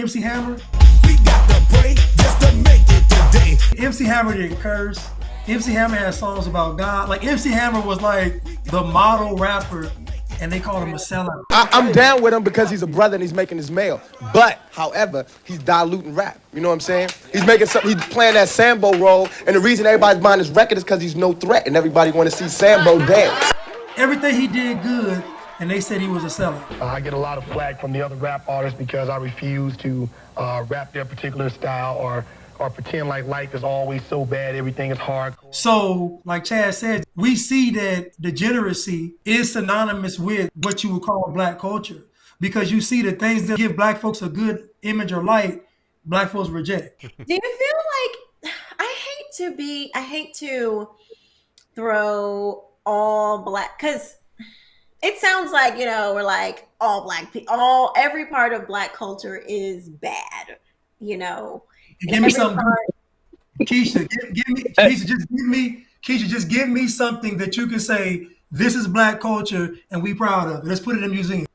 MC Hammer? We got to pray just to make it today. MC Hammer didn't curse. MC Hammer had songs about God. Like MC Hammer was like the model rapper, and they called him a sellout. I'm down with him because he's a brother and he's making his mail. But, however, he's diluting rap. You know what I'm saying? He's making something. He's playing that Sambo role, and the reason everybody's buying his record is because he's no threat, and everybody want to see Sambo dance. Everything he did good, and they said he was a sellout. I get a lot of flack from the other rap artists because I refuse to rap their particular style or pretend like life is always so bad, everything is hard. So, like Chad said, we see that degeneracy is synonymous with what you would call black culture. Because you see the things that give black folks a good image or light, black folks reject. Do you feel like, I hate to throw all black, because it sounds like, we're like all black people, every part of black culture is bad, Give me something. Keisha, just give me something that you can say, this is black culture and we proud of it. Let's put it in a museum.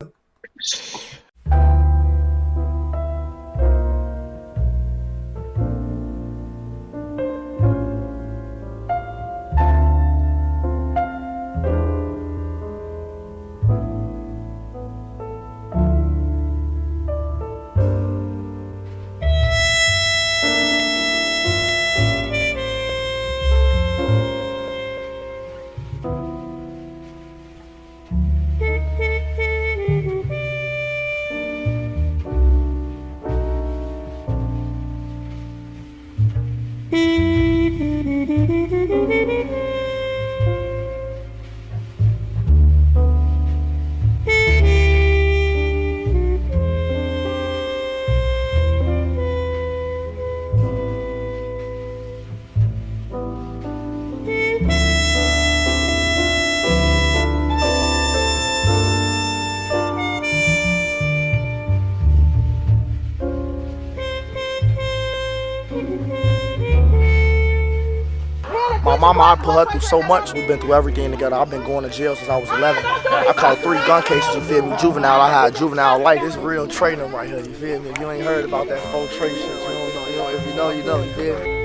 My mama, I put her through so much. We've been through everything together. I've been going to jail since I was 11. I caught 3 gun cases, you feel me? Juvenile, I had juvenile life. This real training right here, you feel me? If you ain't heard about that 4 trade shit, you don't know. If you know, you know, you feel me?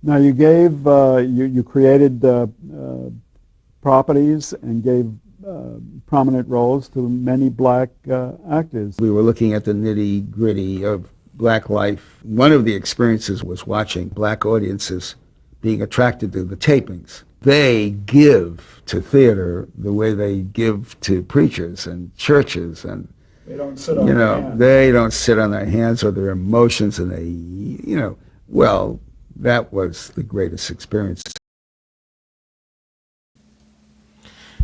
Now you gave, you created properties and gave prominent roles to many black actors. We were looking at the nitty-gritty of black life. One of the experiences was watching black audiences being attracted to the tapings. They give to theater the way they give to preachers and churches, and They don't sit on their hands. they don't sit on their hands or their emotions, and they, well, that was the greatest experience.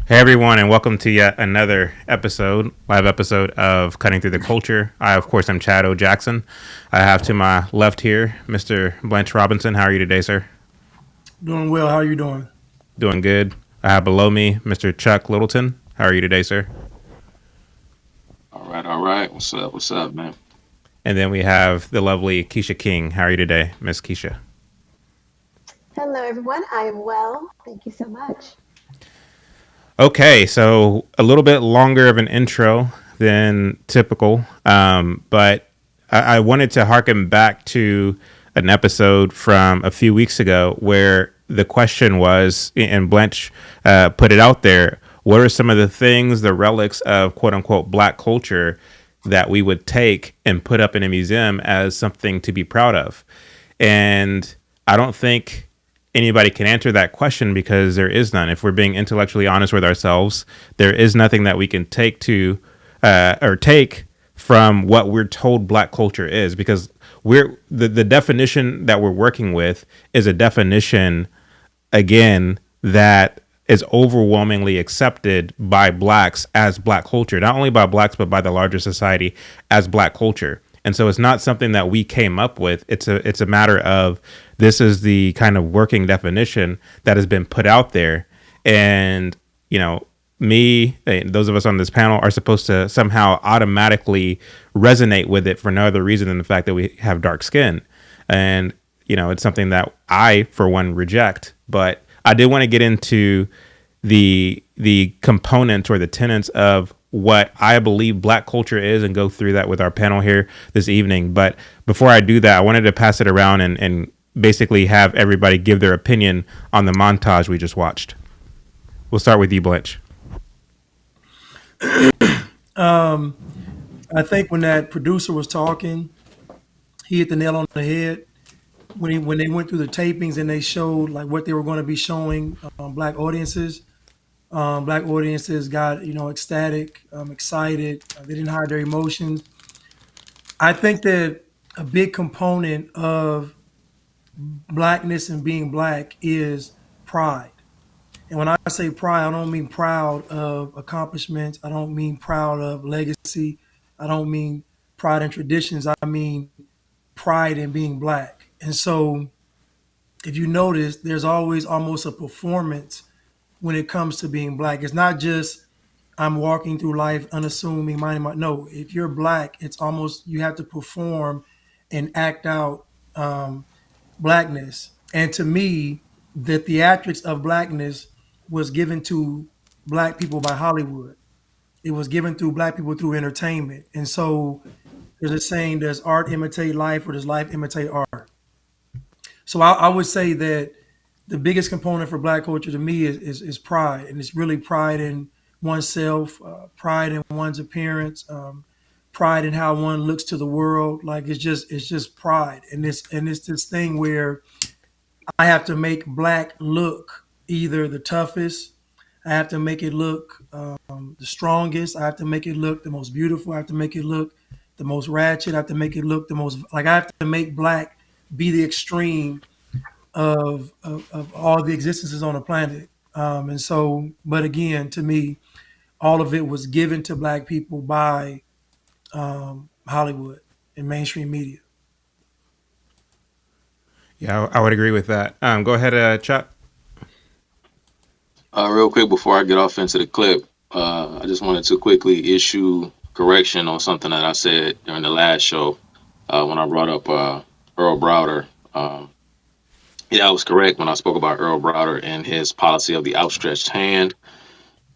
Hey everyone, and welcome to yet another live episode of Cutting Through the Culture. I, of course, am Chad O. Jackson. I have to my left here, Mr. Blanche Robinson. How are you today, sir? Doing well. How are you doing? Doing good. I have below me, Mr. Chuck Littleton. How are you today, sir? All right. What's up, man? And then we have the lovely Keisha King. How are you today, Miss Keisha? Hello, everyone. I am well. Thank you so much. Okay, so a little bit longer of an intro than typical, but I wanted to harken back to an episode from a few weeks ago where the question was, and Blanche put it out there, what are some of the things, the relics of quote-unquote black culture that we would take and put up in a museum as something to be proud of? And I don't think anybody can answer that question because there is none. If we're being intellectually honest with ourselves, there is nothing that we can take to or take from what we're told black culture is, because we're the definition that we're working with is a definition, again, that is overwhelmingly accepted by blacks as black culture, not only by blacks but by the larger society as black culture. And so it's not something that we came up with. It's a matter of, this is the kind of working definition that has been put out there. And, you know, me, those of us on this panel are supposed to somehow automatically resonate with it for no other reason than the fact that we have dark skin. And, you know, it's something that I, for one, reject. But I did want to get into the components or the tenets of what I believe black culture is and go through that with our panel here this evening. But before I do that, I wanted to pass it around and basically have everybody give their opinion on the montage we just watched. We'll start with you, Blanche. I think when that producer was talking, he hit the nail on the head. When they went through the tapings and they showed like what they were going to be showing black audiences got, you know, ecstatic, excited. They didn't hide their emotions. I think that a big component of blackness and being black is pride. And when I say pride, I don't mean proud of accomplishments. I don't mean proud of legacy. I don't mean pride in traditions. I mean pride in being black. And so if you notice, there's always almost a performance when it comes to being black. It's not just I'm walking through life unassuming, minding my, no, if you're black, it's almost you have to perform and act out blackness. And to me, the theatrics of blackness was given to black people by Hollywood. It was given through black people through entertainment. And so there's a saying, does art imitate life or does life imitate art? So I would say that the biggest component for black culture to me is pride. And it's really pride in oneself, pride in one's appearance, pride in how one looks to the world. Like it's just pride. And it's this thing where I have to make black look either the toughest, I have to make it look the strongest, I have to make it look the most beautiful, I have to make it look the most ratchet, I have to make it look the most like I have to make black be the extreme of all the existences on the planet. And so, but again, to me, all of it was given to black people by Hollywood and mainstream media. Yeah, I would agree with that. Go ahead, Chuck. Real quick before I get off into the clip, I just wanted to quickly issue correction on something that I said during the last show when I brought up Earl Browder. Yeah, I was correct when I spoke about Earl Browder and his policy of the outstretched hand.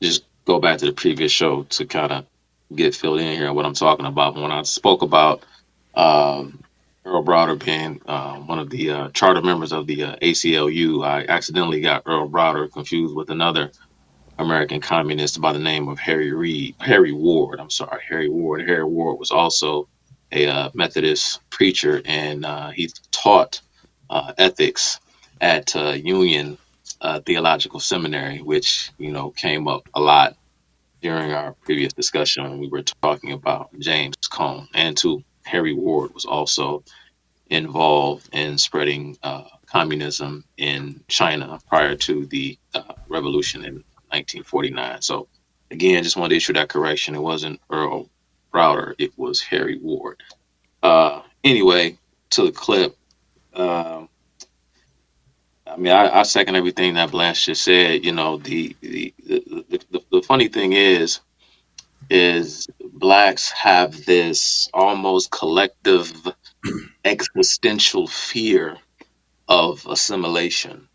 Just go back to the previous show to kind of get filled in here on what I'm talking about. When I spoke about Earl Browder being one of the charter members of the ACLU, I accidentally got Earl Browder confused with another American communist by the name of Harry Ward. I'm sorry, Harry Ward. Harry Ward was also a Methodist preacher, and he taught ethics at Union Theological Seminary, which, you know, came up a lot during our previous discussion when we were talking about James Cone. And too, Harry Ward was also involved in spreading communism in China prior to the revolution in 1949. So again, just wanted to issue that correction. It wasn't Earl Browder, it was Harry Ward. Anyway, to the clip. I mean, I second everything that Blanche just said. You know, the funny thing is blacks have this almost collective existential fear of assimilation,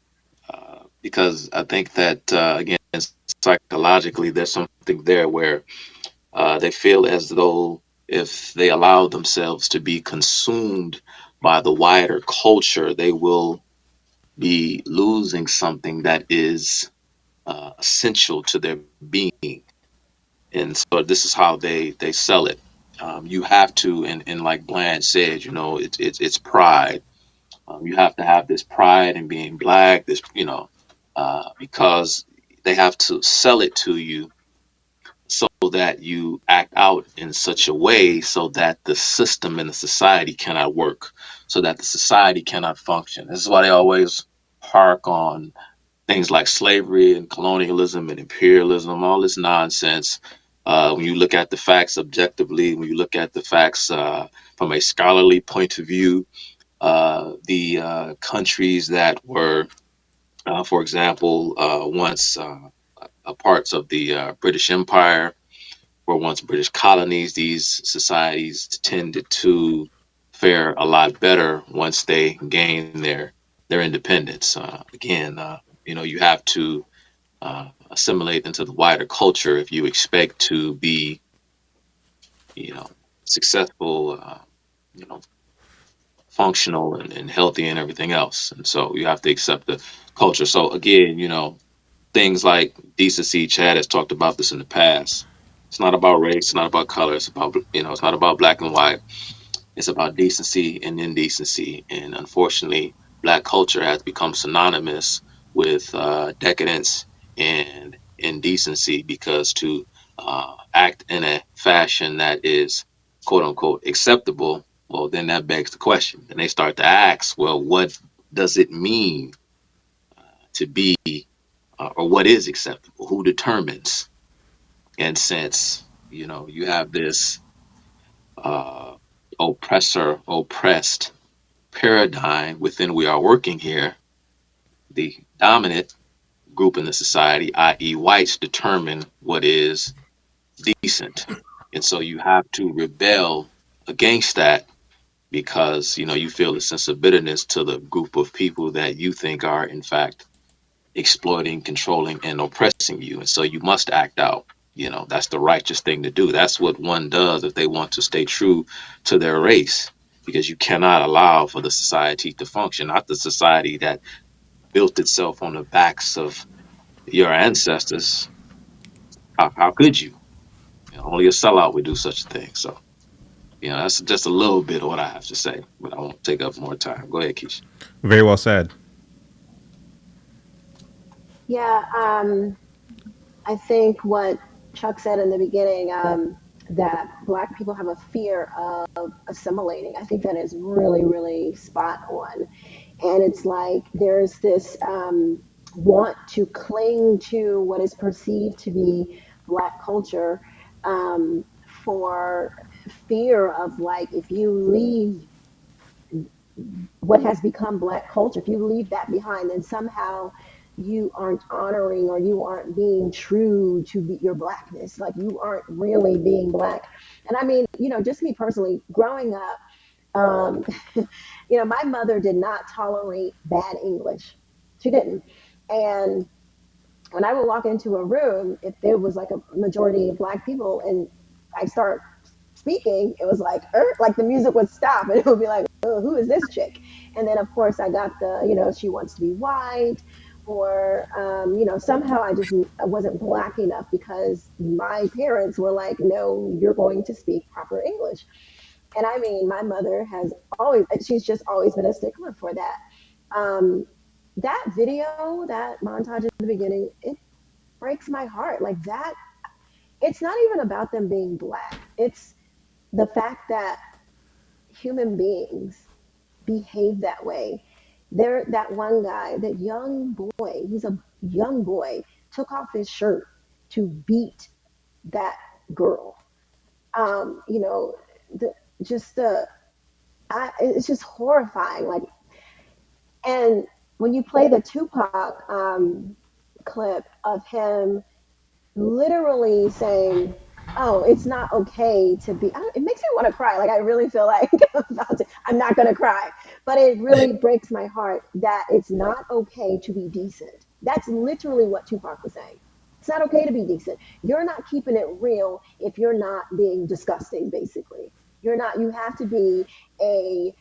because I think that again, psychologically, there's something there where they feel as though if they allow themselves to be consumed by the wider culture, they will be losing something that is essential to their being. And so this is how they sell it. You have to, and like Blanche said, you know, it's pride. You have to have this pride in being black, this, because they have to sell it to you so that you act out in such a way so that the system and the society cannot work, so that the society cannot function. This is why they always hark on things like slavery and colonialism and imperialism, all this nonsense. When you look at the facts objectively, when you look at the facts from a scholarly point of view, the countries that were, for example, once parts of the British Empire were once British colonies, these societies tended to fare a lot better once they gained their independence. Again, you have to assimilate into the wider culture if you expect to be, successful, you know, functional and healthy and everything else. And so you have to accept the culture. So again, things like decency, Chad has talked about this in the past. It's not about race, it's not about color, it's about, it's not about black and white. It's about decency and indecency. And unfortunately, black culture has become synonymous with decadence and indecency, because to act in a fashion that is quote unquote acceptable, well, then that begs the question. And they start to ask, well, what does it mean to be, or what is acceptable? Who determines? And since, you have this oppressor oppressed paradigm within we are working here, the dominant group in the society, i.e., whites, determine what is decent. And so you have to rebel against that because, you feel a sense of bitterness to the group of people that you think are, in fact, exploiting, controlling, and oppressing you. And so you must act out. That's the righteous thing to do. That's what one does if they want to stay true to their race, because you cannot allow for the society to function, not the society that built itself on the backs of your ancestors. How could you? Only a sellout would do such a thing. So, that's just a little bit of what I have to say, but I won't take up more time. Go ahead, Keisha. Very well said. Yeah, I think what Chuck said in the beginning, that Black people have a fear of assimilating. I think that is really, really spot on. And it's like there's this want to cling to what is perceived to be Black culture, for fear of, like, if you leave what has become Black culture, if you leave that behind, then somehow you aren't honoring, or you aren't being true to your Blackness. Like, you aren't really being Black. And I mean, just me personally, growing up, um, my mother did not tolerate bad English. She didn't. And when I would walk into a room, if there was like a majority of Black people and I start speaking, it was like, like the music would stop and it would be like, oh, who is this chick? And then of course I got the, she wants to be white, or, somehow I wasn't Black enough because my parents were like, no, you're going to speak proper English. And I mean, my mother she's just always been a stickler for that. Um, that video, that montage at the beginning, it breaks my heart. Like that, it's not even about them being Black. It's the fact that human beings behave that way. That one guy, that young boy, he's a young boy, took off his shirt to beat that girl. Um, you know, the, just the, it's just horrifying. Like, and when you play the Tupac clip of him literally saying, "Oh, it's not okay to be." It makes me want to cry. Like I really feel like I'm not gonna cry, but it really breaks my heart that it's not okay to be decent. That's literally what Tupac was saying. It's not okay to be decent. You're not keeping it real if you're not being disgusting. Basically, you're not. You have to be a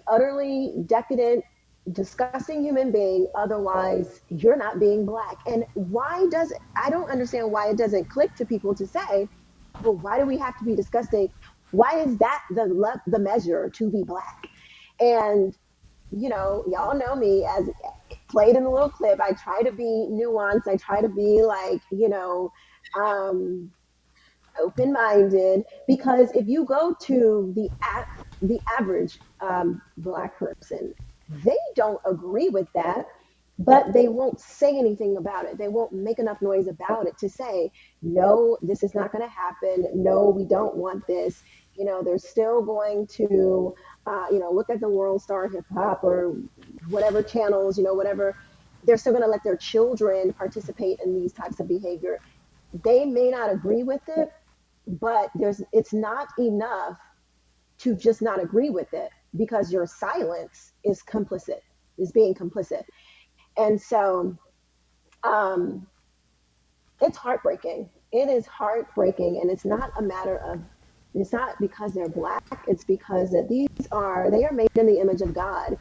utterly decadent, disgusting human being. Otherwise, you're not being Black. And why does it? I don't understand why it doesn't click to people to say, well, why do we have to be disgusting? Why is that the measure to be Black? And y'all know me as played in the little clip. I try to be nuanced. I try to be like, um, open minded, because if you go to the average black person, they don't agree with that, but they won't say anything about it. They won't make enough noise about it to say, no, this is not going to happen. No, we don't want this. They're still going to, look at the World Star Hip Hop or whatever channels, whatever. They're still going to let their children participate in these types of behavior. They may not agree with it, but it's not enough to just not agree with it, because your silence is being complicit. And so um, it's heartbreaking. It is heartbreaking. And it's not because they're black. It's because that they are made in the image of God.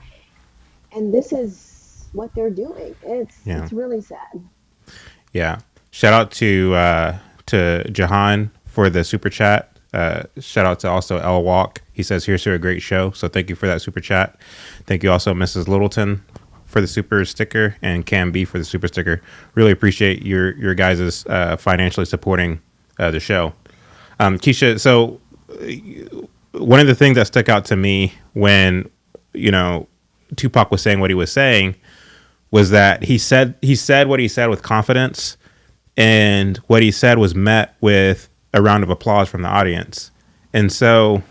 And this is what they're doing. Yeah. It's really sad. Yeah. Shout out to Jahan for the super chat. Shout out to also L Walk. He says, here's to a great show. So thank you for that super chat. Thank you also, Mrs. Littleton, for the super sticker, and Cam B for the super sticker. Really appreciate your guys' financially supporting the show. Keisha, so one of the things that stuck out to me when, Tupac was saying what he was saying was that he said what he said with confidence, and what he said was met with a round of applause from the audience. And so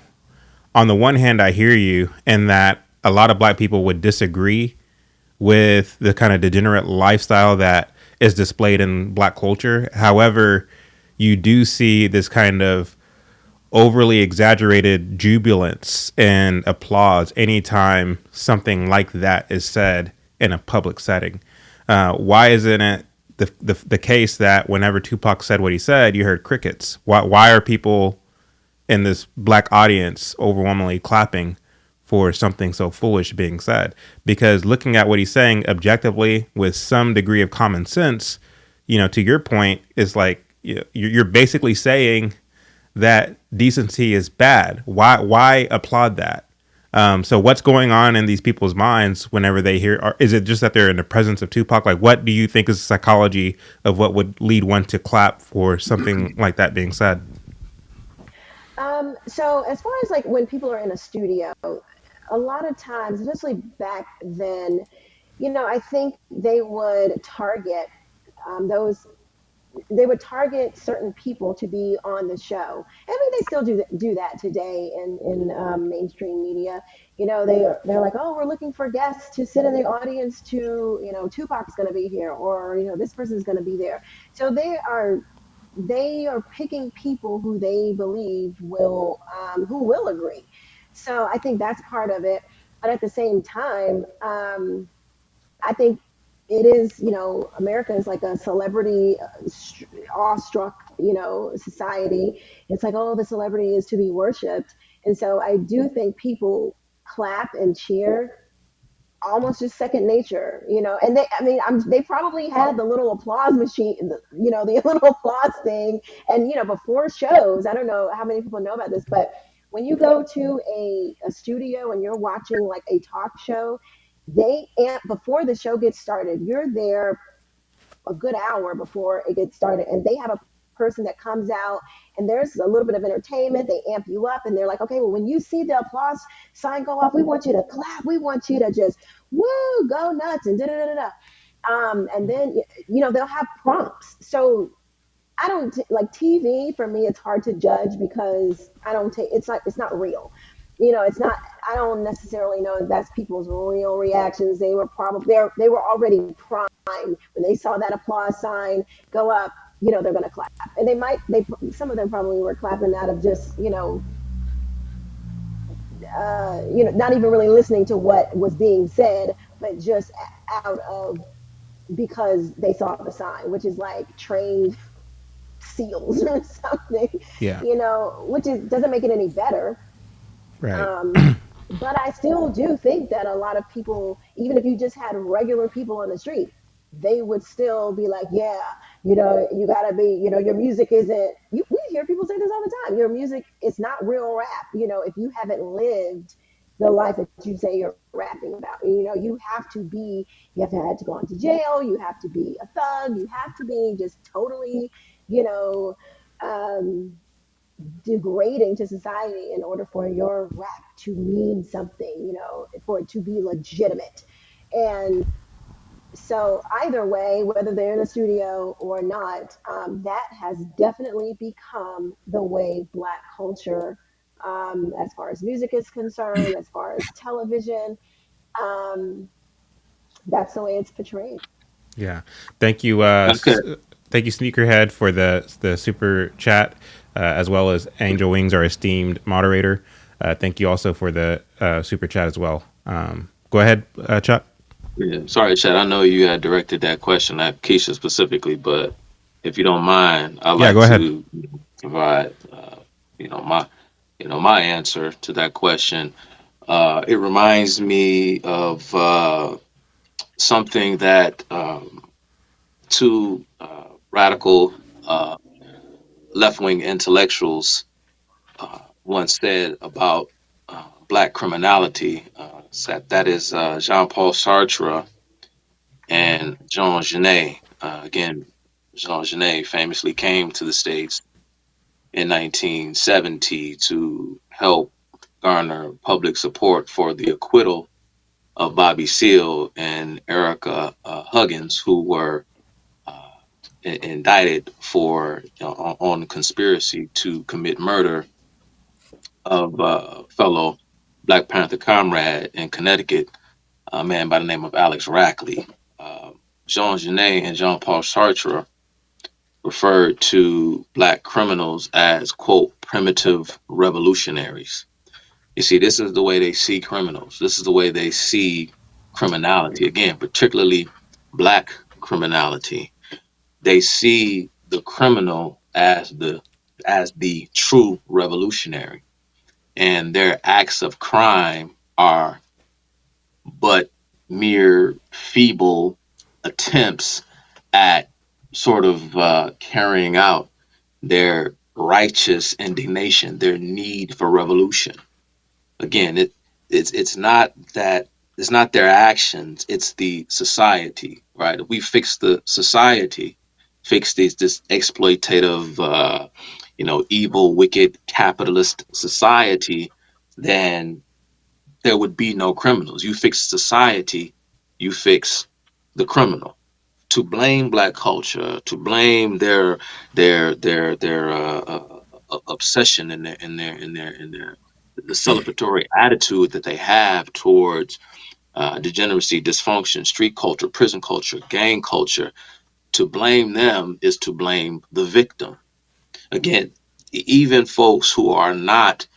on the one hand, I hear you in that a lot of black people would disagree with the kind of degenerate lifestyle that is displayed in black culture. However, you do see this kind of overly exaggerated jubilance and applause anytime something like that is said in a public setting. Why isn't it the case that whenever Tupac said what he said, you heard crickets? Why are people in this black audience overwhelmingly clapping for something so foolish being said? Because looking at what he's saying objectively with some degree of common sense, to your point, is like you're basically saying that decency is bad. Why applaud that? So what's going on in these people's minds whenever they hear? Is it just that they're in the presence of Tupac? Like, what do you think is the psychology of what would lead one to clap for something like that being said? So as far as like when people are in a studio, a lot of times, especially back then, I think they would target those they would target certain people to be on the show. I mean, they still do that today in mainstream media. They're like, oh, we're looking for guests to sit in the audience to, Tupac's going to be here, or this person's going to be there. So they are picking people who they believe who will agree. So I think that's part of it. But at the same time, I think it is, America is like a celebrity awestruck, society. It's like, oh, the celebrity is to be worshipped. And so I do think people clap and cheer almost just second nature, and they probably had the little applause machine, the little applause thing. And, before shows, I don't know how many people know about this, but when you go to a studio and you're watching like a talk show, they amp before the show gets started. You're there a good hour before it gets started, and they have a person that comes out, and there's a little bit of entertainment. They amp you up, and they're like, okay, well, when you see the applause sign go off, we want you to clap. We want you to just woo, go nuts, and da da da da. And then they'll have prompts. So I don't like TV. For me, it's hard to judge because I don't take it's not real. It's not. I don't necessarily know if that's people's real reactions. They were already primed when they saw that applause sign go up. They're going to clap, and some of them probably were clapping out of just not even really listening to what was being said, but just out of because they saw the sign, which is like trained seals or something. Yeah. Which doesn't make it any better. Right. But I still do think that a lot of people, even if you just had regular people on the street, they would still be like, yeah, you gotta be, your music isn't, we hear people say this all the time. Your music is not real rap. If you haven't lived the life that you say you're rapping about. You know, you have to had to go into jail, you have to be a thug, you have to be just totally, you know, um, degrading to society in order for your rap to mean something, you know, for it to be legitimate. And so either way, whether they're in a studio or not, that has definitely become the way Black culture, as far as music is concerned, as far as television, um, that's the way it's portrayed. Yeah. Thank you. Okay. Thank you, Sneakerhead, for the super chat, as well as Angel Wings, our esteemed moderator. Thank you also for the super chat as well. Go ahead, Chuck. Yeah. Sorry, Chad. I know you had directed that question at Keisha specifically, but if you don't mind, I'd Yeah, like go ahead. to provide, you know, my answer to that question. It reminds me of something that two radical left-wing intellectuals once said about black criminality. That is Jean-Paul Sartre and Jean Genet. Again, Jean Genet famously came to the States in 1970 to help garner public support for the acquittal of Bobby Seale and Erica Huggins, who were indicted for on conspiracy to commit murder of a fellow Black Panther comrade in Connecticut, a man by the name of Alex Rackley. Jean Genet and Jean-Paul Sartre referred to black criminals as, quote, primitive revolutionaries. You see, this is the way they see criminals. This is the way they see criminality. Again, particularly black criminality. They see the criminal as the true revolutionary, and their acts of crime are but mere feeble attempts at sort of carrying out their righteous indignation, their need for revolution. Again, it's not that it's not their actions, it's the society, right? If we fix the society, fix this exploitative, evil, wicked, capitalist society, then there would be no criminals. You fix society, you fix the criminal. To blame black culture, to blame their obsession and their the celebratory attitude that they have towards degeneracy, dysfunction, street culture, prison culture, gang culture. To blame them is to blame the victim. Again, even folks who are not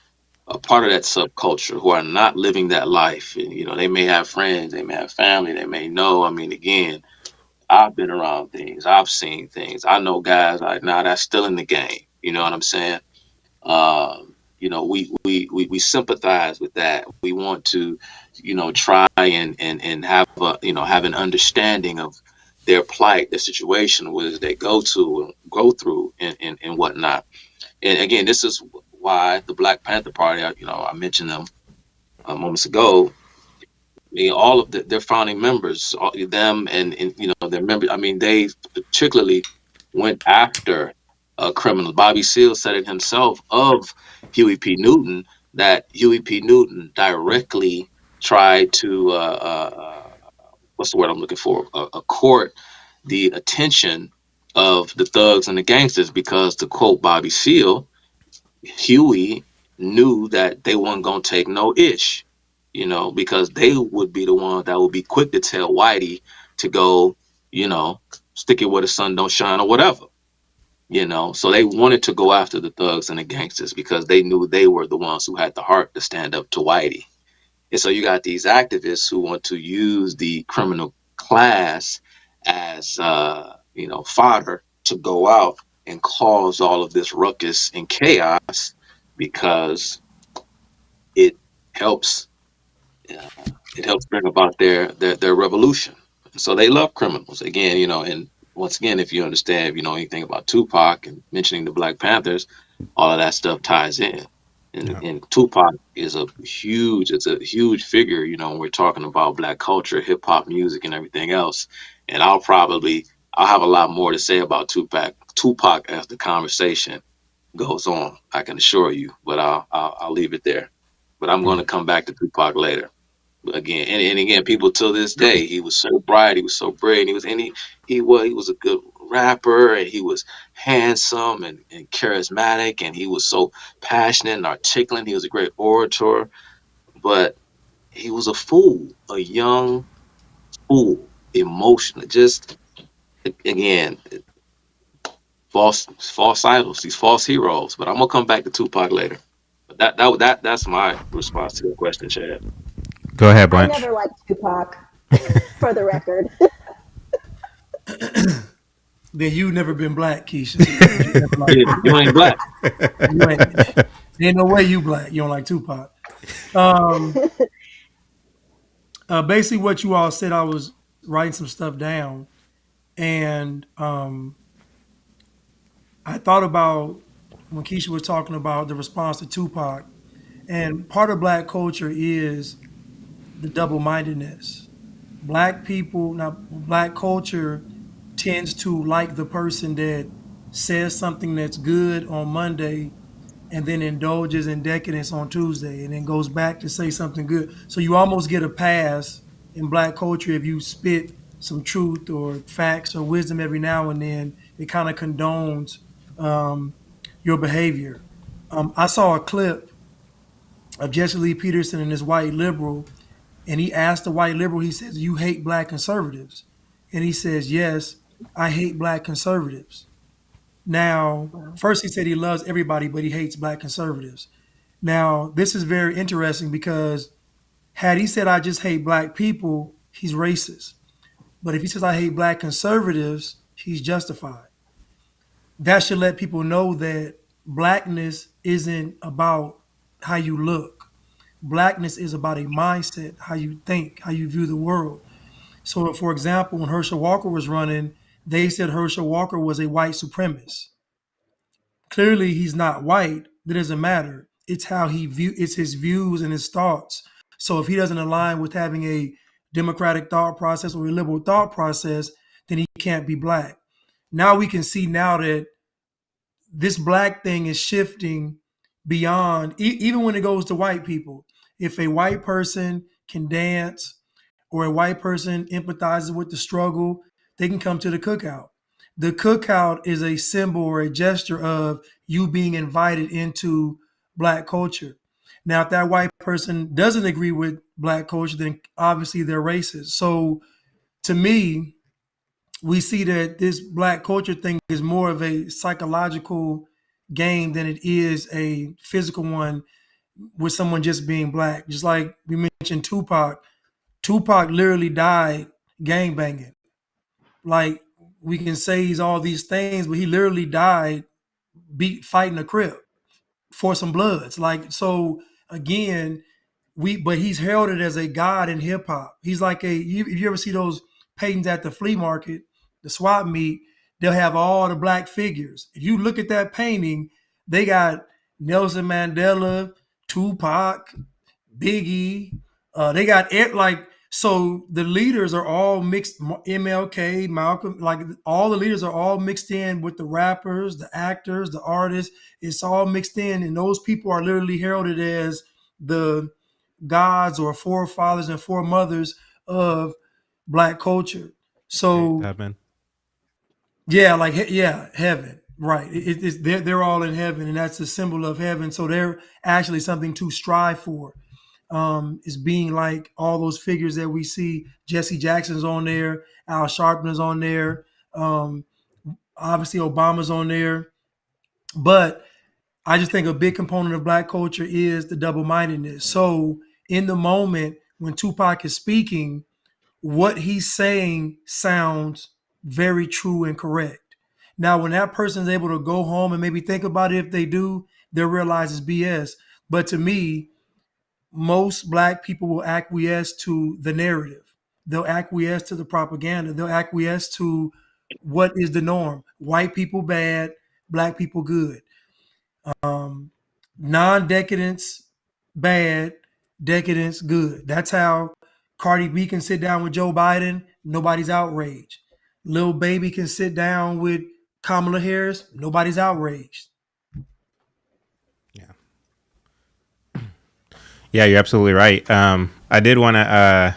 a part of that subculture, who are not living that life, and they may have friends, they may have family, they may know. I mean, again, I've been around things, I've seen things. I know guys like, nah, that's still in the game. You know what I'm saying? We sympathize with that. We want to, try and have an understanding of their plight, their situation, where they go to and go through and whatnot. And again, this is why the Black Panther Party, I mentioned them moments ago. I mean, all of their founding members, them and their members. I mean, they particularly went after criminals. Bobby Seale said it himself of Huey P. Newton, that Huey P. Newton directly tried to what's the word I'm looking for? Court the attention of the thugs and the gangsters, because, to quote Bobby Seale, Huey knew that they weren't gonna take no ish, because they would be the one that would be quick to tell Whitey to go, stick it where the sun don't shine or whatever, So they wanted to go after the thugs and the gangsters because they knew they were the ones who had the heart to stand up to Whitey. And so you got these activists who want to use the criminal class as, fodder to go out and cause all of this ruckus and chaos because it helps bring about their revolution. So they love criminals again, and once again, if you understand, if you know anything about Tupac and mentioning the Black Panthers, all of that stuff ties in. And, Yeah. and Tupac is it's a huge figure, when we're talking about black culture, hip hop music and everything else. And I'll have a lot more to say about Tupac as the conversation goes on. I can assure you, but I'll leave it there. But I'm going to come back to Tupac later. Again, and again, people till this day, he was so bright, he was so brilliant, he was a good rapper, and he was handsome and charismatic, and he was so passionate and articulate. He was a great orator, but he was a fool, a young fool, emotional. Just again, false idols, these false heroes. But I'm gonna come back to Tupac later. But that's my response to the question, Chad. Go ahead, I Blanche. never liked Tupac, for the record. Then you never been black, Keisha. You never like You ain't black. you ain't. There ain't no way you black. You don't like Tupac. Um, basically, what you all said, I was writing some stuff down, and I thought about when Keisha was talking about the response to Tupac, and part of black culture is the double-mindedness. Black people, now black culture tends to like the person that says something that's good on Monday and then indulges in decadence on Tuesday and then goes back to say something good. So you almost get a pass in black culture if you spit some truth or facts or wisdom every now and then. It kind of condones um, your behavior. I saw a clip of Jesse Lee Peterson and this white liberal, and he asked the white liberal, he says, "You hate black conservatives?" And he says, "Yes, I hate black conservatives." Now, first he said he loves everybody, but he hates black conservatives. Now, this is very interesting because had he said, "I just hate black people," he's racist. But if he says, "I hate black conservatives," he's justified. That should let people know that blackness isn't about how you look. Blackness is about a mindset, how you think, how you view the world. So, for example, when Herschel Walker was running, they said Herschel Walker was a white supremacist. Clearly, he's not white. That doesn't matter. It's how he view. It's his views and his thoughts. So, if he doesn't align with having a democratic thought process or a liberal thought process, then he can't be black. Now we can see now that this black thing is shifting beyond even when it goes to white people. If a white person can dance or a white person empathizes with the struggle, they can come to the cookout. The cookout is a symbol or a gesture of you being invited into black culture. Now, if that white person doesn't agree with black culture, then obviously they're racist. So to me, we see that this black culture thing is more of a psychological game than it is a physical one with someone just being black. Just like we mentioned Tupac. Tupac literally died gang banging. Like we can say he's all these things, but he literally died beat fighting a crip for some bloods. Like so again, but he's heralded as a god in hip hop. He's like if you ever see those paintings at the flea market, the swap meet, they'll have all the black figures. If you look at that painting, they got Nelson Mandela, Tupac, Biggie. They got it like so the leaders are all mixed. MLK, Malcolm, like all the leaders are all mixed in with the rappers, the actors, the artists. It's all mixed in, and those people are literally heralded as the gods or forefathers and foremothers of black culture. So Heaven. yeah, like yeah, heaven, right? They're all in heaven, and that's a symbol of heaven. So they're actually something to strive for. Is being like all those figures that we see. Jesse Jackson's on there, Al Sharpton's on there, obviously Obama's on there, but I just think a big component of black culture is the double-mindedness. So in the moment when Tupac is speaking, what he's saying sounds very true and correct. Now, when that person is able to go home and maybe think about it, if they do, they'll realize it's BS. But to me, most black people will acquiesce to the narrative. They'll acquiesce to the propaganda. They'll acquiesce to what is the norm. White people bad, black people good. Um, non-decadence bad, decadence good. That's how Cardi B can sit down with Joe Biden, nobody's outraged. Lil Baby can sit down with Kamala Harris, nobody's outraged. Yeah, you're absolutely right. I did want to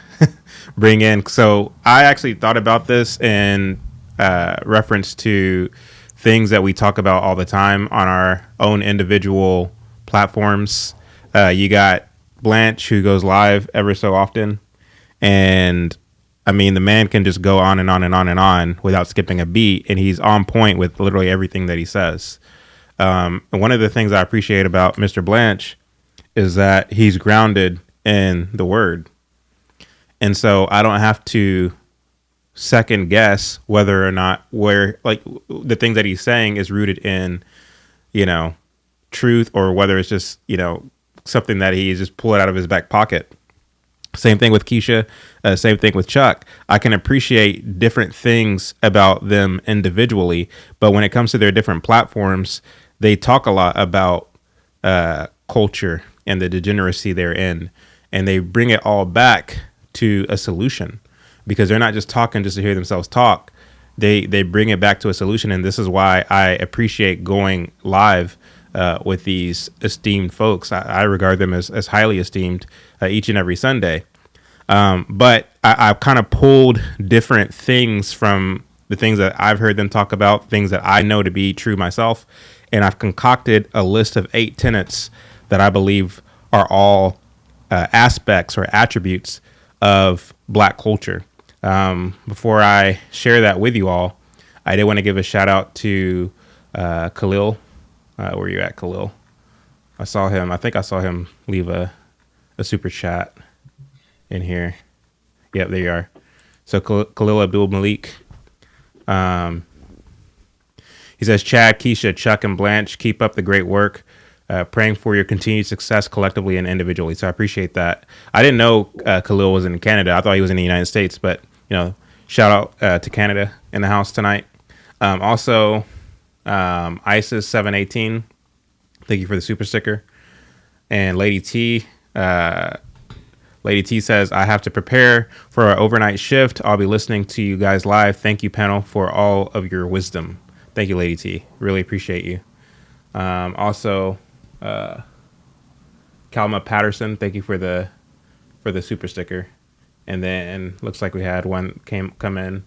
bring in. So I actually thought about this in reference to things that we talk about all the time on our own individual platforms. You got Blanche, who goes live ever so often, and I mean, the man can just go on and on and on and on without skipping a beat, and he's on point with literally everything that he says. And one of the things I appreciate about Mr. Blanche is that he's grounded in the word. And so I don't have to second guess whether or not the things that he's saying is rooted in, truth, or whether it's just, something that he's just pulled out of his back pocket. Same thing with Keisha. Same thing with Chuck. I can appreciate different things about them individually, but when it comes to their different platforms, they talk a lot about culture and the degeneracy they're in, and they bring it all back to a solution, because they're not just talking just to hear themselves talk. They bring it back to a solution, and this is why I appreciate going live with these esteemed folks. I regard them as highly esteemed each and every Sunday. But I've kind of pulled different things from the things that I've heard them talk about, things that I know to be true myself, and I've concocted a list of 8 tenets that I believe are all aspects or attributes of Black culture. Before I share that with you all, I did want to give a shout out to Khalil. Where you at, Khalil? I think I saw him leave a super chat in here. Yep, there you are. So Khalil Abdul Malik. He says, Chad, Keisha, Chuck, and Blanche, keep up the great work. Praying for your continued success collectively and individually. So I appreciate that. I didn't know Khalil was in Canada. I thought he was in the United States, but shout out to Canada in the house tonight. Also, ISIS 718. Thank you for the super sticker. And Lady T says, I have to prepare for our overnight shift. I'll be listening to you guys live. Thank you, panel, for all of your wisdom. Thank you, Lady T. Really appreciate you. Also, Kalma Patterson, thank you for the super sticker. And then looks like we had one come in.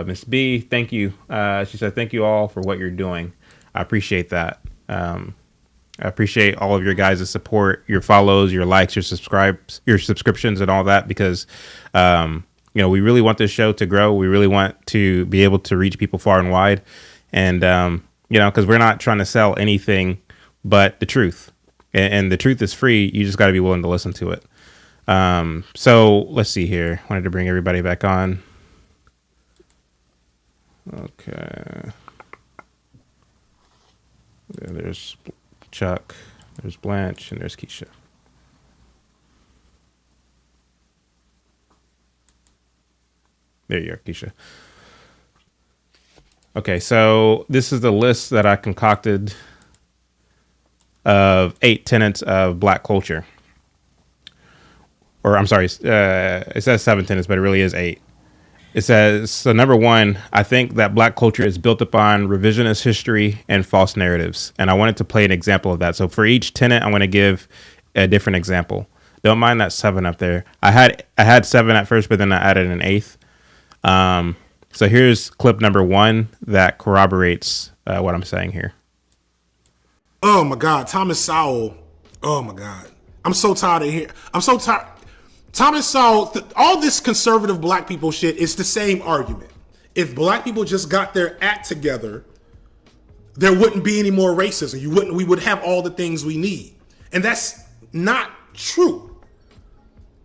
Miss B, thank you. She said, thank you all for what you're doing. I appreciate that. I appreciate all of your guys' support, your follows, your likes, your subscriptions, and all that, because we really want this show to grow. We really want to be able to reach people far and wide, and because we're not trying to sell anything but the truth, and the truth is free. You just got to be willing to listen to it. So let's see here. Wanted to bring everybody back on. Okay. There's Chuck, there's Blanche, and there's Keisha. There you are, Keisha. Okay, so this is the list that I concocted of 8 tenets of Black culture. Or I'm sorry, it says 7 tenets, but it really is 8. It says, so number 1, I think that Black culture is built upon revisionist history and false narratives. And I wanted to play an example of that. So for each tenet, I'm going to give a different example. Don't mind that 7 up there. I had 7 at first, but then I added an 8th. So here's clip number 1 that corroborates what I'm saying here. Oh my God, Thomas Sowell. Oh my God. I'm so tired of hearing. I'm so tired. Thomas Sowell, all this conservative Black people shit is the same argument. If Black people just got their act together, there wouldn't be any more racism. We would have all the things we need. And that's not true.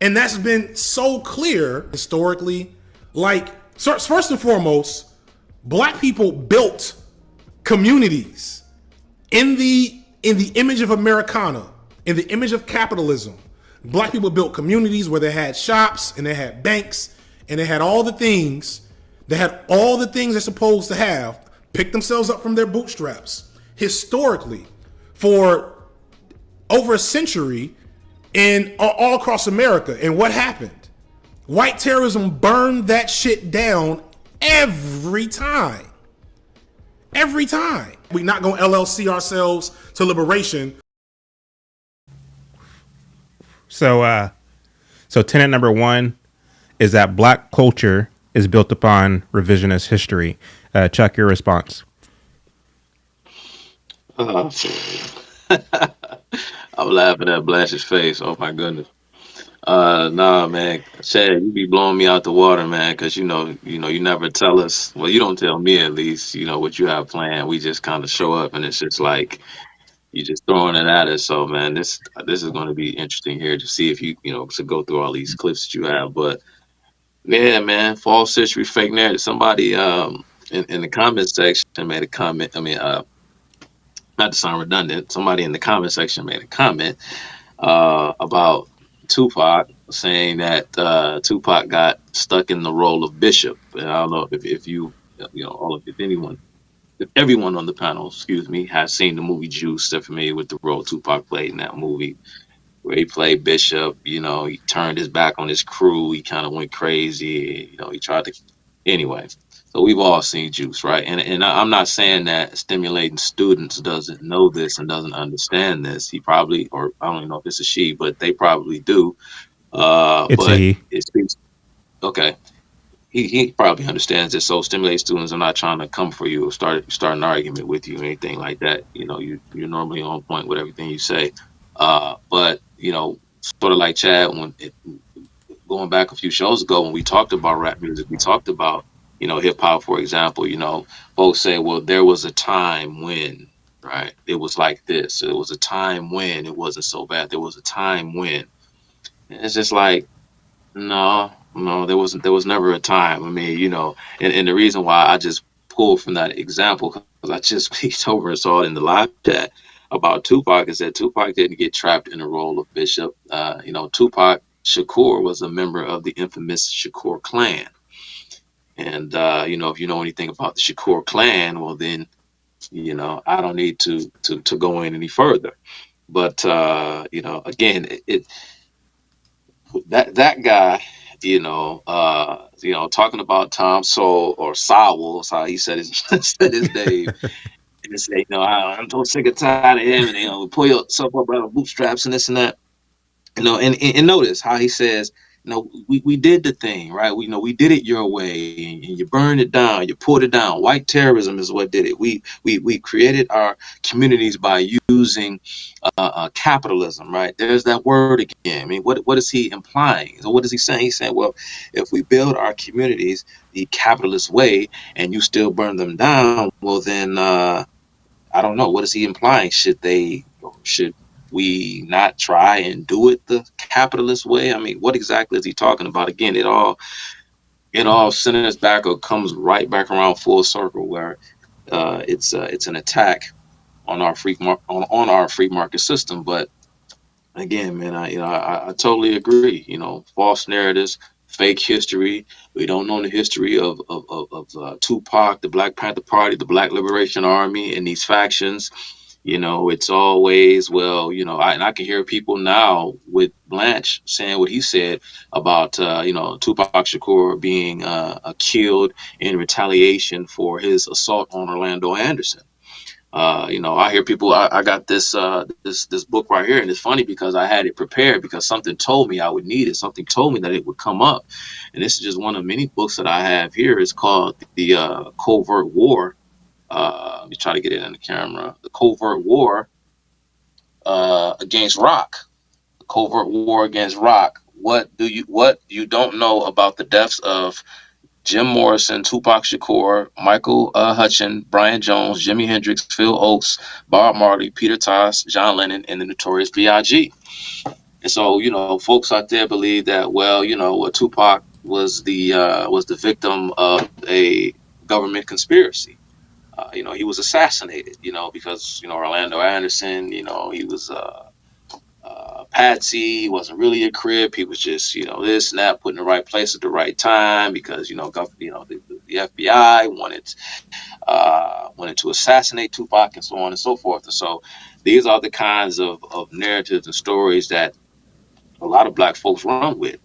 And that's been so clear historically. First and foremost, Black people built communities in the image of Americana, in the image of capitalism. Black people built communities where they had shops and they had banks and they had all the things. They had all the things they're supposed to have, pick themselves up from their bootstraps. Historically, for over a century in all across America. And what happened? White terrorism burned that shit down every time. Every time. We're not going to LLC ourselves to liberation. So tenet number one is that black culture is built upon revisionist history. Chuck, your response. I'm laughing at Blash's face. Oh my goodness. Nah, man, Chad, you be blowing me out the water, man, because you never tell us. Well, you don't tell me at least. What you have planned. We just kind of show up, and it's just like you just throwing it at us. So, man, this is going to be interesting here to see if to go through all these clips that you have. But yeah, man, false history, fake narrative. Somebody in the comment section made a comment. I mean, not to sound redundant, somebody in the comment section made a comment about Tupac, saying that Tupac got stuck in the role of bishop. And I don't know if you, if everyone on the panel, excuse me, has seen the movie Juice. They're familiar with the role Tupac played in that movie, where he played bishop. He turned his back on his crew. He kind of went crazy. He tried to. Anyway, so we've all seen Juice, right? And I'm not saying that stimulating students doesn't know this and doesn't understand this. He probably, or I don't even know if it's a she, but they probably do. It's a But he. it speaks. Okay, he probably understands this. So stimulate students. I'm not trying to come for you or start an argument with you or anything like that. You're normally on point with everything you say. But sort of like Chad, going back a few shows ago when we talked about rap music, we talked about hip hop, for example. Folks say, well, there was a time when, right, it was like this. There was a time when it wasn't so bad. There was a time when. And it's just like, no, there was never a time. I mean, and the reason why I just pulled from that example, because I just peeked over and saw it in the live chat about Tupac, is that Tupac didn't get trapped in the role of bishop. Tupac Shakur was a member of the infamous Shakur clan. And, if you know anything about the Shakur clan, well, then, I don't need to go in any further. But, again, that guy, talking about Tom Sowell or Sowell, how he said his, said his name, and say, I'm so sick and tired of him, and, pull yourself up out of bootstraps and this and that. And notice how he says, we did the thing, right? We did it your way, and you burned it down, you pulled it down. White terrorism is what did it. We created our communities by using capitalism, right? There's that word again. I mean, what is he implying? So what is he saying? He's saying, well, if we build our communities the capitalist way and you still burn them down, well, then I don't know. What is he implying? Should we not try and do it the capitalist way? I mean, what exactly is he talking about? Again, it all centers back or comes right back around full circle, where it's an attack on our free market system. But again, man, I totally agree. False narratives, fake history. We don't know the history of Tupac, the Black Panther Party, the Black Liberation Army, and these factions. It's always, well, I can hear people now with Blanche saying what he said about, Tupac Shakur being killed in retaliation for his assault on Orlando Anderson. I hear people, I got this book right here, and it's funny because I had it prepared because something told me I would need it. Something told me that it would come up. And this is just one of many books that I have here. It's called The Covert War. Let me try to get it in the camera. The Covert War against Rock. The Covert War against Rock. What you don't know about the deaths of Jim Morrison, Tupac Shakur, Michael Hutchins, Brian Jones, Jimi Hendrix, Phil Oakes, Bob Marley, Peter Tosh, John Lennon, and the Notorious B.I.G. And so, folks out there believe that, well, Tupac was the victim of a government conspiracy. He was assassinated, because, Orlando Anderson, he was patsy. He wasn't really a crip. He was just, this and that, put in the right place at the right time because, the FBI wanted wanted to assassinate Tupac and so on and so forth. And so these are the kinds of narratives and stories that a lot of black folks run with,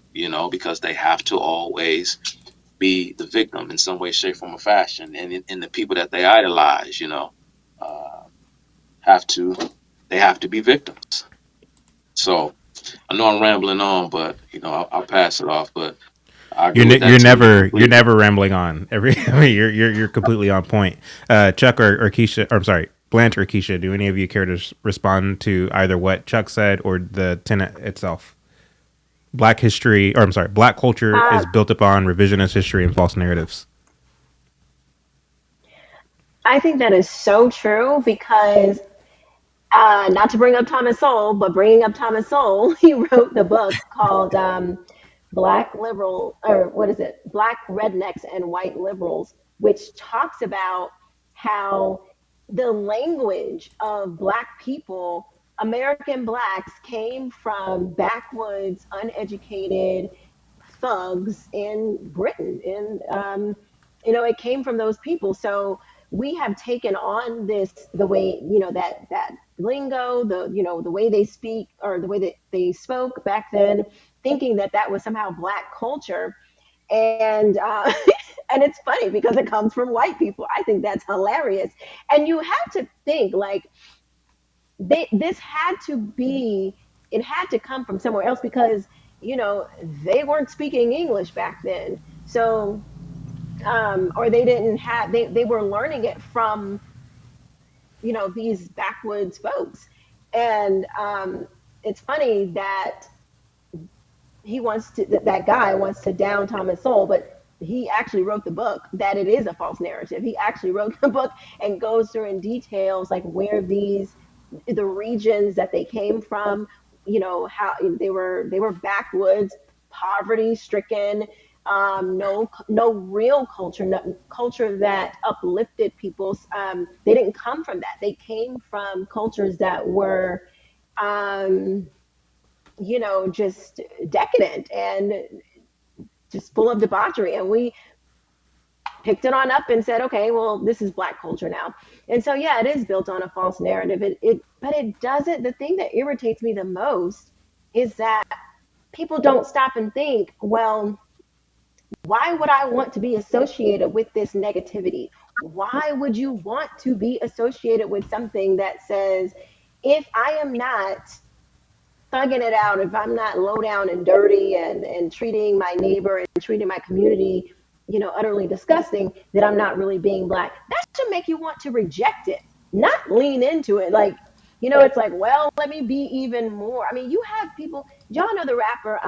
because they have to always be the victim in some way, shape, form, or fashion. And the people that they idolize, uh, have to they have to be victims. So I know I'm rambling on, but I'll pass it off. But I agree with that team You're completely. never rambling on. You're completely on point. Chuck or Keisha, or I'm sorry, Blanche or Keisha. Do any of you care to respond to either what Chuck said or the tenet itself? Black history, or I'm sorry, black culture is Uh, built upon revisionist history and false narratives. I think that is so true because not to bring up Thomas Sowell, but bringing up Thomas Sowell, he wrote the book called Black Liberal, or what is it? Black Rednecks and White Liberals, which talks about how the language of Black people, American Blacks, came from backwoods, uneducated thugs in Britain. It came from those people. So we have taken on this, the way, that lingo, the way they speak, or the way that they spoke back then, thinking that that was somehow Black culture. And and it's funny because it comes from white people. I think that's hilarious. And you have to think, like, this had to be, it had to come from somewhere else because they weren't speaking English back then. So or they didn't have, they were learning it from these backwoods folks. And it's funny that that guy wants to down Thomas Sowell, but he actually wrote the book that it is a false narrative. He actually wrote the book and goes through in details, like, where the regions that they came from, how they were backwoods, poverty stricken, no real culture, no culture that uplifted people. They didn't come from that. They came from cultures that were just decadent and just full of debauchery. And we picked it on up and said, okay, well, this is Black culture now. And so, yeah, it is built on a false narrative. But it doesn't. The thing that irritates me the most is that people don't stop and think, well, why would I want to be associated with this negativity? Why would you want to be associated with something that says, if I am not thugging it out, if I'm not low down and dirty and treating my neighbor and treating my community, utterly disgusting, that I'm not really being Black? That should make you want to reject it, not lean into it. Like, it's like, well, let me be even more. I mean, you have people, y'all know the rapper,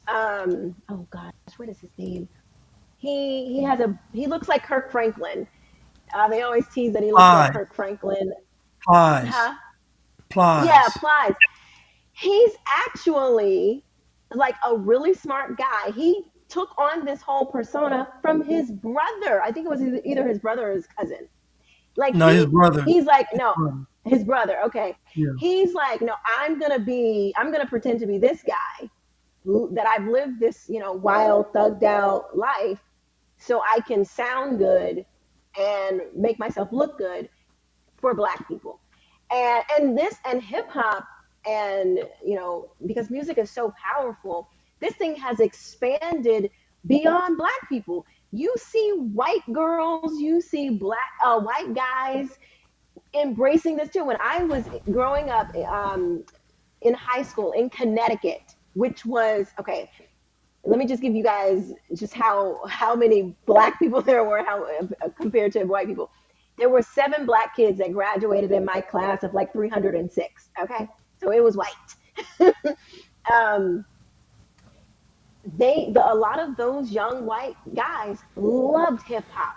oh gosh, what is his name? He looks like Kirk Franklin. They always tease that he looks like Plies, Kirk Franklin. plies, Huh? Yeah, plies. Plies. He's actually like a really smart guy. He took on this whole persona from his brother. I think it was either his brother or his cousin. Like No, his brother. he's like, His no, brother. his brother. Okay. Yeah. He's like, no, I'm gonna pretend to be this guy that I've lived this, wild, thugged out life, so I can sound good and make myself look good for Black people. And hip hop, and because music is so powerful, this thing has expanded beyond Black people. You see white girls, you see white guys embracing this too. When I was growing up in high school in Connecticut, which was, okay, let me just give you guys just how many Black people there were, how compared to white people. There were 7 Black kids that graduated in my class of like 306. Okay, so it was white. um, a lot of those young white guys loved hip hop.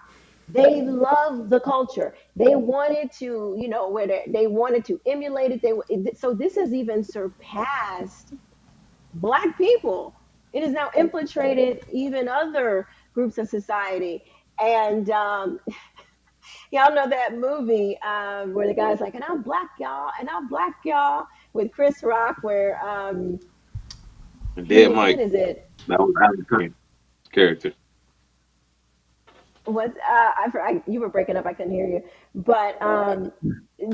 They loved the culture. They wanted to, where they wanted to emulate it. So this has even surpassed Black people. It has now infiltrated even other groups of society. And y'all know that movie where the guy's like, and I'm Black, y'all, and I'm Black, y'all, with Chris Rock, where And Dead what Mike, is it? that was Alan Cumming character. What you were breaking up. I couldn't hear you. But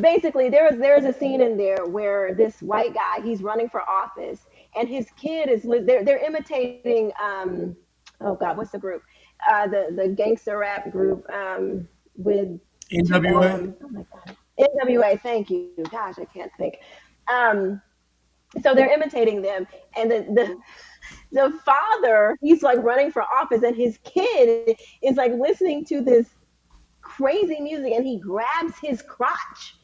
basically, there's a scene in there where this white guy, he's running for office, and his kid is they're imitating oh God, what's the group? The gangster rap group with NWA. oh my God, NWA. Thank you. Gosh, I can't think. Um, so they're imitating them, and the father, he's like running for office, and his kid is like listening to this crazy music, and he grabs his crotch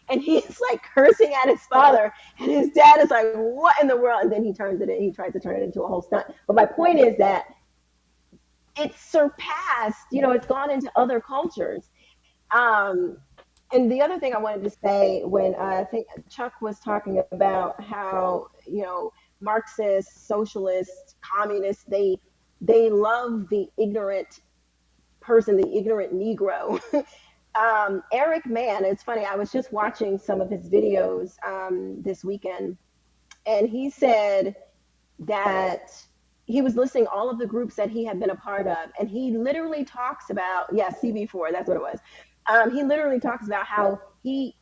and he's like cursing at his father, and his dad is like, what in the world? And then he tries to turn it into a whole stunt. But my point is that it's surpassed, it's gone into other cultures. um and the other thing I wanted to say, when I think Chuck was talking about how, Marxists, socialists, communists, they love the ignorant person, the ignorant Negro. Eric Mann, it's funny, I was just watching some of his videos this weekend, and he said that he was listing all of the groups that he had been a part of, and he literally talks about, CB4, that's what it was. He literally talks about how he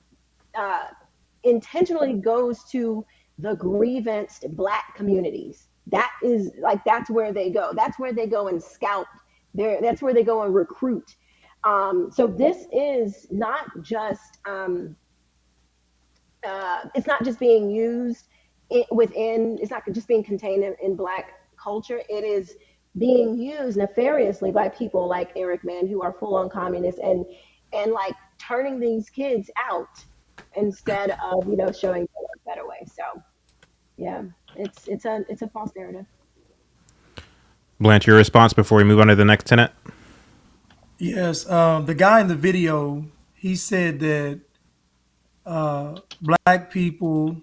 intentionally goes to the grievanced Black communities. That's where they go. That's where they go and scout. That's where they go and recruit. So this is not just it's not just being used it's not just being contained in Black culture. It is being used nefariously by people like Eric Mann, who are full on communists, and like turning these kids out instead of showing them a better way. So yeah, it's a false narrative. Blanche, your response before we move on to the next tenant? Yes, the guy in the video, he said that Black people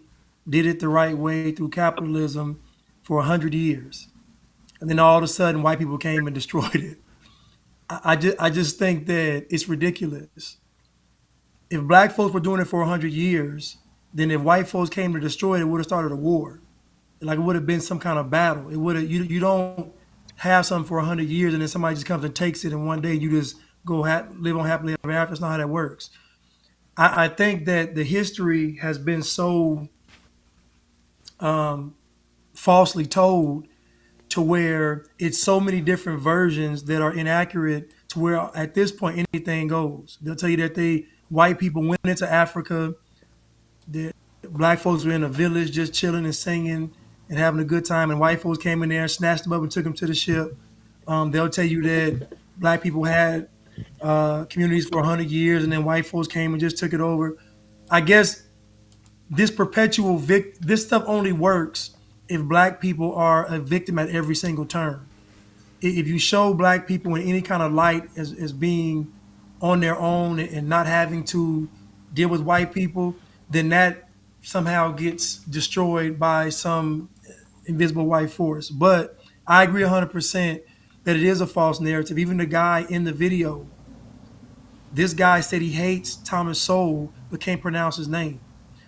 did it the right way through capitalism for 100 years. And then all of a sudden, white people came and destroyed it. I just think that it's ridiculous. If Black folks were doing it for 100 years, then if white folks came to destroy it, it would have started a war. Like it would have been some kind of battle. It would have. You don't have something for 100 years and then somebody just comes and takes it, and one day you just go live on happily ever after. That's not how that works. I think that the history has been so falsely told, to where it's so many different versions that are inaccurate, to where at this point anything goes. They'll tell you that white people went into Africa, that Black folks were in a village just chilling and singing and having a good time, and white folks came in there and snatched them up and took them to the ship. They'll tell you that Black people had communities for 100 years, and then white folks came and just took it over. I guess this this stuff only works if Black people are a victim at every single turn. If you show Black people in any kind of light as being on their own and not having to deal with white people, then that somehow gets destroyed by some invisible white force. But I agree 100% that it is a false narrative. Even the guy in the video, this guy said he hates Thomas Sowell but can't pronounce his name.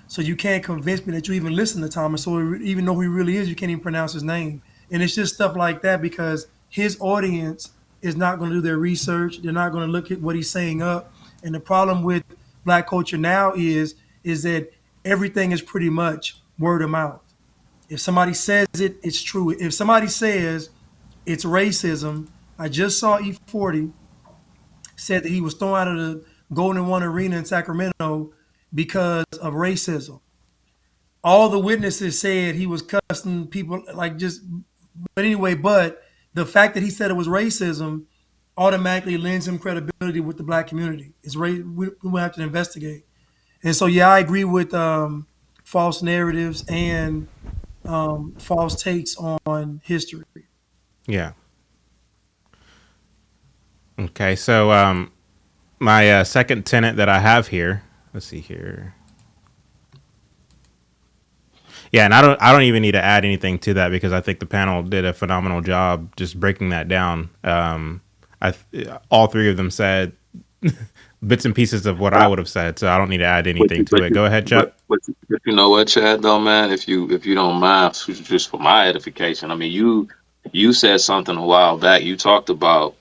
So you can't convince me that you even listen to Thomas Sowell, even though who he really is, you can't even pronounce his name. And it's just stuff like that, because his audience is not going to do their research. They're not going to look at what he's saying up. And the problem with Black culture now is that everything is pretty much word of mouth. If somebody says it, it's true. If somebody says it's racism, I just saw E40 said that he was thrown out of the Golden One Arena in Sacramento because of racism. All the witnesses said he was cussing people but anyway, but the fact that he said it was racism automatically lends him credibility with the Black community. We will have to investigate. And so, yeah, I agree with false narratives and false takes on history. Yeah. Okay, so my second tenet that I have here, let's see here. Yeah, and I don't even need to add anything to that, because I think the panel did a phenomenal job just breaking that down. All three of them said bits and pieces of what I would have said, so I don't need to add anything to it. Go ahead, Chuck. But you know what, Chad, though, man, if you don't mind, just for my edification, I mean, you said something a while back. You talked about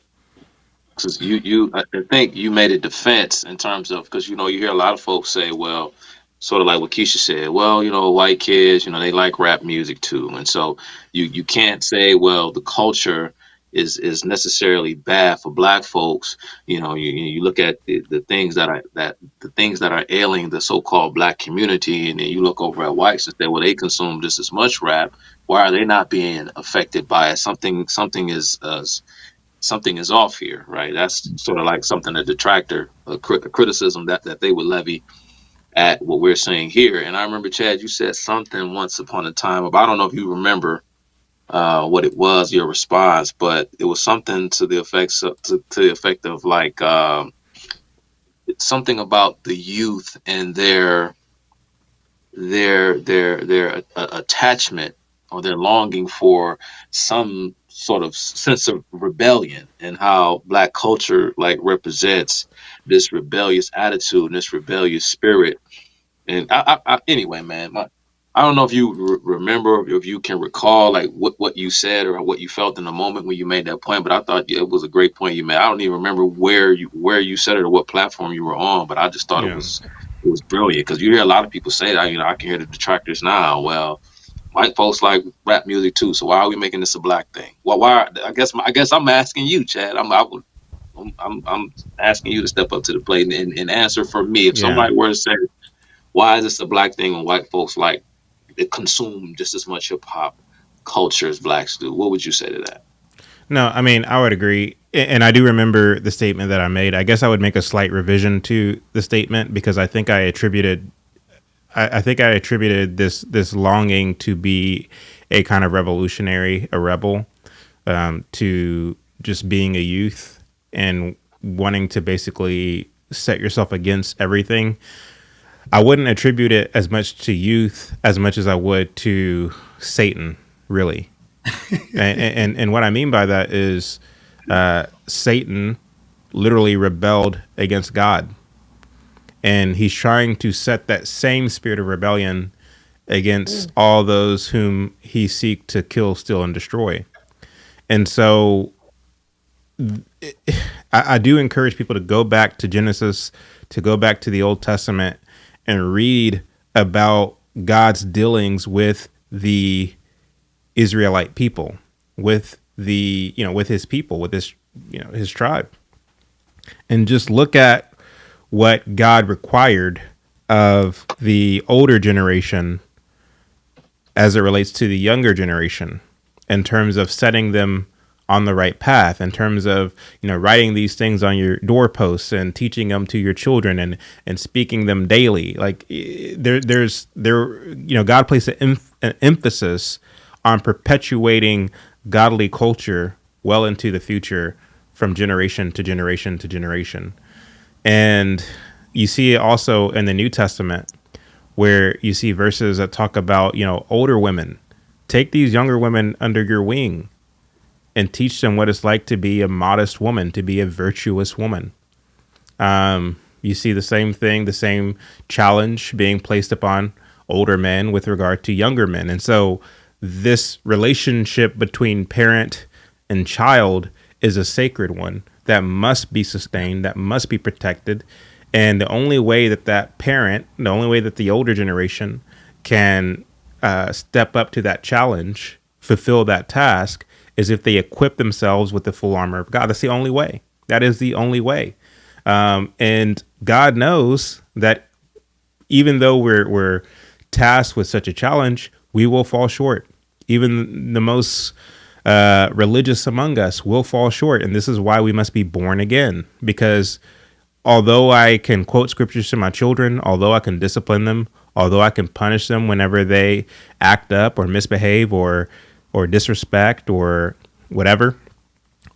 Because I think you made a defense in terms of, because you hear a lot of folks say, well, sort of like what Keisha said, well, white kids, they like rap music too, and so you can't say, well, the culture is necessarily bad for black folks. You look at the things that are ailing the so-called black community, and then you look over at whites and say, well, they consume just as much rap. Why are they not being affected by it? Something is off here, right? That's sort of like something a detractor, a criticism that they would levy at what we're saying here. And I remember, Chad, you said something once upon a time about, I don't know if you remember what it was, your response, but it was something to the effect of like something about the youth and their attachment or their longing for some sort of sense of rebellion, and how black culture like represents this rebellious attitude and this rebellious spirit. And anyway, man, I don't know if you remember, or if you can recall like what you said or what you felt in the moment when you made that point, but I thought it was a great point you made. I don't even remember where you said it or what platform you were on, but I just thought it was brilliant, because you hear a lot of people say that. I can hear the detractors now. Well, white folks like rap music too, so why are we making this a black thing? Well, why? I guess I'm asking you, Chad. I'm asking you to step up to the plate and answer for me. If somebody were to say, why is this a black thing when white folks like they consume just as much hip hop culture as blacks do, what would you say to that? No, I mean, I would agree. And I do remember the statement that I made. I guess I would make a slight revision to the statement, because I think I attributed this longing to be a kind of revolutionary, a rebel, to just being a youth and wanting to basically set yourself against everything. I wouldn't attribute it as much to youth as much as I would to Satan, really. and what I mean by that is Satan literally rebelled against God. And he's trying to set that same spirit of rebellion against all those whom he seeks to kill, steal, and destroy. And so I do encourage people to go back to Genesis, to go back to the Old Testament and read about God's dealings with the Israelite people, with with his people, with his tribe, and just look at what God required of the older generation as it relates to the younger generation, in terms of setting them on the right path, in terms of writing these things on your doorposts and teaching them to your children and speaking them daily. Like God placed an emphasis on perpetuating godly culture well into the future, from generation to generation to generation. And you see it also in the New Testament, where you see verses that talk about older women. Take these younger women under your wing and teach them what it's like to be a modest woman, to be a virtuous woman. You see the same thing, the same challenge being placed upon older men with regard to younger men. And so this relationship between parent and child is a sacred one that must be sustained, that must be protected. And the only way that the only way that the older generation can step up to that challenge, fulfill that task, is if they equip themselves with the full armor of God. That's the only way. That is the only way. And God knows that even though we're tasked with such a challenge, we will fall short. Even the most religious among us will fall short. And this is why we must be born again. Because although I can quote scriptures to my children, although I can discipline them, although I can punish them whenever they act up or misbehave or disrespect or whatever,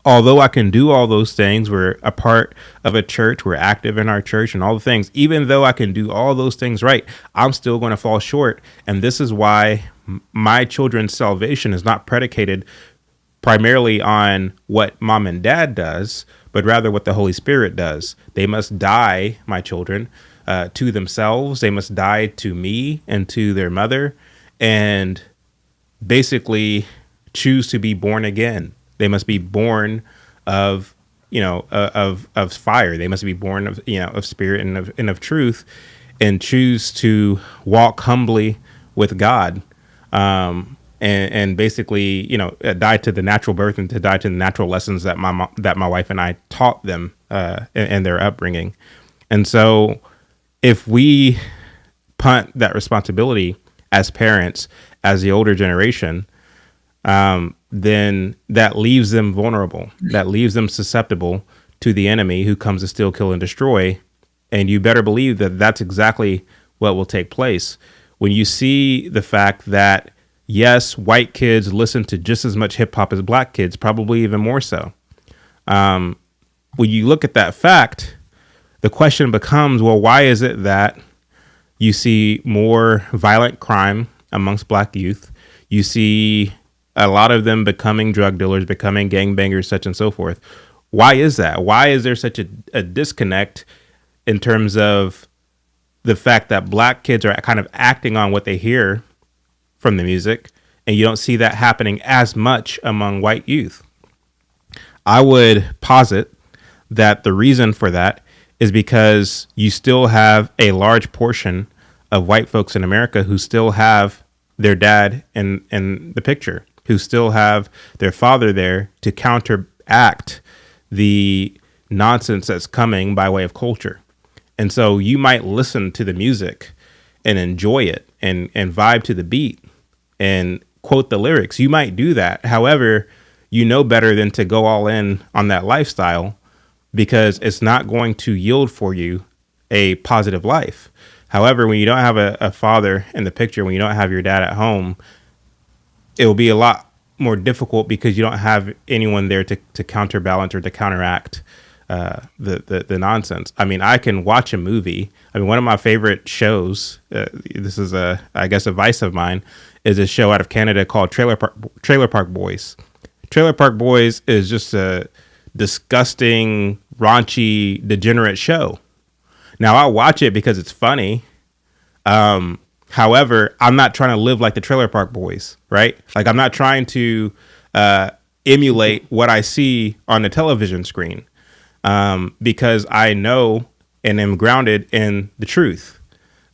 although I can do all those things, we're a part of a church, we're active in our church and all the things, even though I can do all those things right, I'm still going to fall short. And this is why my children's salvation is not predicated primarily on what mom and dad does, but rather what the Holy Spirit does. They must die, my children, to themselves. They must die to me and to their mother, and basically choose to be born again. They must be born of of fire. They must be born of, of spirit and of truth, and choose to walk humbly with God, and basically, die to the natural birth and to die to the natural lessons that my wife and I taught them in their upbringing. And so, if we punt that responsibility as parents, as the older generation, then that leaves them vulnerable. That leaves them susceptible to the enemy who comes to steal, kill, and destroy. And you better believe that that's exactly what will take place when you see the fact that, yes, white kids listen to just as much hip hop as black kids, probably even more so. When you look at that fact, the question becomes, well, why is it that you see more violent crime amongst black youth? You see a lot of them becoming drug dealers, becoming gangbangers, such and so forth. Why is that? Why is there such a disconnect in terms of the fact that black kids are kind of acting on what they hear from the music, and you don't see that happening as much among white youth? I would posit that the reason for that is because you still have a large portion of white folks in America who still have their dad in the picture, who still have their father there to counteract the nonsense that's coming by way of culture. And so you might listen to the music and enjoy it and vibe to the beat and quote the lyrics. You might do that. However, you know better than to go all in on that lifestyle, because it's not going to yield for you a positive life. However, when you don't have a father in the picture, when you don't have your dad at home, it will be a lot more difficult because you don't have anyone there to counterbalance or to counteract the nonsense. I mean, I can watch a movie. I mean, one of my favorite shows, this is I guess a vice of mine, is a show out of Canada called Trailer Park Boys. Trailer Park Boys is just a disgusting, raunchy, degenerate show. Now, I watch it because it's funny. However, I'm not trying to live like the Trailer Park Boys, right? Like, I'm not trying to emulate what I see on the television screen, because I know and am grounded in the truth.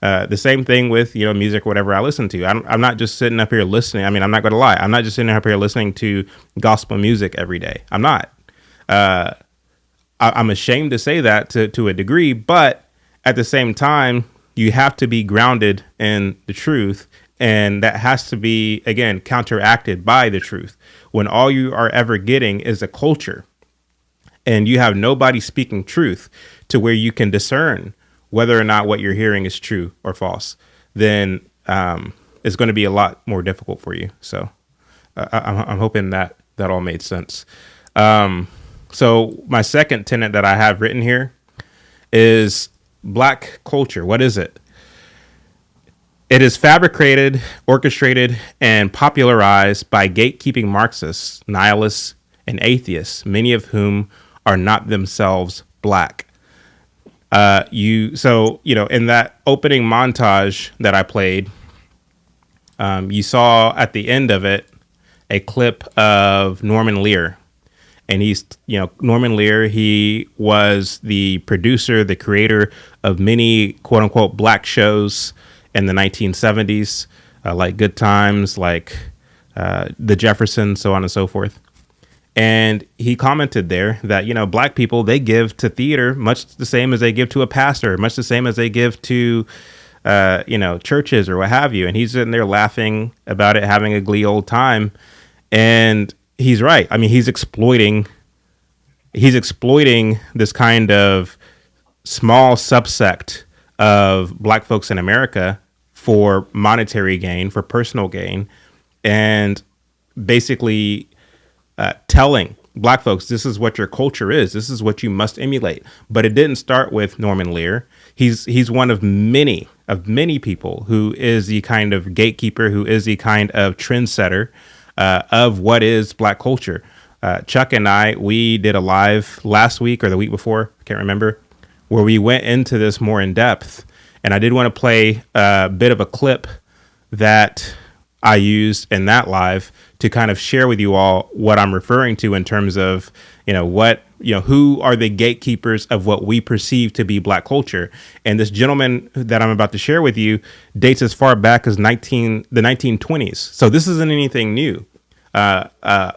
The same thing with, music, whatever I listen to. I'm not just sitting up here listening. I mean, I'm not going to lie. I'm not just sitting up here listening to gospel music every day. I'm not. I'm ashamed to say that to a degree, but at the same time, you have to be grounded in the truth, and that has to be, again, counteracted by the truth. When all you are ever getting is a culture, and you have nobody speaking truth to where you can discern whether or not what you're hearing is true or false, then it's going to be a lot more difficult for you. So I'm hoping that all made sense. So my second tenet that I have written here is black culture. What is it? It is fabricated, orchestrated, and popularized by gatekeeping Marxists, nihilists, and atheists, many of whom are not themselves black. In that opening montage that I played, you saw at the end of it a clip of Norman Lear. And he's, Norman Lear, he was the producer, the creator of many quote unquote black shows in the 1970s, like Good Times, like The Jeffersons, so on and so forth. And he commented there that, black people, they give to theater much the same as they give to a pastor, much the same as they give to, churches or what have you. And he's sitting there laughing about it, having a glee old time. And he's right. I mean, he's exploiting this kind of small subsect of black folks in America for monetary gain, for personal gain, and basically telling black folks, this is what your culture is. This is what you must emulate. But it didn't start with Norman Lear. He's one of many people who is the kind of gatekeeper, who is the kind of trendsetter of what is black culture. Chuck and I, we did a live last week or the week before, I can't remember, where we went into this more in depth. And I did want to play a bit of a clip that I used in that live to kind of share with you all what I'm referring to in terms of, what who are the gatekeepers of what we perceive to be black culture? And this gentleman that I'm about to share with you dates as far back as the 1920s. So this isn't anything new.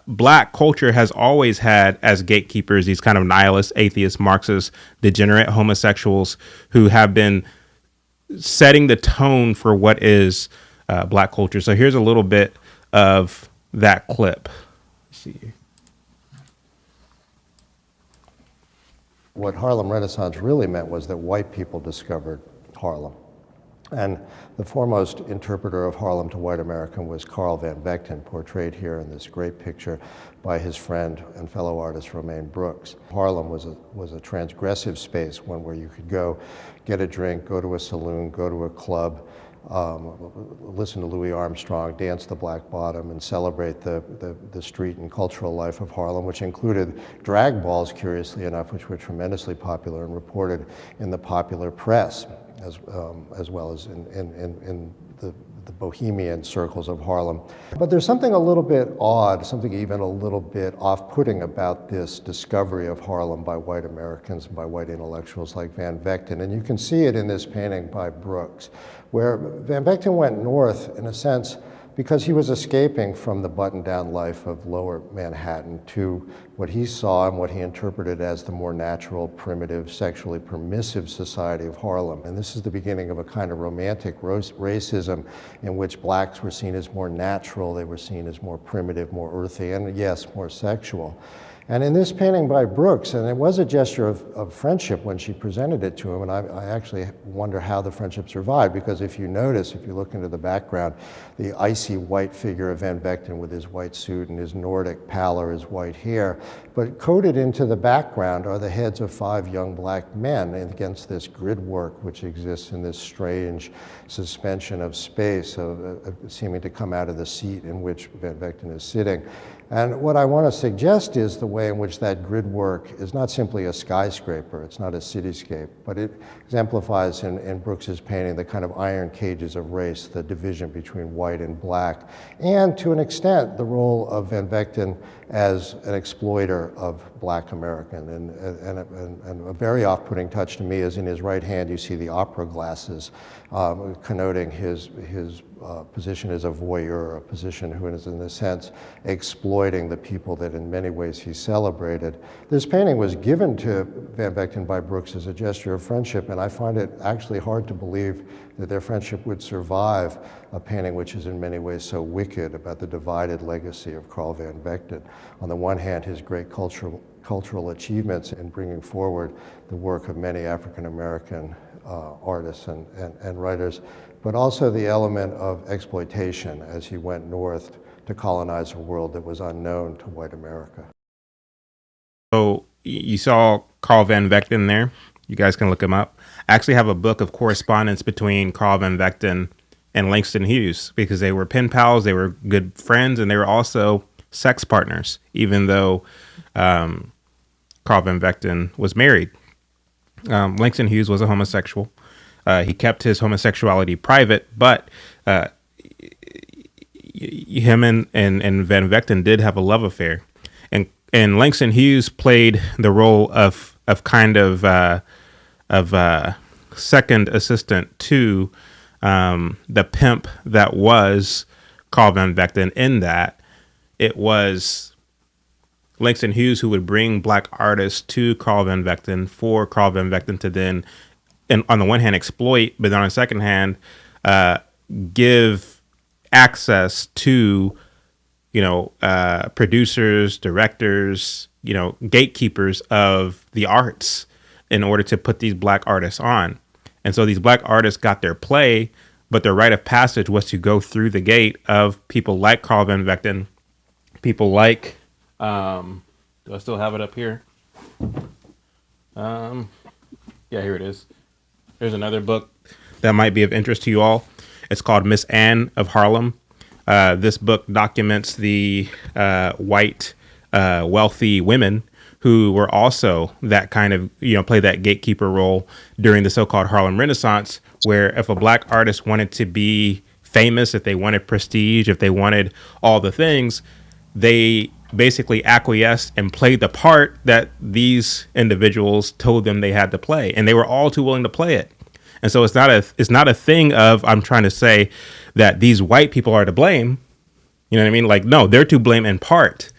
Black culture has always had as gatekeepers these kind of nihilists, atheists, Marxists, degenerate homosexuals who have been setting the tone for what is black culture. So here's a little bit of that clip. Let's see. What Harlem Renaissance really meant was that white people discovered Harlem. And the foremost interpreter of Harlem to white American was Carl Van Vechten, portrayed here in this great picture by his friend and fellow artist Romaine Brooks. Harlem was a transgressive space, one where you could go get a drink, go to a saloon, go to a club, listen to Louis Armstrong, dance the Black Bottom, and celebrate the street and cultural life of Harlem, which included drag balls, curiously enough, which were tremendously popular and reported in the popular press, as well as in the bohemian circles of Harlem. But there's something a little bit odd, something even a little bit off-putting about this discovery of Harlem by white Americans, by white intellectuals like Van Vechten. And you can see it in this painting by Brooks, where Van Vechten went north, in a sense, because he was escaping from the button-down life of lower Manhattan to what he saw and what he interpreted as the more natural, primitive, sexually permissive society of Harlem. And this is the beginning of a kind of romantic racism in which blacks were seen as more natural, they were seen as more primitive, more earthy, and yes, more sexual. And in this painting by Brooks, and it was a gesture of friendship when she presented it to him, and I actually wonder how the friendship survived, because if you notice, if you look into the background, the icy white figure of Van Vechten with his white suit and his Nordic pallor, his white hair, but coated into the background are the heads of 5 young black men against this grid work which exists in this strange suspension of space, seeming to come out of the seat in which Van Vechten is sitting. And what I want to suggest is the way in which that grid work is not simply a skyscraper, it's not a cityscape, but it exemplifies in Brooks's painting the kind of iron cages of race, the division between white and black, and to an extent the role of Van Vechten as an exploiter of black American. And a very off-putting touch to me is in his right hand you see the opera glasses, connoting his position as a voyeur, a position who is in a sense exploiting the people that in many ways he celebrated. This painting was given to Van Vechten by Brooks as a gesture of friendship, and I find it actually hard to believe that their friendship would survive a painting which is in many ways so wicked about the divided legacy of Carl Van Vechten. On the one hand, his great cultural achievements in bringing forward the work of many African American artists and writers, but also the element of exploitation as he went north to colonize a world that was unknown to white America. So you saw Carl Van Vechten there. You guys can look him up. I actually have a book of correspondence between Carl Van Vechten and Langston Hughes because they were pen pals, they were good friends, and they were also sex partners, even though Carl Van Vechten was married. Langston Hughes was a homosexual. He kept his homosexuality private, but him and Van Vechten did have a love affair. And Langston Hughes played the role of kind of second assistant to the pimp that was Carl Van Vechten, in that it was Langston Hughes who would bring black artists to Carl Van Vechten for Carl Van Vechten to then, and on the one hand, exploit, but then on the second hand, give access to, producers, directors, gatekeepers of the arts in order to put these black artists on. And so these black artists got their play, but their rite of passage was to go through the gate of people like Carl Van Vechten, people like, do I still have it up here? Yeah, here it is. There's another book that might be of interest to you all. It's called Miss Anne of Harlem. This book documents the white, wealthy women who were also that kind of, play that gatekeeper role during the so-called Harlem Renaissance, where if a black artist wanted to be famous, if they wanted prestige, if they wanted all the things, they basically acquiesced and played the part that these individuals told them they had to play, and they were all too willing to play it. And so it's not a thing of, I'm trying to say that these white people are to blame. You know what I mean? Like, no, they're to blame in part.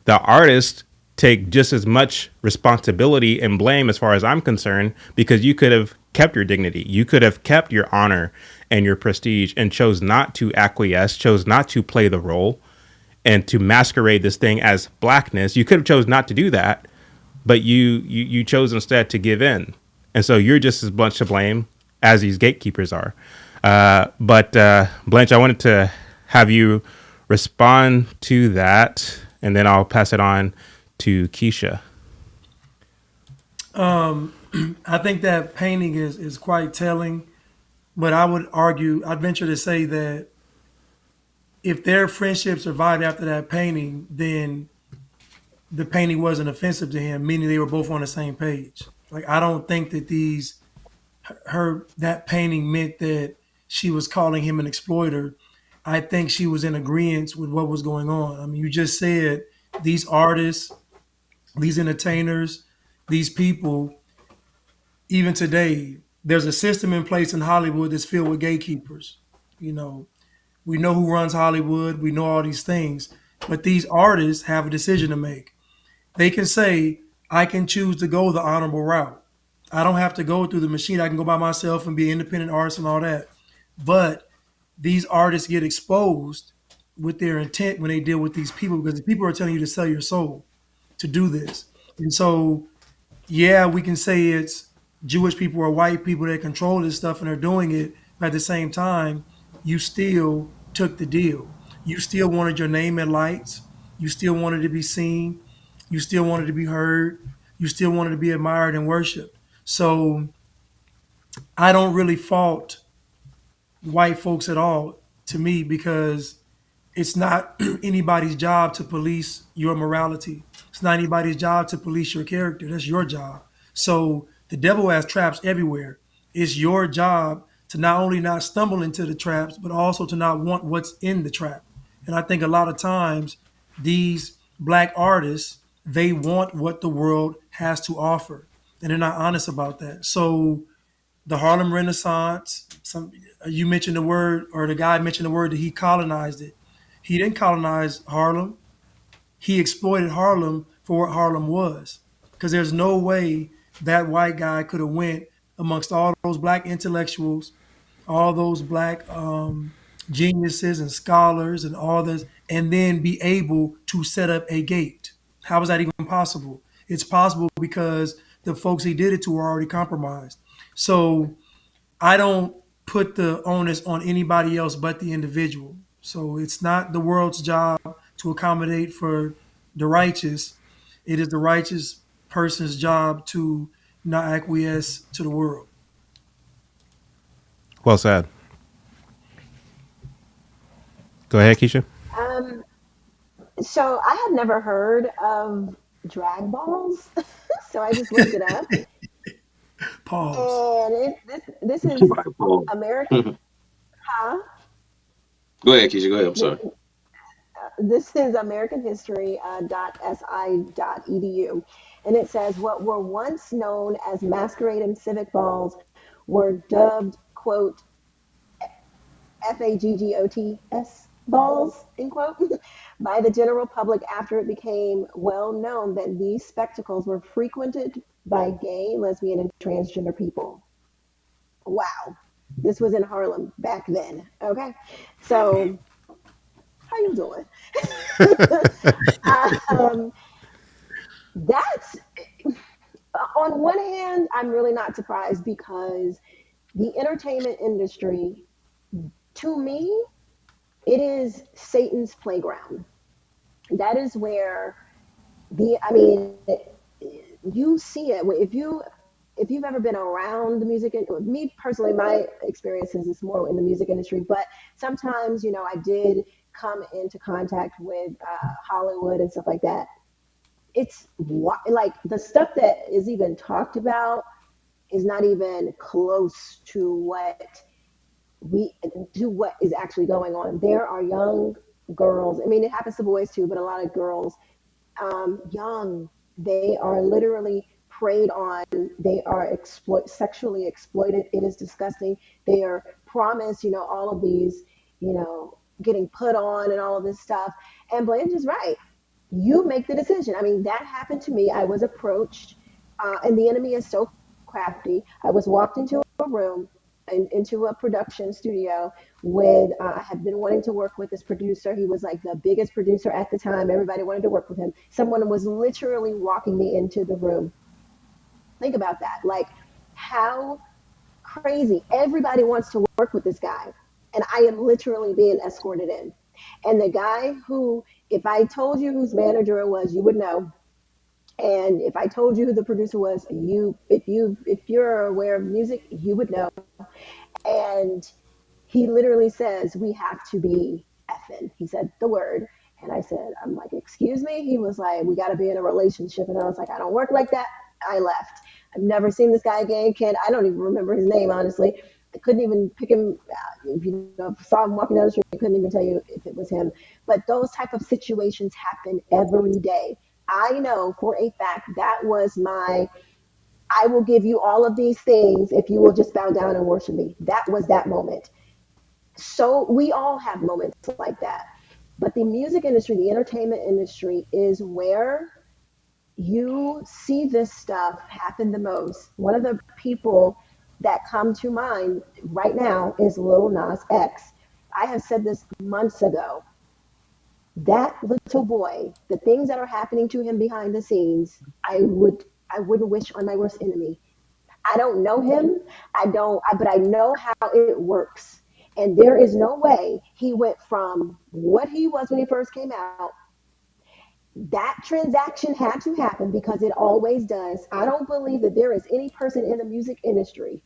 The artists take just as much responsibility and blame as far as I'm concerned, because you could have kept your dignity. You could have kept your honor and your prestige and chose not to acquiesce, chose not to play the role and to masquerade this thing as blackness. You could have chose not to do that, but you chose instead to give in. And so you're just as much to blame as these gatekeepers are. But Blanche, I wanted to have you respond to that, and then I'll pass it on to Keisha. I think that painting is quite telling, but I would argue, I'd venture to say that if their friendship survived after that painting, then the painting wasn't offensive to him, meaning they were both on the same page. Like, I don't think that that painting meant that she was calling him an exploiter. I think she was in agreement with what was going on. I mean, you just said these artists, these entertainers, these people, even today, there's a system in place in Hollywood that's filled with gatekeepers. You know, we know who runs Hollywood, we know all these things, but these artists have a decision to make. They can say, I can choose to go the honorable route. I don't have to go through the machine. I can go by myself and be an independent artist and all that. But these artists get exposed with their intent when they deal with these people, because the people are telling you to sell your soul to do this. And so, yeah, we can say it's Jewish people or white people that control this stuff and are doing it. But at the same time, you still took the deal. You still wanted your name in lights. You still wanted to be seen. You still wanted to be heard. You still wanted to be admired and worshiped. So I don't really fault white folks at all, to me, because it's not anybody's job to police your morality. It's not anybody's job to police your character. That's your job. So the devil has traps everywhere. It's your job to not only not stumble into the traps, but also to not want what's in the trap. And I think a lot of times these black artists, they want what the world has to offer, and they're not honest about that. So the Harlem Renaissance, you mentioned the word, or the guy mentioned the word that he colonized it. He didn't colonize Harlem. He exploited Harlem for what Harlem was. Because there's no way that white guy could have went amongst all those black intellectuals, all those black geniuses and scholars and all this, and then be able to set up a gate. How is that even possible? It's possible because the folks he did it to were already compromised. So I don't put the onus on anybody else but the individual. So it's not the world's job to accommodate for the righteous. It is the righteous person's job to not acquiesce to the world. Well said. Go ahead, Keisha. Um, so I had never heard of drag balls, so I just looked it up, Pause. and this is Paul. American. Go Huh? ahead, Keisha. Go ahead. I'm sorry. This is americanhistory.si.edu, and it says what were once known as masquerade and civic balls were dubbed, quote, FAGGOTS balls, end quote, by the general public after it became well known that these spectacles were frequented by gay, lesbian, and transgender people. Wow. This was in Harlem back then. Okay. So how you doing? um, that's on one hand, I'm really not surprised because the entertainment industry, to me, it is Satan's playground. That is where I mean, you see it if you've ever been around the music, and me personally, my experiences is more in the music industry, but sometimes, I did come into contact with Hollywood and stuff like that. It's like the stuff that is even talked about is not even close to what is actually going on. There are young girls. I mean, it happens to boys too, but a lot of girls, young, they are literally preyed on. They are sexually exploited. It is disgusting. They are promised, all of these, getting put on and all of this stuff. And Blanche is right. You make the decision. I mean, that happened to me. I was approached, and the enemy is so crafty. I was walked into a room and into a production studio with, I had been wanting to work with this producer. He was like the biggest producer at the time. Everybody wanted to work with him. Someone was literally walking me into the room. Think about that. Like, how crazy. Everybody wants to work with this guy. And I am literally being escorted in. And the guy who, if I told you whose manager it was, you would know. And if I told you who the producer was, if you're aware of music, you would know. And he literally says, we have to be effing. He said the word. And I said, I'm like, excuse me? He was like, we got to be in a relationship. And I was like, I don't work like that. I left. I've never seen this guy again. I don't even remember his name, honestly. I couldn't even pick him. If you saw him walking down the street, I couldn't even tell you if it was him. But those type of situations happen every day. I know for a fact that was I will give you all of these things if you will just bow down and worship me. That was that moment. So we all have moments like that. But the music industry, the entertainment industry is where you see this stuff happen the most. One of the people that come to mind right now is Lil Nas X. I have said this months ago. That little boy, the things that are happening to him behind the scenes, I wouldn't wish on my worst enemy. I don't know him. But I know how it works. And there is no way he went from what he was when he first came out. That transaction had to happen because it always does. I don't believe that there is any person in the music industry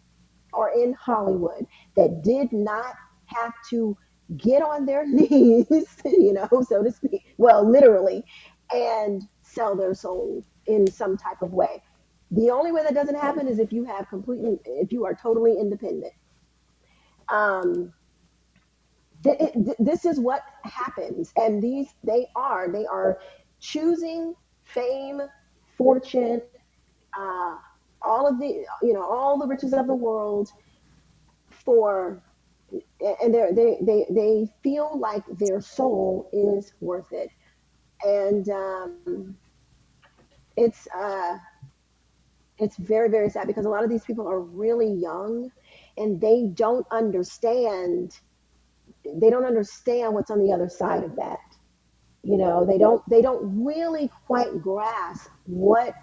or in Hollywood that did not have to get on their knees, so to speak, well, literally, and sell their soul in some type of way. The only way that doesn't happen is if you are totally independent. Um, this is what happens, and they are choosing fame, fortune, uh, all of all the riches of the world for, and they feel like their soul is worth it. And it's very, very sad because a lot of these people are really young and they don't understand what's on the other side of that. They don't really quite grasp what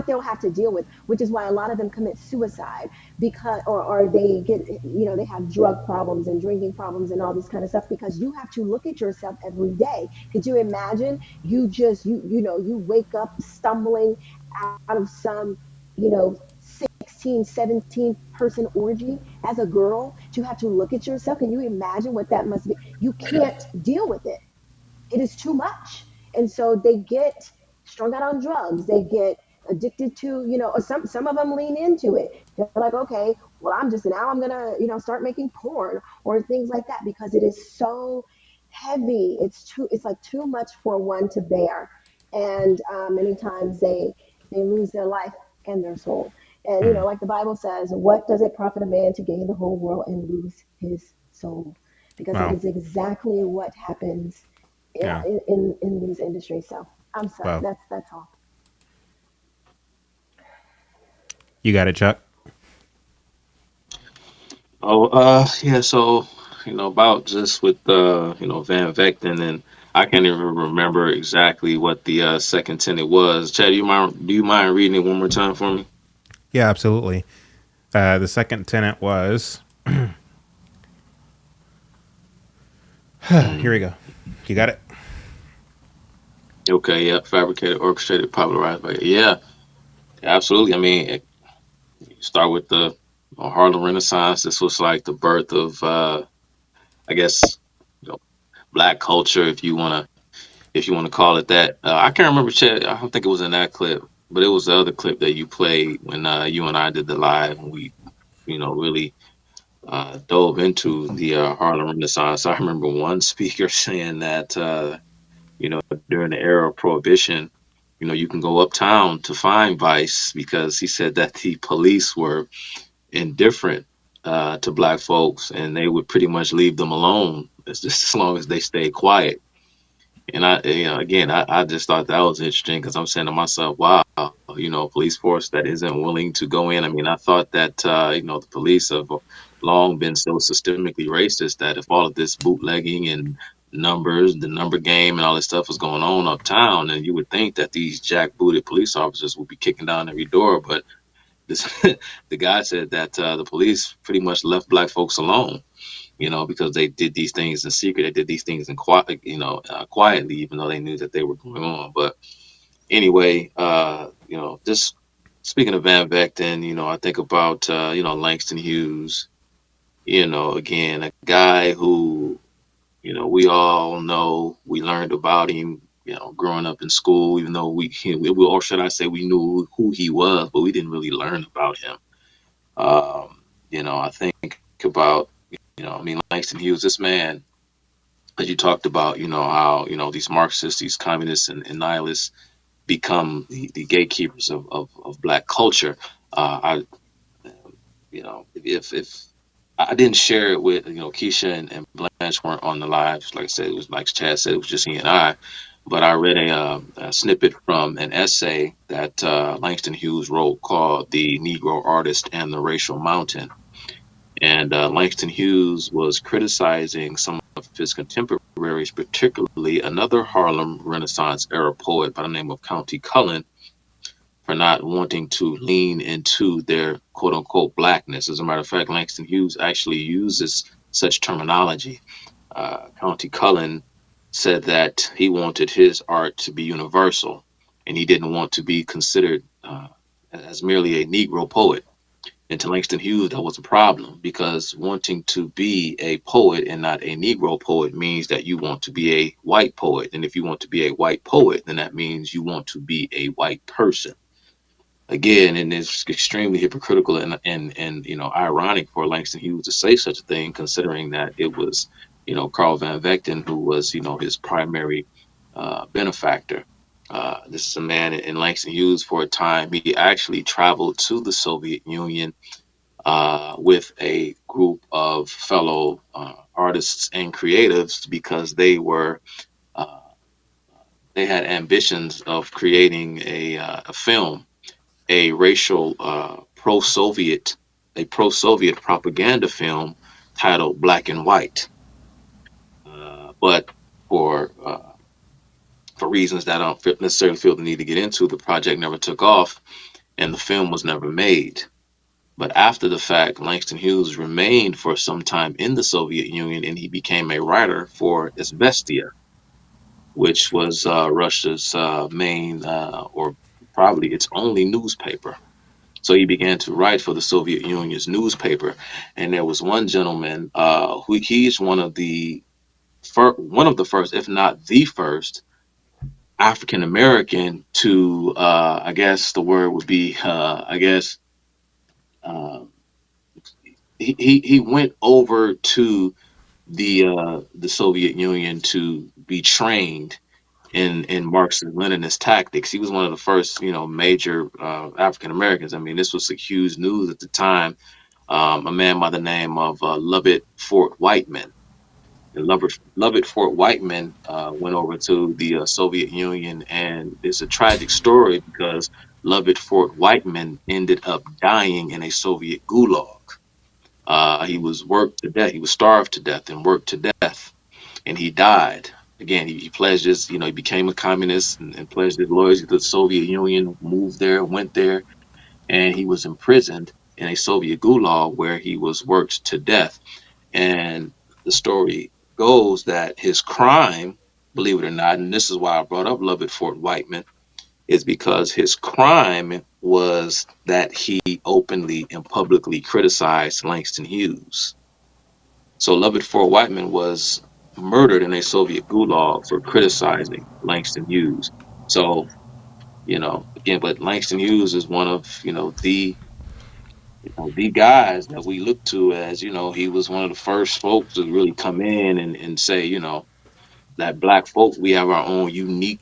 they'll have to deal with, which is why a lot of them commit suicide because, or they get, they have drug problems and drinking problems and all this kind of stuff because you have to look at yourself every day. Could you imagine you wake up stumbling out of some, 16, 17 person orgy as a girl to have to look at yourself? Can you imagine what that must be? You can't deal with it. It is too much. And so they get strung out on drugs. They get addicted to, or some of them lean into it. They're like, okay, well, I'm gonna, start making porn or things like that because it is so heavy. It's like too much for one to bear. And many times they lose their life and their soul. And, like the Bible says, what does it profit a man to gain the whole world and lose his soul? Because Wow. it is exactly what happens Yeah. in these industries. So I'm sorry. Wow. That's all. You got it, Chuck? Oh, yeah. So, about just with Van Vechten, and I can't even remember exactly what the second tenet was. Chad, do you mind reading it one more time for me? Yeah, absolutely. The second tenet was here we go. You got it? Okay, yeah. Fabricated, orchestrated, popularized by, yeah, absolutely. I mean, you start with the Harlem Renaissance. This was like the birth of, I guess, black culture, if you wanna call it that. I can't remember, Chad. I don't think it was in that clip, but it was the other clip that you played when you and I did the live, and we, really dove into the Harlem Renaissance. I remember one speaker saying that you know, during the era of Prohibition, you know, you can go uptown to find vice because he said that the police were indifferent to black folks and they would pretty much leave them alone as long as they stayed quiet. And you know, again, I just thought that was interesting because I'm saying to myself, wow, you know, a police force that isn't willing to go in. I mean, I thought that, you know, the police have long been so systemically racist that if all of this bootlegging and numbers, the number game and all this stuff was going on uptown, then you would think that these jackbooted police officers would be kicking down every door. But this, the guy said that the police pretty much left black folks alone, you know, because they did these things in secret. They did these things in quiet, you know, quietly, even though they knew that they were going on. But anyway, you know, just speaking of Van Vechten, you know, I think about, you know, Langston Hughes, you know, again, a guy who, you know, we all know, we learned about him, you know, growing up in school, even though or should I say we knew who he was, but we didn't really learn about him. You know, I think about, you know, I mean, Langston Hughes, this man, as you talked about, you know, how, you know, these Marxists, these communists and nihilists become the gatekeepers of black culture. I, you know, if I didn't share it with, you know, Keisha and Blanche weren't on the live. Like I said, it was like Chad said, it was just he and I. But I read a snippet from an essay that Langston Hughes wrote called "The Negro Artist and the Racial Mountain." And Langston Hughes was criticizing some of his contemporaries, particularly another Harlem Renaissance era poet by the name of County Cullen, for not wanting to lean into their quote unquote blackness. As a matter of fact, Langston Hughes actually uses such terminology. County Cullen said that he wanted his art to be universal and he didn't want to be considered as merely a Negro poet. And to Langston Hughes, that was a problem because wanting to be a poet and not a Negro poet means that you want to be a white poet. And if you want to be a white poet, then that means you want to be a white person. Again, and it's extremely hypocritical and you know, ironic for Langston Hughes to say such a thing, considering that it was, you know, Carl Van Vechten who was, you know, his primary benefactor. This is a man in Langston Hughes. For a time, he actually traveled to the Soviet Union with a group of fellow artists and creatives because uh, they had ambitions of creating a film, a racial pro-Soviet propaganda film titled Black and White. But for reasons that I don't necessarily feel the need to get into, the project never took off and the film was never made. But after the fact, Langston Hughes remained for some time in the Soviet Union and he became a writer for Izvestia, which was Russia's main or probably its only newspaper. So he began to write for the Soviet Union's newspaper. And there was one gentleman who he's one of the first, if not the first, African American to, I guess the word would be, uh, he went over to the Soviet Union to be trained in Marxist Leninist tactics. He was one of the first, you know, major African Americans. I mean, this was a huge news at the time. A man by the name of Lovett Fort Whiteman. And Lovett Fort Whiteman went over to the Soviet Union, and it's a tragic story because Lovett Fort Whiteman ended up dying in a Soviet gulag. He was worked to death. He was starved to death and worked to death, and he died. Again, he pledged his, you know, he became a communist and pledged his loyalty to the Soviet Union, moved there, went there, and he was imprisoned in a Soviet gulag where he was worked to death. And the story goes that his crime, believe it or not, and this is why I brought up Lovett Fort Whiteman, is because his crime was that he openly and publicly criticized Langston Hughes. So Lovett Fort Whiteman was murdered in a Soviet gulag for criticizing Langston Hughes. So, you know, again, but Langston Hughes is one of, you know, the The guys that we look to as, he was one of the first folks to really come in and say, that black folk, we have our own unique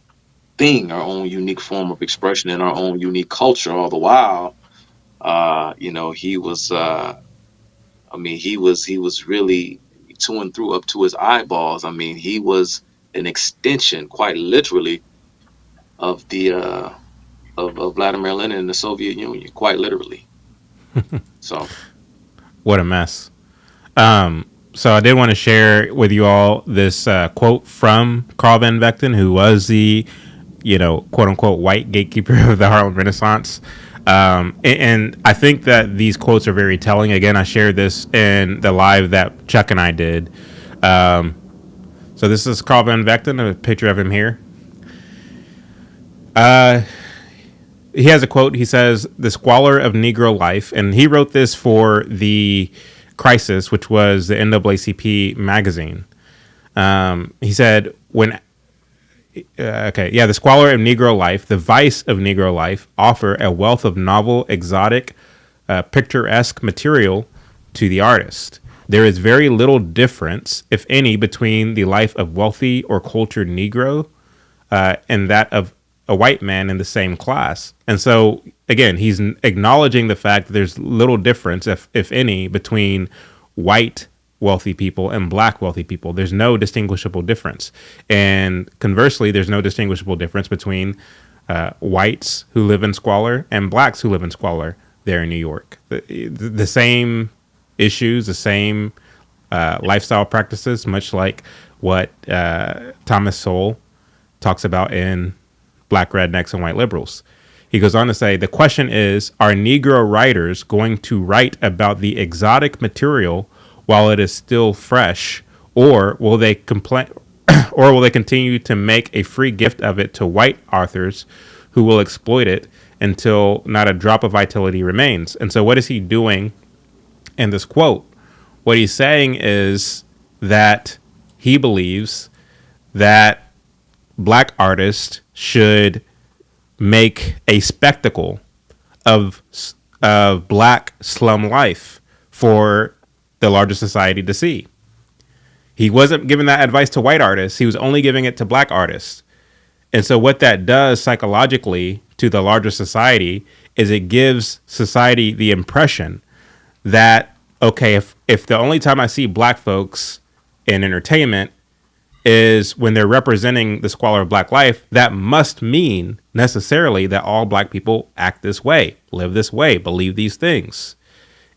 thing, our own unique form of expression, and our own unique culture. All the while, he was, he was really to and through up to his eyeballs. I mean, he was an extension, quite literally, of the of Vladimir Lenin and the Soviet Union, quite literally. So, What a mess. So I did want to share with you all this quote from Carl Van Vechten, who was the, quote unquote white gatekeeper of the Harlem Renaissance. And I think that these quotes are very telling. Again, I shared this in the live that Chuck and I did. So this is Carl Van Vechten, a picture of him here. He has a quote. He says, "The squalor of Negro life," and he wrote this for the Crisis, which was the NAACP magazine. He said, the squalor of Negro life, the vice of Negro life, offer a wealth of novel, exotic, picturesque material to the artist. There is very little difference, if any, between the life of wealthy or cultured Negro and that of a white man in the same class. And so, again, he's acknowledging the fact that there's little difference, if any, between white wealthy people and black wealthy people. There's no distinguishable difference. And conversely, there's no distinguishable difference between whites who live in squalor and blacks who live in squalor there in New York. The same issues, the same lifestyle practices, much like what Thomas Sowell talks about in Black Rednecks and White Liberals. He goes on to say, the question is, are Negro writers going to write about the exotic material while it is still fresh, or will they continue to make a free gift of it to white authors who will exploit it until not a drop of vitality remains? And so what is he doing in this quote? What he's saying is that he believes that black artists should make a spectacle of black slum life for the larger society to see. He wasn't giving that advice to white artists. He was only giving it to black artists. And so what that does psychologically to the larger society is it gives society the impression that, okay, if the only time I see black folks in entertainment is when they're representing the squalor of black life, that must mean necessarily that all black people act this way, live this way, believe these things.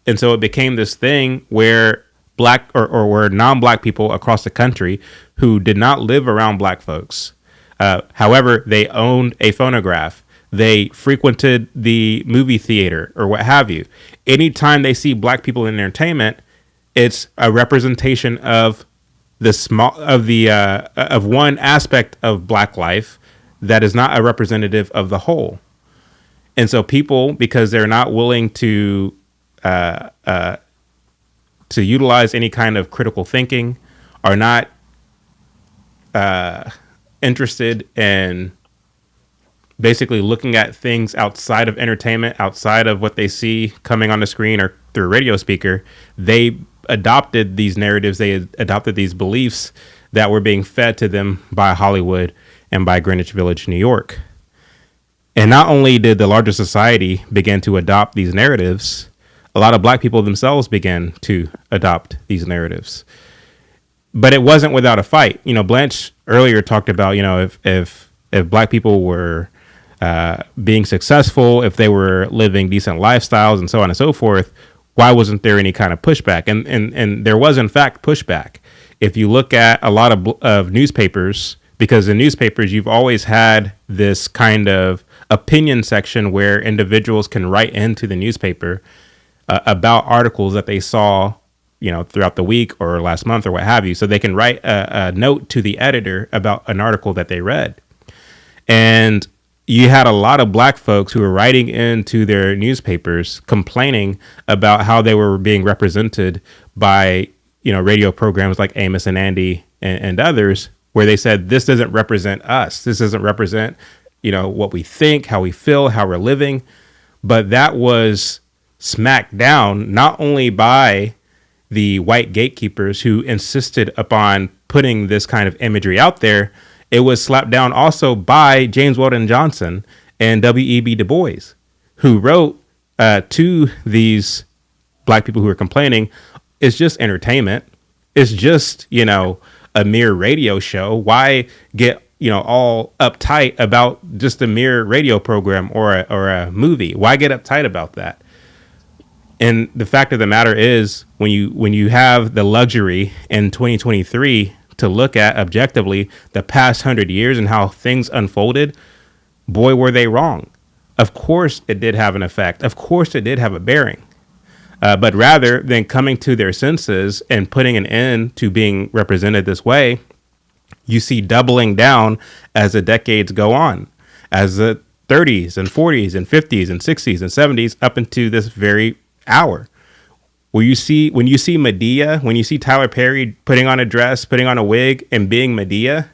And so it became this thing where black or where non-black people across the country who did not live around black folks, however, they owned a phonograph, they frequented the movie theater or what have you. Anytime they see black people in entertainment, it's a representation of of one aspect of black life that is not a representative of the whole. And so people, because they're not willing to utilize any kind of critical thinking, are not interested in basically looking at things outside of entertainment, outside of what they see coming on the screen or through a radio speaker, they adopted these narratives, they adopted these beliefs that were being fed to them by Hollywood and by Greenwich Village, New York. And not only did the larger society begin to adopt these narratives, a lot of black people themselves began to adopt these narratives. But it wasn't without a fight. Blanche earlier talked about, if black people were being successful, if they were living decent lifestyles and so on and so forth, why wasn't there any kind of pushback? And there was, in fact, pushback. If you look at a lot of newspapers, because in newspapers, you've always had this kind of opinion section where individuals can write into the newspaper about articles that they saw, throughout the week or last month or what have you. So they can write a note to the editor about an article that they read. And you had a lot of black folks who were writing into their newspapers complaining about how they were being represented by, radio programs like Amos and Andy and others, where they said, this doesn't represent us. This doesn't represent, what we think, how we feel, how we're living. But that was smacked down not only by the white gatekeepers who insisted upon putting this kind of imagery out there, it was slapped down also by James Weldon Johnson and W.E.B. Du Bois, who wrote to these black people who were complaining, it's just entertainment. It's just, a mere radio show. Why get, all uptight about just a mere radio program or a movie? Why get uptight about that? And the fact of the matter is, when you have the luxury in 2023 to look at objectively the past 100 years and how things unfolded, boy, were they wrong. Of course, it did have an effect. Of course, it did have a bearing. But rather than coming to their senses and putting an end to being represented this way, you see doubling down as the decades go on, as the 30s and 40s and 50s and 60s and 70s up into this very hour. When you see Medea, when you see Tyler Perry putting on a dress, putting on a wig, and being Medea,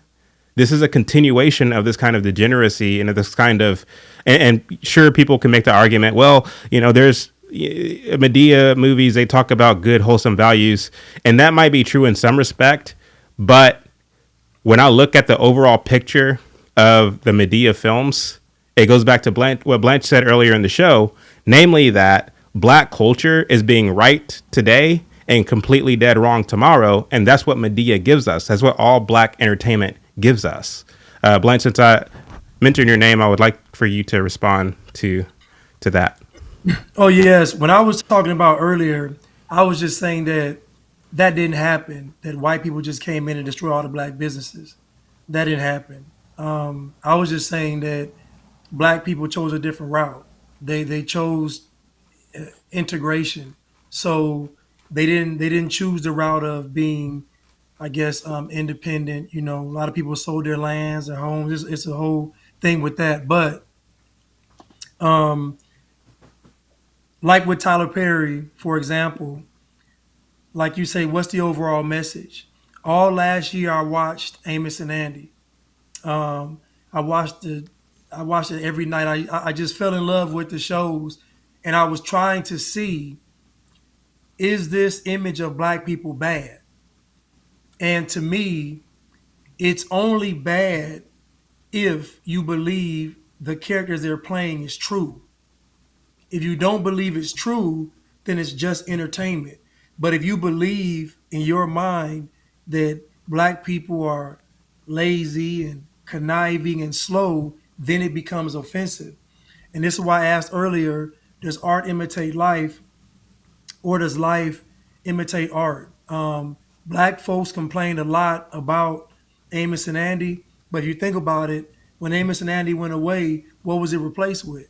this is a continuation of this kind of degeneracy and of this kind of, and sure, people can make the argument, well, there's Medea movies, they talk about good, wholesome values, and that might be true in some respect, but when I look at the overall picture of the Medea films, it goes back to what Blanche said earlier in the show, namely that black culture is being right today and completely dead wrong tomorrow, and that's what Medea gives us. That's what all black entertainment gives us. Blanche, since I mentioned your name, I would like for you to respond to that. Oh, yes. When I was talking about earlier, I was just saying that didn't happen, that white people just came in and destroyed all the black businesses. That didn't happen. I was just saying that black people chose a different route. They chose integration. So they didn't choose the route of being, I guess, independent. A lot of people sold their lands, their homes. It's a whole thing with that. But like with Tyler Perry, for example, like you say, what's the overall message? All last year, I watched Amos and Andy. I watched it every night. I just fell in love with the shows, and I was trying to see, is this image of black people bad? And to me, it's only bad if you believe the characters they're playing is true. If you don't believe it's true, then it's just entertainment. But if you believe in your mind that black people are lazy and conniving and slow, then it becomes offensive. And this is why I asked earlier, does art imitate life, or does life imitate art? Black folks complained a lot about Amos and Andy, but if you think about it, when Amos and Andy went away, what was it replaced with?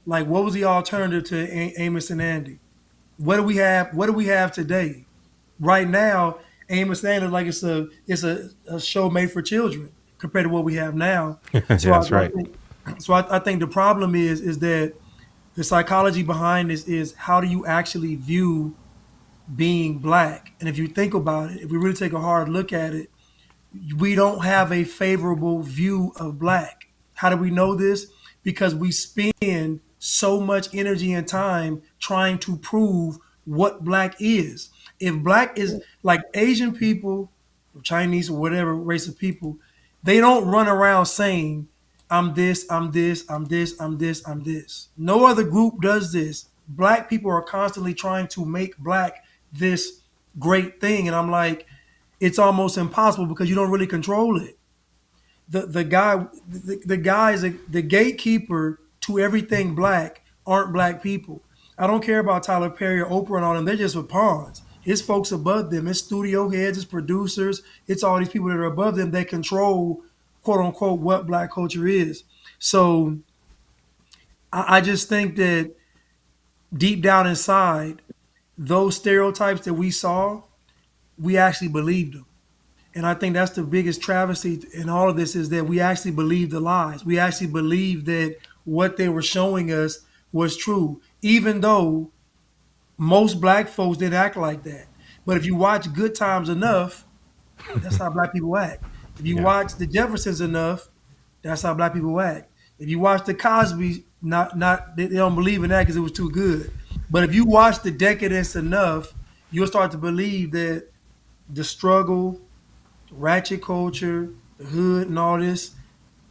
Like, what was the alternative to Amos and Andy? What do we have? What do we have today? Right now, Amos and Andy, like it's a show made for children compared to what we have now. So That's right. I think the problem is that the psychology behind this is, how do you actually view being black? And if you think about it, if we really take a hard look at it, we don't have a favorable view of black. How do we know this? Because we spend so much energy and time trying to prove what black is. If black is like Asian people, or Chinese, or whatever race of people, they don't run around saying, I'm this, I'm this, I'm this, I'm this, I'm this. No other group does this. Black people are constantly trying to make black this great thing. And I'm like, it's almost impossible because you don't really control it. The guys, the gatekeeper to everything black aren't black people. I don't care about Tyler Perry or Oprah and all them. They're just with pawns. It's folks above them. It's studio heads, it's producers, it's all these people that are above them that control, quote unquote, what black culture is. So I just think that deep down inside, those stereotypes that we saw, we actually believed them. And I think that's the biggest travesty in all of this, is that we actually believe the lies. We actually believe that what they were showing us was true, even though most black folks didn't act like that. But if you watch Good Times enough, that's how black people act. If you watch The Jeffersons enough, that's how black people act. If you watch The Cosby, not they don't believe in that because it was too good. But if you watch the decadence enough, you'll start to believe that the struggle, ratchet culture, the hood, and all this,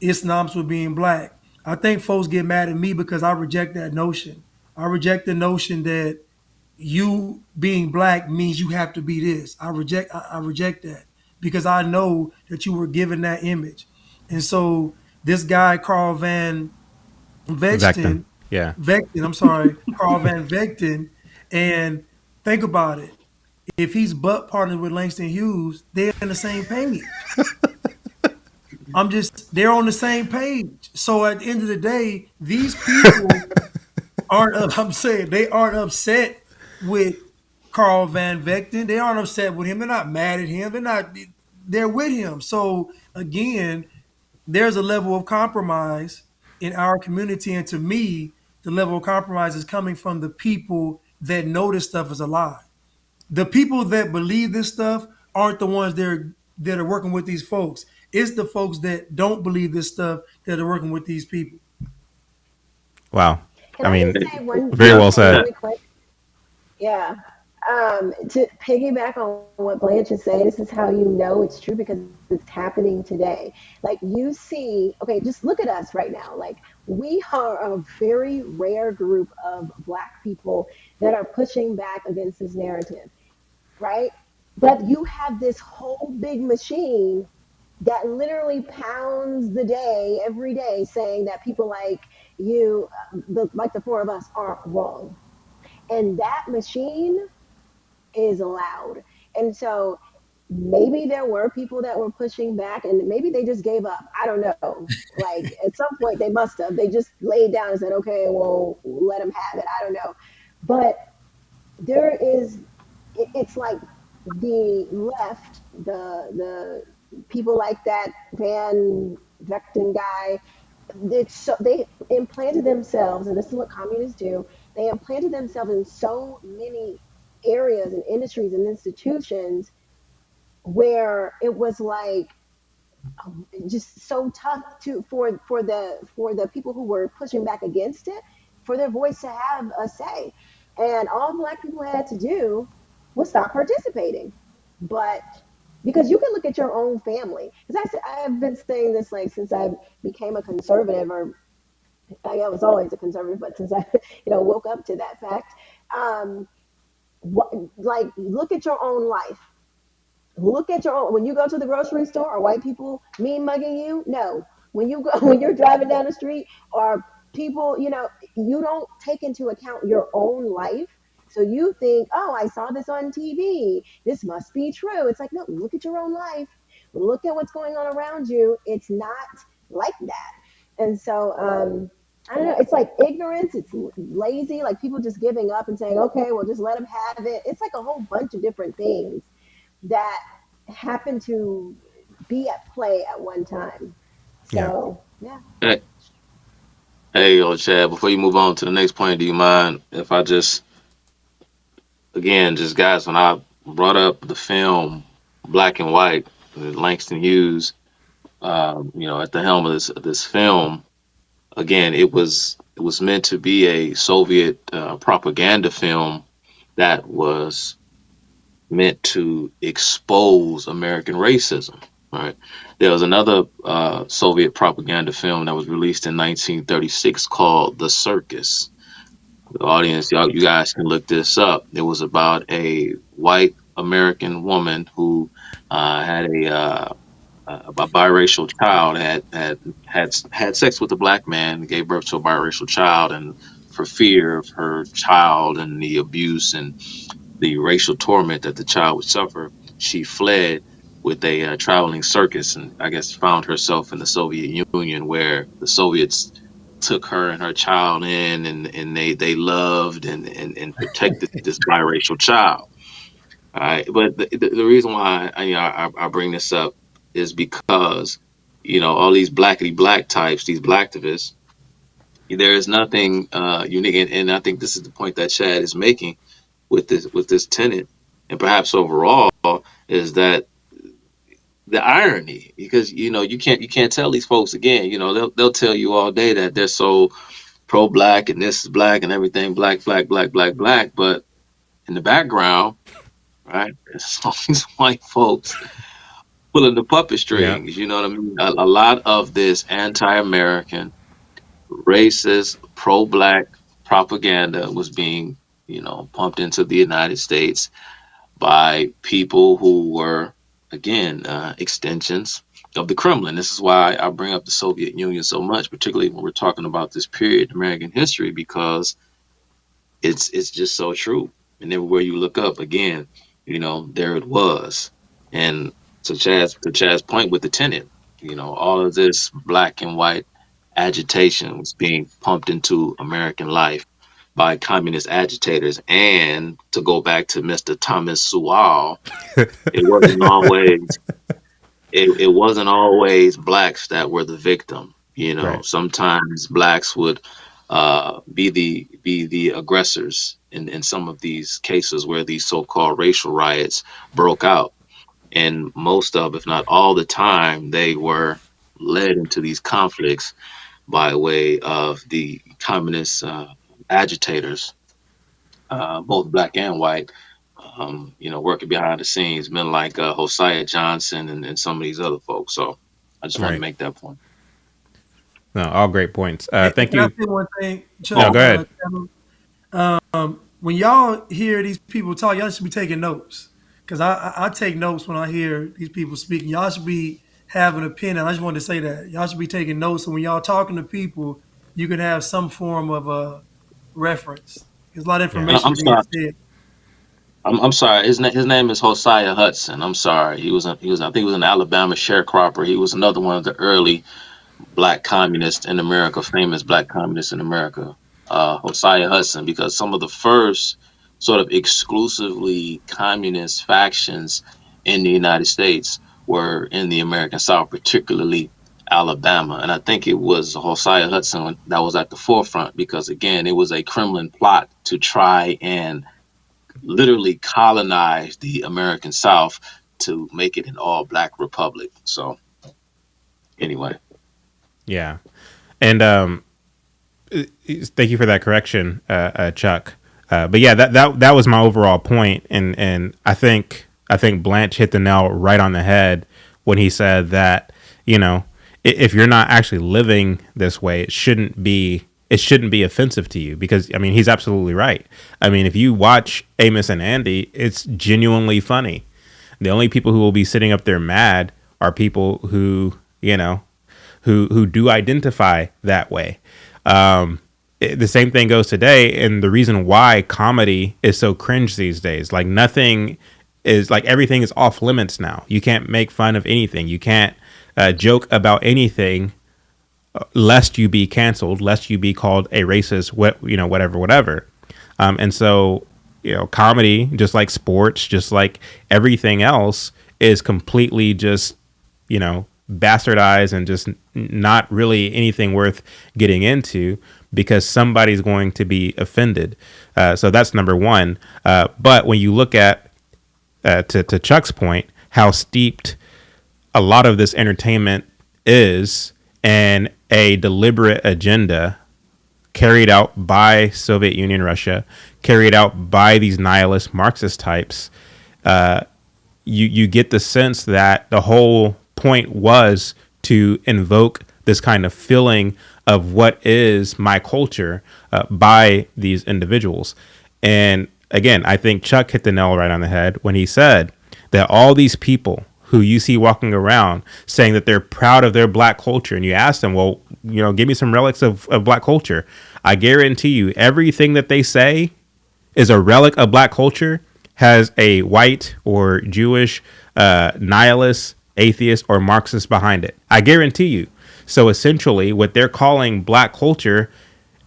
it's synonymous with being black. I think folks get mad at me because I reject that notion. I reject the notion that you being black means you have to be this. I reject that because I know that you were given that image. And so this guy Carl Van Vecton. Vechten, Yeah. I'm sorry, Carl Van Vechten, and think about it. If he's butt partnered with Langston Hughes, they're on the same page. They're on the same page. So at the end of the day, these people aren't, I'm saying they aren't upset with Carl Van Vechten. They aren't upset with him. They're not mad at him. They're with him. So again, there's a level of compromise in our community. And to me, the level of compromise is coming from the people that know this stuff is a lie. The people that believe this stuff aren't the ones that are working with these folks. It's the folks that don't believe this stuff that are working with these people. Wow. Can I I mean, just say very one well thing said. really quick? Yeah. To piggyback on what Blanche is saying, this is how you know it's true because it's happening today. Like you see, okay, just look at us right now. Like we are a very rare group of Black people that are pushing back against this narrative, right? But you have this whole big machine that literally pounds the day every day saying that people like you, like the four of us, are wrong. And that machine is loud. And so maybe there were people that were pushing back and maybe they just gave up. I don't know. Like at some point they must have. They just laid down and said, okay, well, let them have it. I don't know. But there is, it's like the left, the people like that Van Vechten guy, it's so they implanted themselves, and this is what communists do. They implanted themselves in so many areas and industries and institutions where it was like just so tough to for the people who were pushing back against it for their voice to have a say, and all Black people had to do was stop participating. But because you can look at your own family, because I have been saying this like since I became a conservative, or I was always a conservative, but since I woke up to that fact, um, like look at your own life. Look at your own. When you go to the grocery store, are white people mean mugging you? No. When you go, when you're driving down the street, are people, you don't take into account your own life. So you think, oh, I saw this on TV. This must be true. It's like, no, look at your own life. Look at what's going on around you. It's not like that. And so, I don't know. It's like ignorance. It's lazy. Like people just giving up and saying, okay, well, just let them have it. It's like a whole bunch of different things that happened to be at play at one time. Yeah. So, yeah. Hey, yo, Chad, before you move on to the next point, do you mind if I just, again, just guys, when I brought up the film Black and White, Langston Hughes, at the helm of this film, again, it was meant to be a Soviet propaganda film that was meant to expose American racism. Right. There was another Soviet propaganda film that was released in 1936 called The Circus. The audience, you guys can look this up. It was about a white American woman who had a biracial child, had sex with a black man, gave birth to a biracial child, and for fear of her child and the abuse and the racial torment that the child would suffer, she fled with a traveling circus, and I guess found herself in the Soviet Union, where the Soviets took her and her child in, and they loved and protected this biracial child. All right, but the reason why I bring this up is because all these blackity black types, these blacktivists, there is nothing unique, and I think this is the point that Chad is making with this tenant, and perhaps overall, is that the irony, because you can't tell these folks, again, they'll tell you all day that they're so pro-black and this is black and everything black, black, black, black, black. But in the background, right, there's all these white folks pulling the puppet Yeah. strings. You know what I mean? A lot of this anti-American, racist, pro-black propaganda was being, pumped into the United States by people who were, again, extensions of the Kremlin. This is why I bring up the Soviet Union so much, particularly when we're talking about this period in American history, because it's just so true. And everywhere you look up, again, there it was. And to Chad's point with the tenant, all of this black and white agitation was being pumped into American life by communist agitators. And to go back to Mr. Thomas Sowell, it wasn't always it wasn't always blacks that were the victim. Right. Sometimes blacks would be the aggressors in some of these cases where these so-called racial riots broke out. And most of, if not all the time, they were led into these conflicts by way of the communist agitators, both black and white, working behind the scenes, men like Hosea Johnson and some of these other folks. So I just want to Right. make that point. No, all great points. Thank Can I you. say one thing? No, go ahead. When y'all hear these people talk, y'all should be taking notes. Because I take notes when I hear these people speaking. Y'all should be having an opinion. I just wanted to say that. Y'all should be taking notes. So when y'all talking to people, you can have some form of a reference. There's a lot of Yeah. information I'm being sorry. said. I'm sorry. His name is Hosea Hudson. I'm sorry. I think he was an Alabama sharecropper. He was another one of the early black communists in America, famous black communists in America, Hosea Hudson, because some of the first sort of exclusively communist factions in the United States were in the American South, particularly Alabama. And I think it was Hosea Hudson that was at the forefront because, again, it was a Kremlin plot to try and literally colonize the American South to make it an all-black republic. So, anyway. Yeah. And thank you for that correction, Chuck. But yeah, that was my overall point, and I think Blanche hit the nail right on the head when he said that, if you're not actually living this way, it shouldn't be offensive to you, because I mean, he's absolutely right. I mean, if you watch Amos and Andy, it's genuinely funny. The only people who will be sitting up there mad are people who who do identify that way. The same thing goes today, and the reason why comedy is so cringe these days, like everything is off limits now. You can't make fun of anything. You can't joke about anything, lest you be canceled, lest you be called a racist, whatever. And so, comedy, just like sports, just like everything else, is completely just, bastardized and just not really anything worth getting into, because somebody's going to be offended. So that's number one. But when you look at, to Chuck's point, how steeped a lot of this entertainment is, and a deliberate agenda carried out by Soviet Union, Russia, carried out by these nihilist Marxist types, you get the sense that the whole point was to invoke this kind of feeling of what is my culture by these individuals. And again, I think Chuck hit the nail right on the head when he said that all these people who you see walking around saying that they're proud of their black culture, and you ask them, well, give me some relics of black culture. I guarantee you everything that they say is a relic of black culture has a white or Jewish nihilist, atheist, or Marxist behind it. I guarantee you. So essentially what they're calling black culture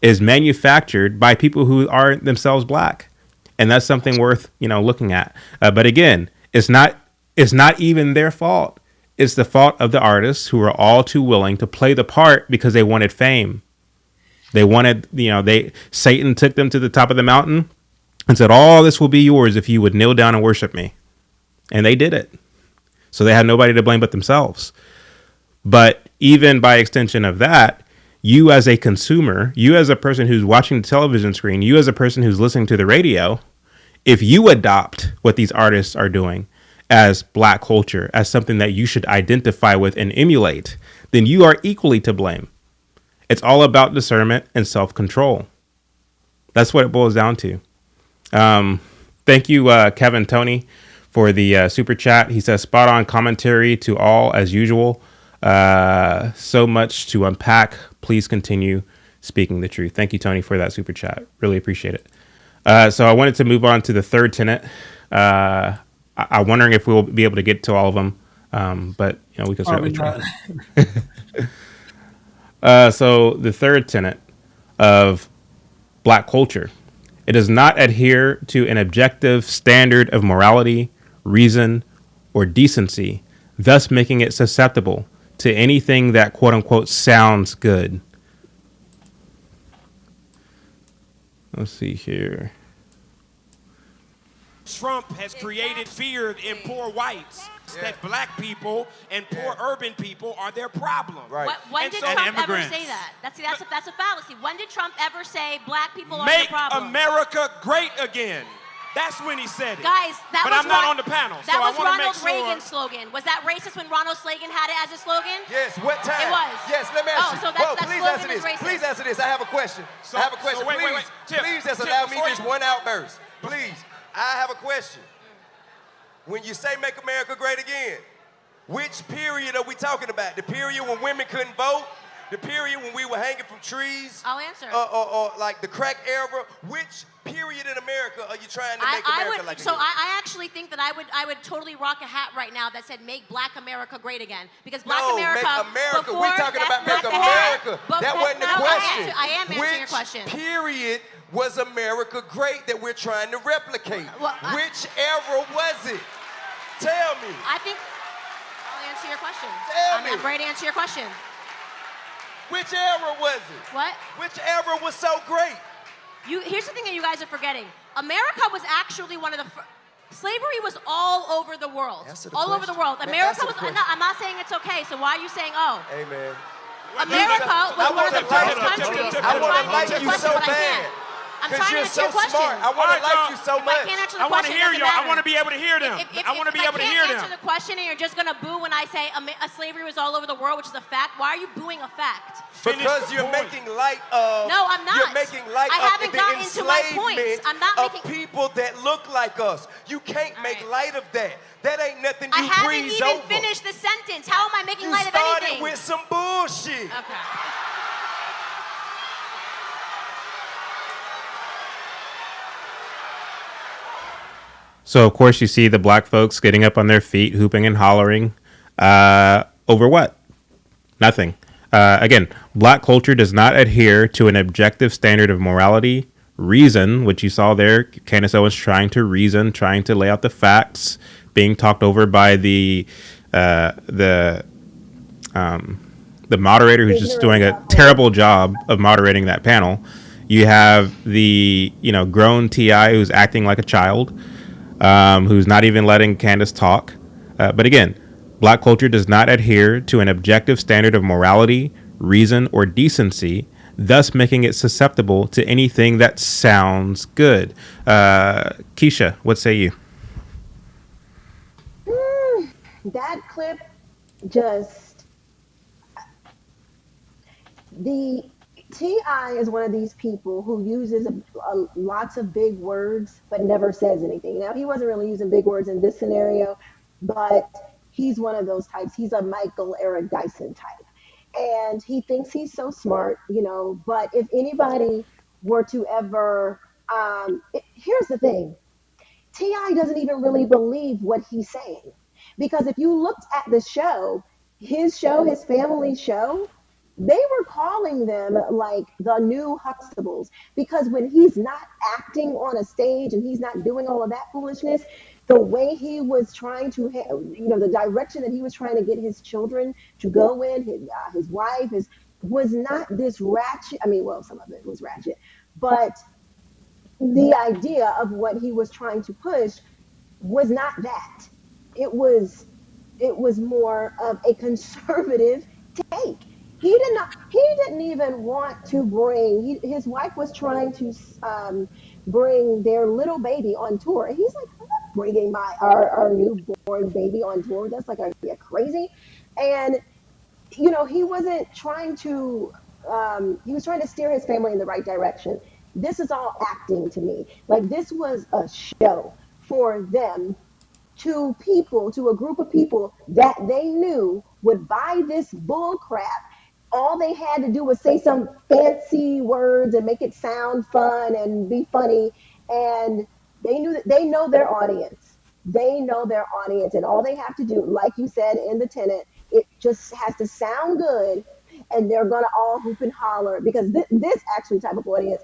is manufactured by people who aren't themselves black. And that's something worth, looking at. But again, it's not even their fault. It's the fault of the artists, who are all too willing to play the part because they wanted fame. They wanted, Satan took them to the top of the mountain and said, all this will be yours if you would kneel down and worship me. And they did it. So they had nobody to blame but themselves. But even by extension of that, you as a consumer, you as a person who's watching the television screen, you as a person who's listening to the radio, if you adopt what these artists are doing as black culture, as something that you should identify with and emulate, then you are equally to blame. It's all about discernment and self-control. That's what it boils down to. Thank you, Kevin Tony, for the super chat. He says, spot on commentary to all as usual. So much to unpack. Please continue speaking the truth. Thank you, Tony, for that super chat. Really appreciate it. So I wanted to move on to the third tenet. I'm wondering if we'll be able to get to all of them, but we can certainly try. So the third tenet of black culture: it does not adhere to an objective standard of morality, reason, or decency, thus making it susceptible to anything that quote unquote sounds good. Let's see here. Trump has created fear in poor whites that black people and poor urban people are their problem. Right. When did Trump ever say that? That's a fallacy. When did Trump ever say black people are the problem? Make America great again. That's when he said it. Guys, but I'm not on the panel, so I want to make sure. That was Ronald Reagan's slogan. Was that racist when Ronald Reagan had it as a slogan? Yes, what time? It was. Yes, let me ask you. So that please slogan answer is this. racist. Please answer this. I have a question. I have a question. Wait. Tip, please just allow me just one outburst. Please. I have a question. When you say make America great again, which period are we talking about? The period when women couldn't vote? The period when we were hanging from trees? I'll answer. Or like the crack era? Which period in America are you trying to make America like So again? I actually think that I would totally rock a hat right now that said make Black America great again. Because Black No, America. make America. Before, We're talking about make America. That wasn't the question. I am answering your Which question. period was America great that we're trying to replicate? Which era was it? Tell me. I think I'll answer your question. Tell me. I'm ready to answer your question. Which era was it? What? Which era was so great? Here's the thing that you guys are forgetting. America was actually one of the slavery was all over the world. All over the world. America was. No, I'm not saying it's okay. So why are you saying oh? Amen. America was one of the first countries. I want to like you so bad. I'm trying to answer you're so your question. smart. I want to like you so much. I can't answer the I want to question. hear y'all. I want to be able to hear them. I want to be able to hear If I can't them. answer the question and you're just going to boo when I say slavery was all over the world, which is a fact, why are you booing a fact? Because you're making light of. No, I'm not. You're making light I of haven't the gotten to my points. enslavement I'm not of making people that look like us. You can't make light of that. That ain't nothing I you haven't breeze even over. finished the sentence. How am I making You light of started anything? with some bullshit. Okay. So, of course, you see the black folks getting up on their feet, hooping and hollering over what? Nothing. Again, black culture does not adhere to an objective standard of morality, reason, which you saw there. Candace Owens trying to reason, trying to lay out the facts, being talked over by the moderator who's just doing a terrible job of moderating that panel. You have the grown T.I. who's acting like a child. Who's not even letting Candace talk. But again, black culture does not adhere to an objective standard of morality, reason, or decency, thus making it susceptible to anything that sounds good. Keisha, what say you? That clip just the T.I. is one of these people who uses lots of big words but never says anything. Now, he wasn't really using big words in this scenario, but he's one of those types. He's a Michael Eric Dyson type. And he thinks he's so smart, but if anybody were to ever, here's the thing. T.I. doesn't even really believe what he's saying. Because if you looked at the show, his family show, they were calling them like the new Huxtables, because when he's not acting on a stage and he's not doing all of that foolishness, the way he was trying to, the direction that he was trying to get his children to go in, his wife, was not this ratchet. I mean, well, some of it was ratchet, but the idea of what he was trying to push was not that. It was more of a conservative take. He didn't even want to bring. His wife was trying to bring their little baby on tour, and he's like, "I'm not bringing our newborn baby on tour. That's like, are you crazy?" And he wasn't trying to. He was trying to steer his family in the right direction. This is all acting to me. Like this was a show for them, to a group of people that they knew would buy this bull crap. All they had to do was say some fancy words and make it sound fun and be funny. And they knew that they know their audience. They know their audience. And all they have to do, like you said in the tenant, it just has to sound good. And they're going to all hoop and holler because this actually type of audience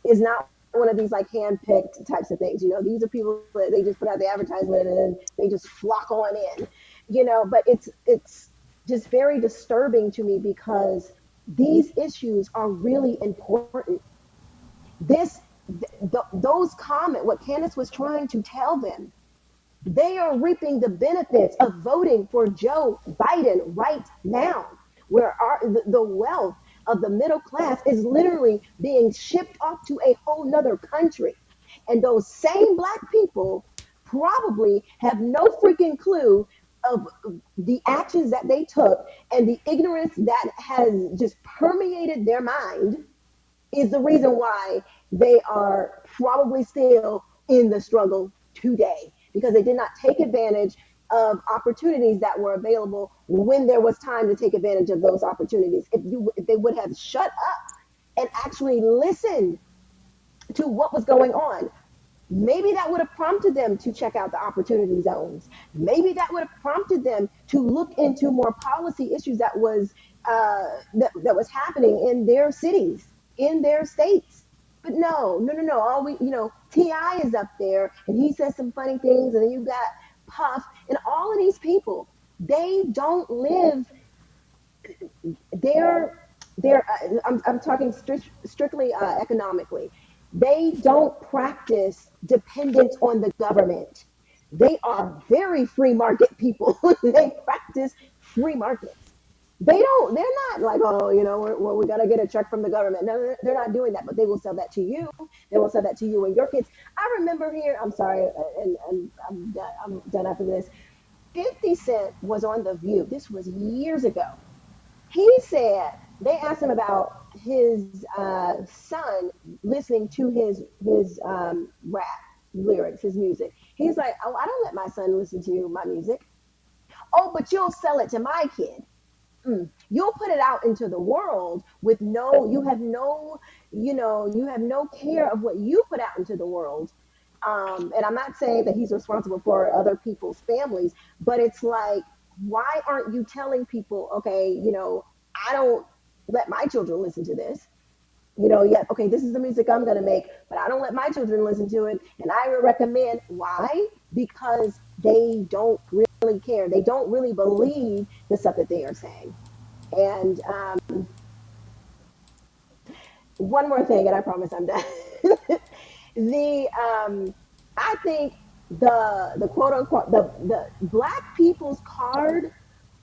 is not one of these like hand-picked types of things. These are people that they just put out the advertisement and then they just flock on in. But it's just very disturbing to me because these issues are really important. Those comment what Candace was trying to tell them, they are reaping the benefits of voting for Joe Biden right now, where the wealth of the middle class is literally being shipped off to a whole nother country. And those same black people probably have no freaking clue of the actions that they took and the ignorance that has just permeated their mind is the reason why they are probably still in the struggle today because they did not take advantage of opportunities that were available when there was time to take advantage of those opportunities. If they would have shut up and actually listened to what was going on, maybe that would have prompted them to check out the opportunity zones. Maybe that would have prompted them to look into more policy issues that was happening in their cities, in their states. But no. All Ti is up there, and he says some funny things, and then you got Puff, and all of these people. They don't live. I'm talking strictly economically. They don't practice dependence on the government. They are very free market people. They practice free markets. They're not like, oh, we got to get a check from the government. No, they're not doing that, but they will sell that to you. They will sell that to you and your kids. I remember here, I'm sorry, and I'm done after this. 50 Cent was on The View. This was years ago. He said, they asked him about his son listening to his rap lyrics, his music. He's like, oh, I don't let my son listen to my music. Oh, but you'll sell it to my kid. You'll put it out into the world with you have no care of what you put out into the world. And I'm not saying that he's responsible for other people's families, but it's like, why aren't you telling people, okay, I don't let my children listen to this. Okay, this is the music I'm going to make, but I don't let my children listen to it. And I recommend, why? Because they don't really care. They don't really believe the stuff that they are saying. And one more thing, and I promise I'm done. I think the quote unquote, the black people's card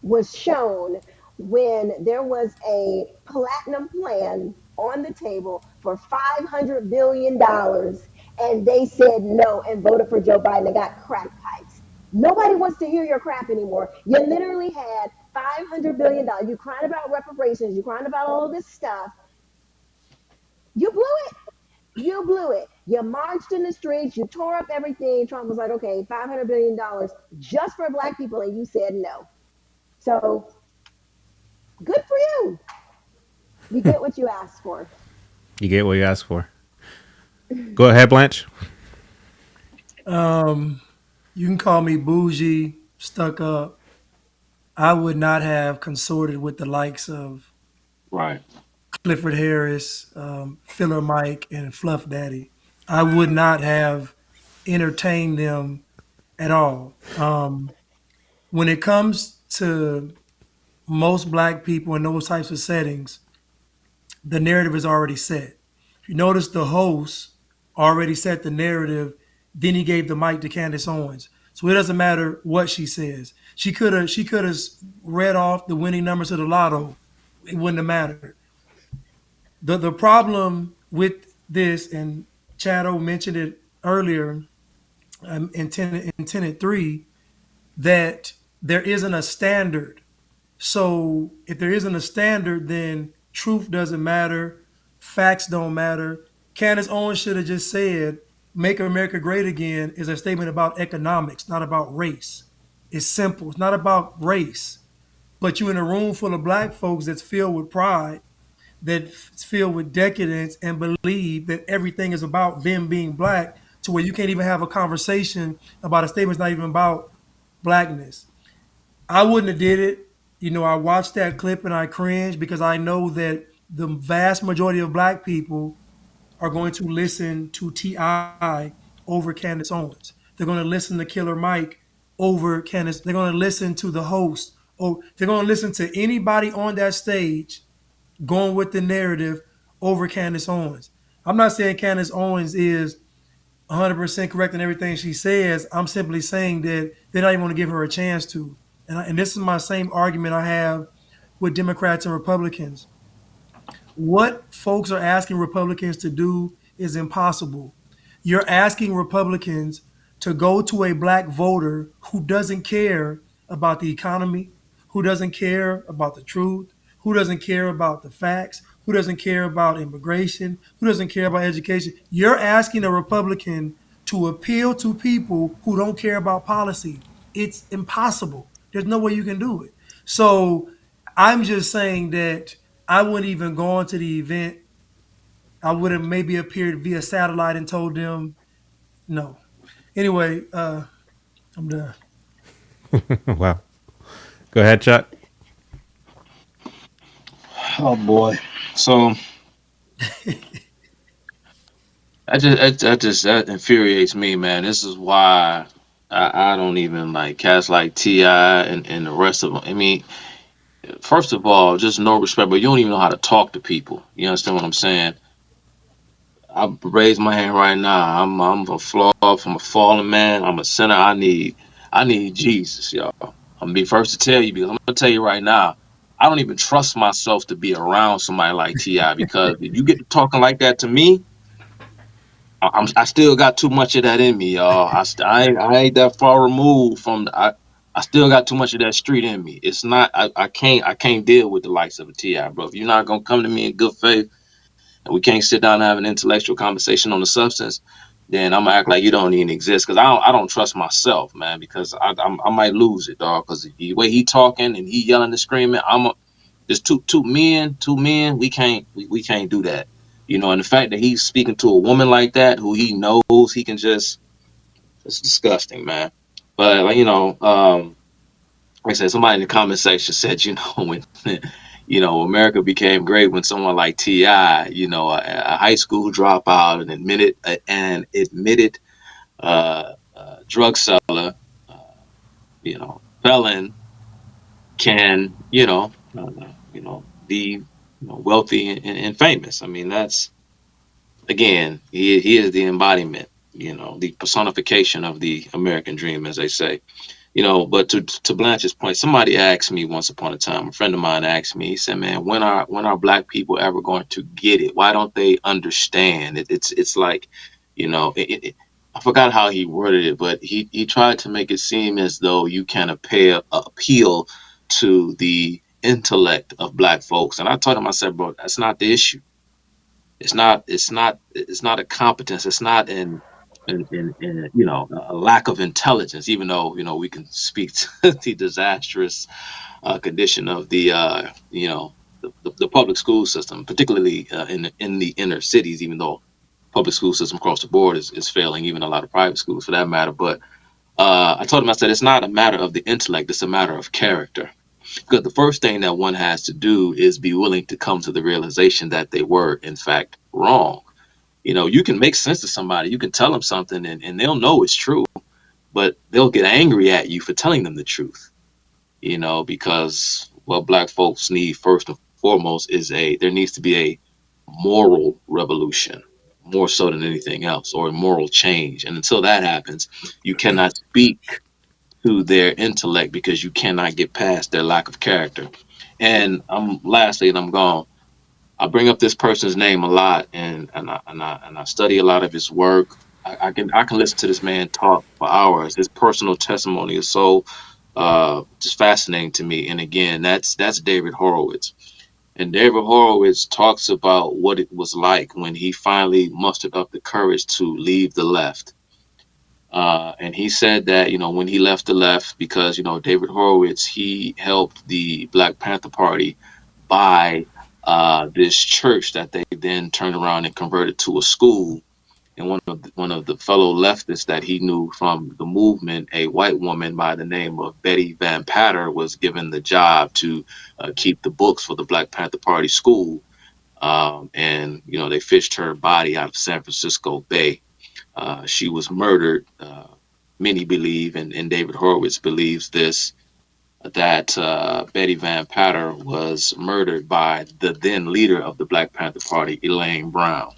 was shown when there was a platinum plan on the table for $500 billion and they said no and voted for Joe Biden and got crack pipes. Nobody wants to hear your crap anymore. You literally had $500 billion. You crying about reparations. You crying about all this stuff. You blew it. You blew it. You marched in the streets. You tore up everything. Trump was like, okay, $500 billion just for black people. And you said no. So good for you. You get what you asked for. You get what you asked for. Go ahead, Blanche. You can call me bougie, stuck up. I would not have consorted with the likes of Right. Clifford Harris, Filler Mike, and Fluff Daddy. I would not have entertained them at all. When it comes to most black people in those types of settings, the narrative is already set. If you notice, the host already set the narrative. Then he gave the mic to Candace Owens, so it doesn't matter what she says. She could have read off the winning numbers of the lotto, it wouldn't have mattered. The problem with this, and Chado mentioned it earlier, in Tenet 3, that there isn't a standard. So if there isn't a standard, then truth doesn't matter, facts don't matter. Candace Owens should have just said, "Make America Great Again" is a statement about economics, not about race. It's simple. It's not about race. But you're in a room full of black folks that's filled with pride, that's filled with decadence, and believe that everything is about them being black, to where you can't even have a conversation about a statement that's not even about blackness. I wouldn't have did it. I watched that clip and I cringed, because I know that the vast majority of black people are going to listen to T.I. over Candace Owens. They're going to listen to Killer Mike over Candace. They're going to listen to the host. Or they're going to listen to anybody on that stage going with the narrative over Candace Owens. I'm not saying Candace Owens is 100% correct in everything she says. I'm simply saying that they're not even going to give her a chance to. And this is my same argument I have with Democrats and Republicans. What folks are asking Republicans to do is impossible. You're asking Republicans to go to a black voter who doesn't care about the economy, who doesn't care about the truth, who doesn't care about the facts, who doesn't care about immigration, who doesn't care about education. You're asking a Republican to appeal to people who don't care about policy. It's impossible. There's no way you can do it. So I'm just saying that I wouldn't even gone to the event. I would have maybe appeared via satellite and told them no. Anyway, I'm done. Wow. Go ahead, Chuck. Oh boy. So that infuriates me, man. This is why I don't even like cats like T.I. and the rest of them. I mean, first of all, just no respect, but you don't even know how to talk to people. You understand what I'm saying? I raise my hand right now. I'm a flawed, I'm a fallen man. I'm a sinner. I need Jesus, y'all. I'm gonna be first to tell you, because I'm gonna tell you right now, I don't even trust myself to be around somebody like T.I., because if you get to talking like that to me, I still got too much of that in me, y'all. I ain't that far removed from I still got too much of that street in me. It's not I can't deal with the likes of a T.I., bro. If you're not gonna come to me in good faith, and we can't sit down and have an intellectual conversation on the substance, then I'm gonna act like you don't even exist, because I don't trust myself, man, because I might lose it, dog, because the way he talking and he yelling and screaming, there's two men, we can't do that. And the fact that he's speaking to a woman like that, who he knows he can it's disgusting, man. But like I said, somebody in the comment section said, when America became great when someone like T.I., a high school dropout, and admitted drug seller, felon, can be wealthy and famous. I mean, that's, again, he is the embodiment, the personification of the American dream, as they say. But to Blanche's point, somebody asked me once upon a time, a friend of mine asked me, he said, man, when are black people ever going to get it? Why don't they understand? It's like, I forgot how he worded it, but he tried to make it seem as though you can appeal to the intellect of black folks. And I told him, I said, bro, that's not the issue. It's not a competence. It's not a lack of intelligence, even though we can speak to the disastrous condition of the public school system, particularly in the inner cities, even though public school system across the board is failing, even a lot of private schools for that matter. But I told him, I said, it's not a matter of the intellect, it's a matter of character. Because the first thing that one has to do is be willing to come to the realization that they were, in fact, wrong. You can make sense to somebody, you can tell them something, and they'll know it's true, but they'll get angry at you for telling them the truth. Because what black folks need first and foremost is there needs to be a moral revolution, more so than anything else, or a moral change. And until that happens, you cannot speak to their intellect, because you cannot get past their lack of character. And lastly, and I'm gone. I bring up this person's name a lot, and I study a lot of his work. I can listen to this man talk for hours. His personal testimony is so just fascinating to me. And again, that's David Horowitz. And David Horowitz talks about what it was like when he finally mustered up the courage to leave the left. And he said that, when he left the left, because, David Horowitz, he helped the Black Panther Party buy this church that they then turned around and converted to a school. And one of the fellow leftists that he knew from the movement, a white woman by the name of Betty Van Patter, was given the job to keep the books for the Black Panther Party school. And they fished her body out of San Francisco Bay. She was murdered. Many believe, and David Horowitz believes this, that Betty Van Patter was murdered by the then leader of the Black Panther Party, Elaine Brown.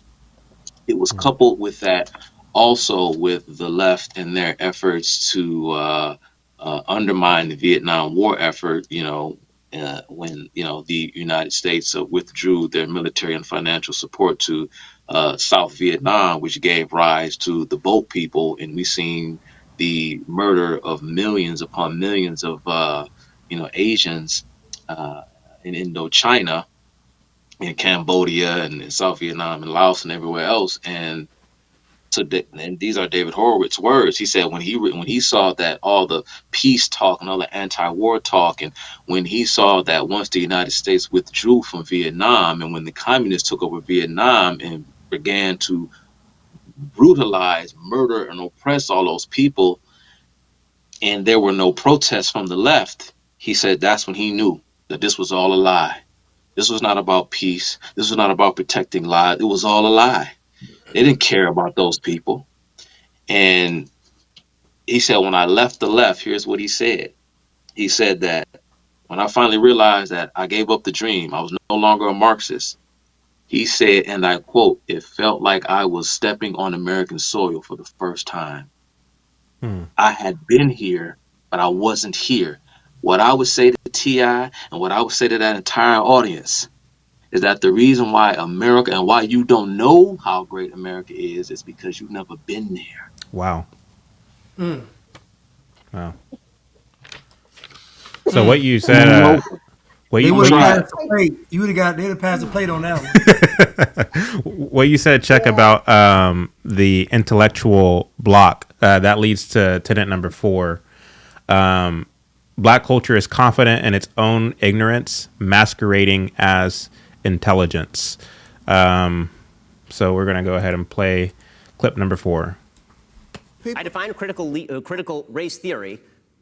It was coupled with that also with the left and their efforts to undermine the Vietnam War effort, when, the United States withdrew their military and financial support to South Vietnam, which gave rise to the boat people. And we've seen the murder of millions upon millions of, Asians in Indochina, in Cambodia and in South Vietnam and Laos and everywhere else. And and these are David Horowitz words. He said when he saw that all the peace talk and all the anti-war talk, and when he saw that once the United States withdrew from Vietnam, and when the communists took over Vietnam and began to brutalize, murder, and oppress all those people, and there were no protests from the left, he said that's when he knew that this was all a lie. This was not about peace. This was not about protecting lives. It was all a lie. They didn't care about those people. And he said, when I left the left, here's what he said. He said that when I finally realized that I gave up the dream, I was no longer a Marxist. He said, and I quote, "It felt like I was stepping on American soil for the first time. I had been here, but I wasn't here." What I would say to T.I. and what I would say to that entire audience is that the reason why America and why you don't know how great America is because you've never been there. Wow. Wow. So what you said, They'd have passed the plate on that one. What you said, Chuck, about the intellectual block, that leads to tenet number 4. Black culture is confident in its own ignorance, masquerading as intelligence. So we're going to go ahead and play clip number 4. I define critical race theory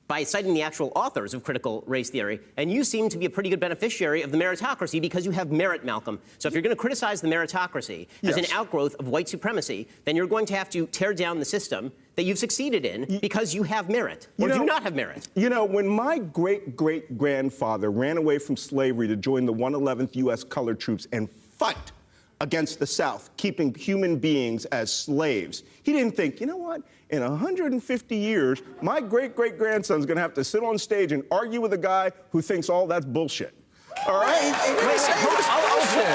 by citing the actual authors of critical race theory, and you seem to be a pretty good beneficiary of the meritocracy because you have merit, Malcolm. So if you're going to criticize the meritocracy as an outgrowth of white supremacy, then you're going to have to tear down the system that you've succeeded in because you have merit, or do not have merit. When my great-great-grandfather ran away from slavery to join the 111th U.S. Colored Troops and fight against the South, keeping human beings as slaves, he didn't think, you know what? In 150 years, my great-great-grandson's going to have to sit on stage and argue with a guy who thinks all that's bullshit. All right? What is bullshit?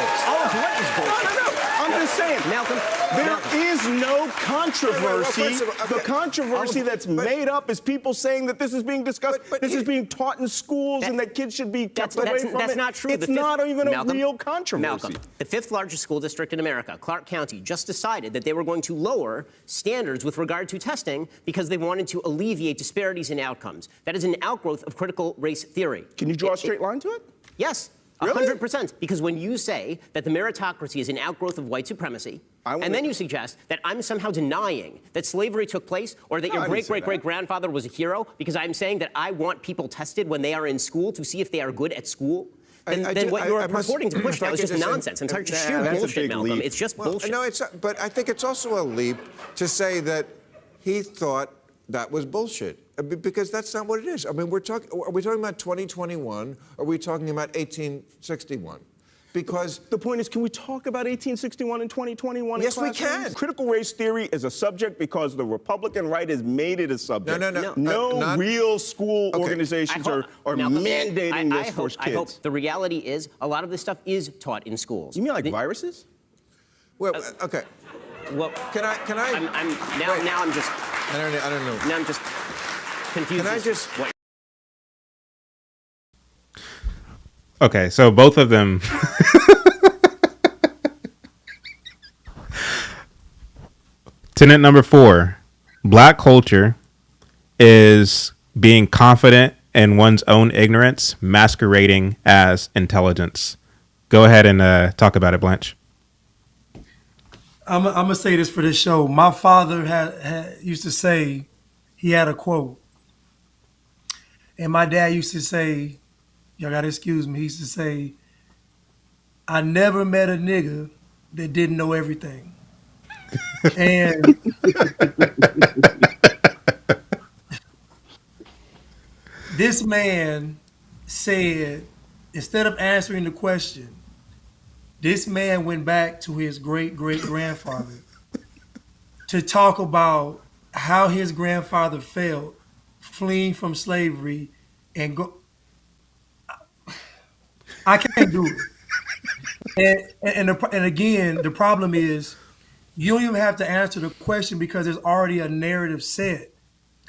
No. I'm just saying, Malcolm, there is no controversy. The controversy that's made up is people saying that this is being discussed, this is being taught in schools, and that kids should be kept away from it. That's not true. It's not even a real controversy. Malcolm, the 5th largest school district in America, Clark County, just decided that they were going to lower standards with regard to testing because they wanted to alleviate disparities in outcomes. That is an outgrowth of critical race theory. Can you draw a straight line to it? Yes. Really? 100%. Because when you say that the meritocracy is an outgrowth of white supremacy, and then you suggest that I'm somehow denying that slavery took place or that your great-great-great-grandfather was a hero because I'm saying that I want people tested when they are in school to see if they are good at school, then what you're purporting to push now is just nonsense. And it's sheer bullshit, Malcolm. It's just bullshit. No, but I think it's also a leap to say that he thought that was bullshit. Because that's not what it is. I mean, are we talking about 2021? Or are we talking about 1861? because the point is, can we talk about 1861 and 2021? Yes, we can. Critical race theory is a subject because the Republican right has made it a subject. No, real school organizations are mandating this for kids. I hope the reality is a lot of this stuff is taught in schools. You mean like viruses? Well, okay. Well, can I? Now I'm just. I don't know. Now I'm just confused. Can I just? Okay, so both of them. Tenet number 4, black culture is being confident in one's own ignorance, masquerading as intelligence. Go ahead and talk about it, Blanche. I'm gonna say this for this show. My father had used to say, he had a quote, and my dad used to say, y'all gotta excuse me. He used to say, "I never met a nigga that didn't know everything." And this man said, instead of answering the question, this man went back to his great-great-grandfather to talk about how his grandfather felt fleeing from slavery and go. I can't do it. And again, the problem is you don't even have to answer the question because there's already a narrative set.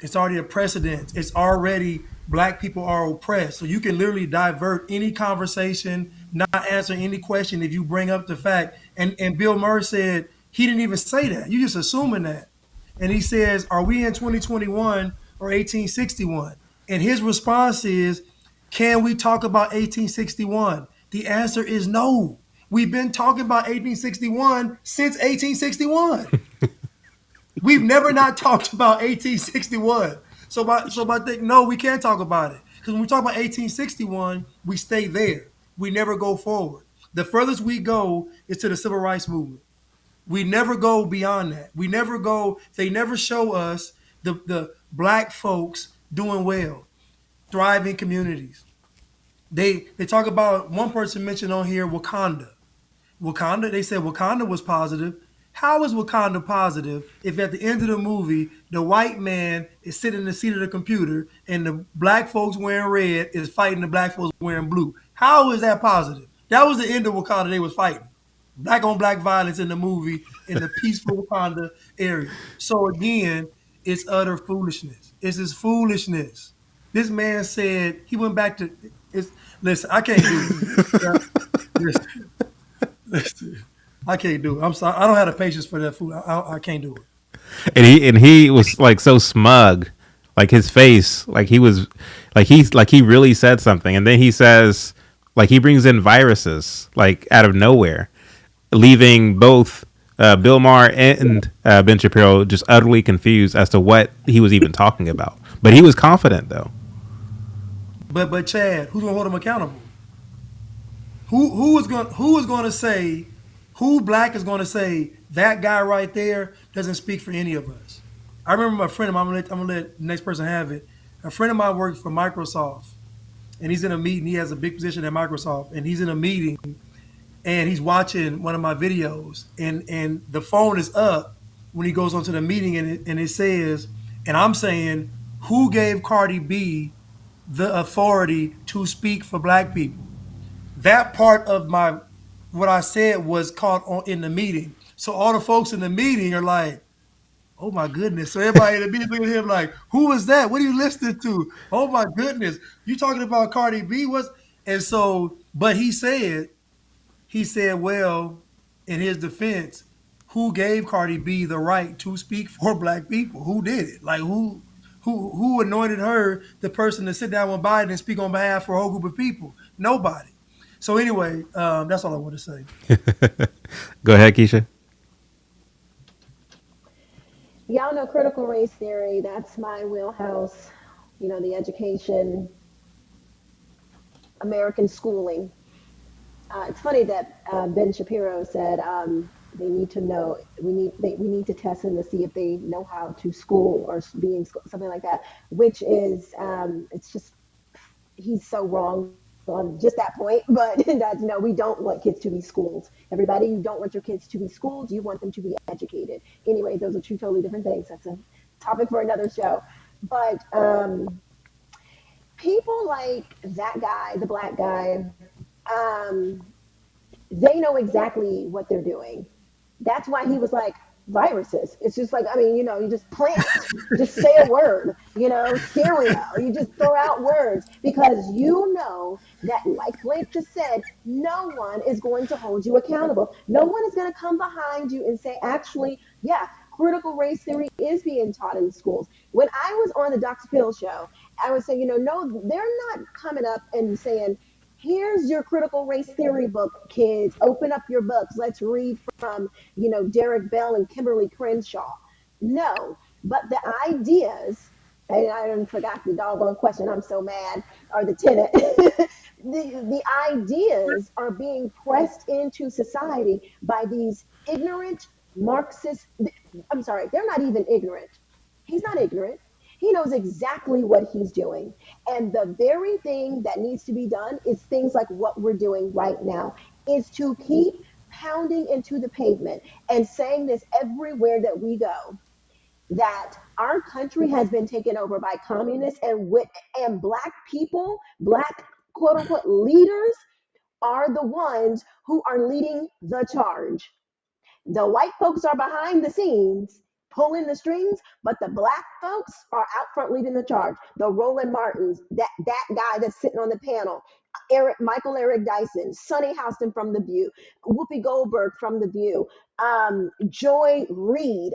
It's already a precedent. It's already black people are oppressed. So you can literally divert any conversation, not answer any question if you bring up the fact. And Bill Murray said he didn't even say that. You just assuming that. And he says, are we in 2021 or 1861? And his response is, can we talk about 1861? The answer is no. We've been talking about 1861 since 1861. We've never not talked about 1861. So by think, no, we can't talk about it. Because when we talk about 1861, we stay there. We never go forward. The furthest we go is to the civil rights movement. We never go beyond that. We never go, they never show us the black folks doing well, thriving communities. They talk about, one person mentioned on here, Wakanda. Wakanda, they said Wakanda was positive. How is Wakanda positive if at the end of the movie, the white man is sitting in the seat of the computer and the black folks wearing red is fighting the black folks wearing blue? How is that positive? That was the end of Wakanda they was fighting. Black on black violence in the movie in the peaceful Wakanda area. So again, it's utter foolishness. It's his foolishness. This man said, he went back to, listen, I can't do it. Listen, I can't do it. I'm sorry. I don't have the patience for that food. I can't do it. And he was like so smug, like his face, like he was, like he really said something, and then he says, like he brings in viruses like out of nowhere, leaving both Bill Maher and Ben Shapiro just utterly confused as to what he was even talking about. But he was confident though. But Chad, who's gonna hold him accountable? Who is going to say, who black is going to say that guy right there doesn't speak for any of us? I remember a friend of mine, I'm gonna let the next person have it. A friend of mine works for Microsoft, and he's in a meeting. He has a big position at Microsoft, and he's in a meeting, and he's watching one of my videos, and the phone is up when he goes onto the meeting, and it says, and I'm saying, who gave Cardi B the authority to speak for black people? That part of what I said was caught on in the meeting. So all the folks in the meeting are like, oh my goodness. So everybody in the meeting looking at him like, who was that? What are you listening to? Oh my goodness. You talking about Cardi B? And so, but he said, well, in his defense, who gave Cardi B the right to speak for black people? Who did it? Like who anointed her the person to sit down with Biden and speak on behalf for a whole group of people? Nobody. So anyway, that's all I want to say. Go ahead, Keisha. Y'all know critical race theory. That's my wheelhouse. You know, the education, American schooling. It's funny that Ben Shapiro said they need to know, we need to test them to see if they know how to school or be in school, something like that, which is, it's just, he's so wrong on just that point, but that's no, we don't want kids to be schooled. Everybody, you don't want your kids to be schooled. You want them to be educated. Anyway, those are two totally different things. That's a topic for another show. But people like that guy, the black guy, they know exactly what they're doing. That's why he was like, viruses. It's just like, I mean, you just plant, just say a word, cereal. You just throw out words because you know that, like Blake just said, no one is going to hold you accountable. No one is going to come behind you and say, actually, yeah, critical race theory is being taught in schools. When I was on the Dr. Phil show, I was saying, no, they're not coming up and saying, here's your critical race theory book, kids. Open up your books. Let's read from, Derek Bell and Kimberly Crenshaw. No, but the ideas, and I forgot the doggone question, I'm so mad, or the tenet. the ideas are being pressed into society by these ignorant Marxist. I'm sorry, they're not even ignorant. He's not ignorant. He knows exactly what he's doing. And the very thing that needs to be done is things like what we're doing right now, is to keep pounding into the pavement and saying this everywhere that we go, that our country has been taken over by communists, and black people, black quote unquote leaders are the ones who are leading the charge. The white folks are behind the scenes pulling the strings, but the black folks are out front leading the charge. The Roland Martins, that guy that's sitting on the panel, Michael Eric Dyson, Sonny Houston from The View, Whoopi Goldberg from The View, Joy Reid,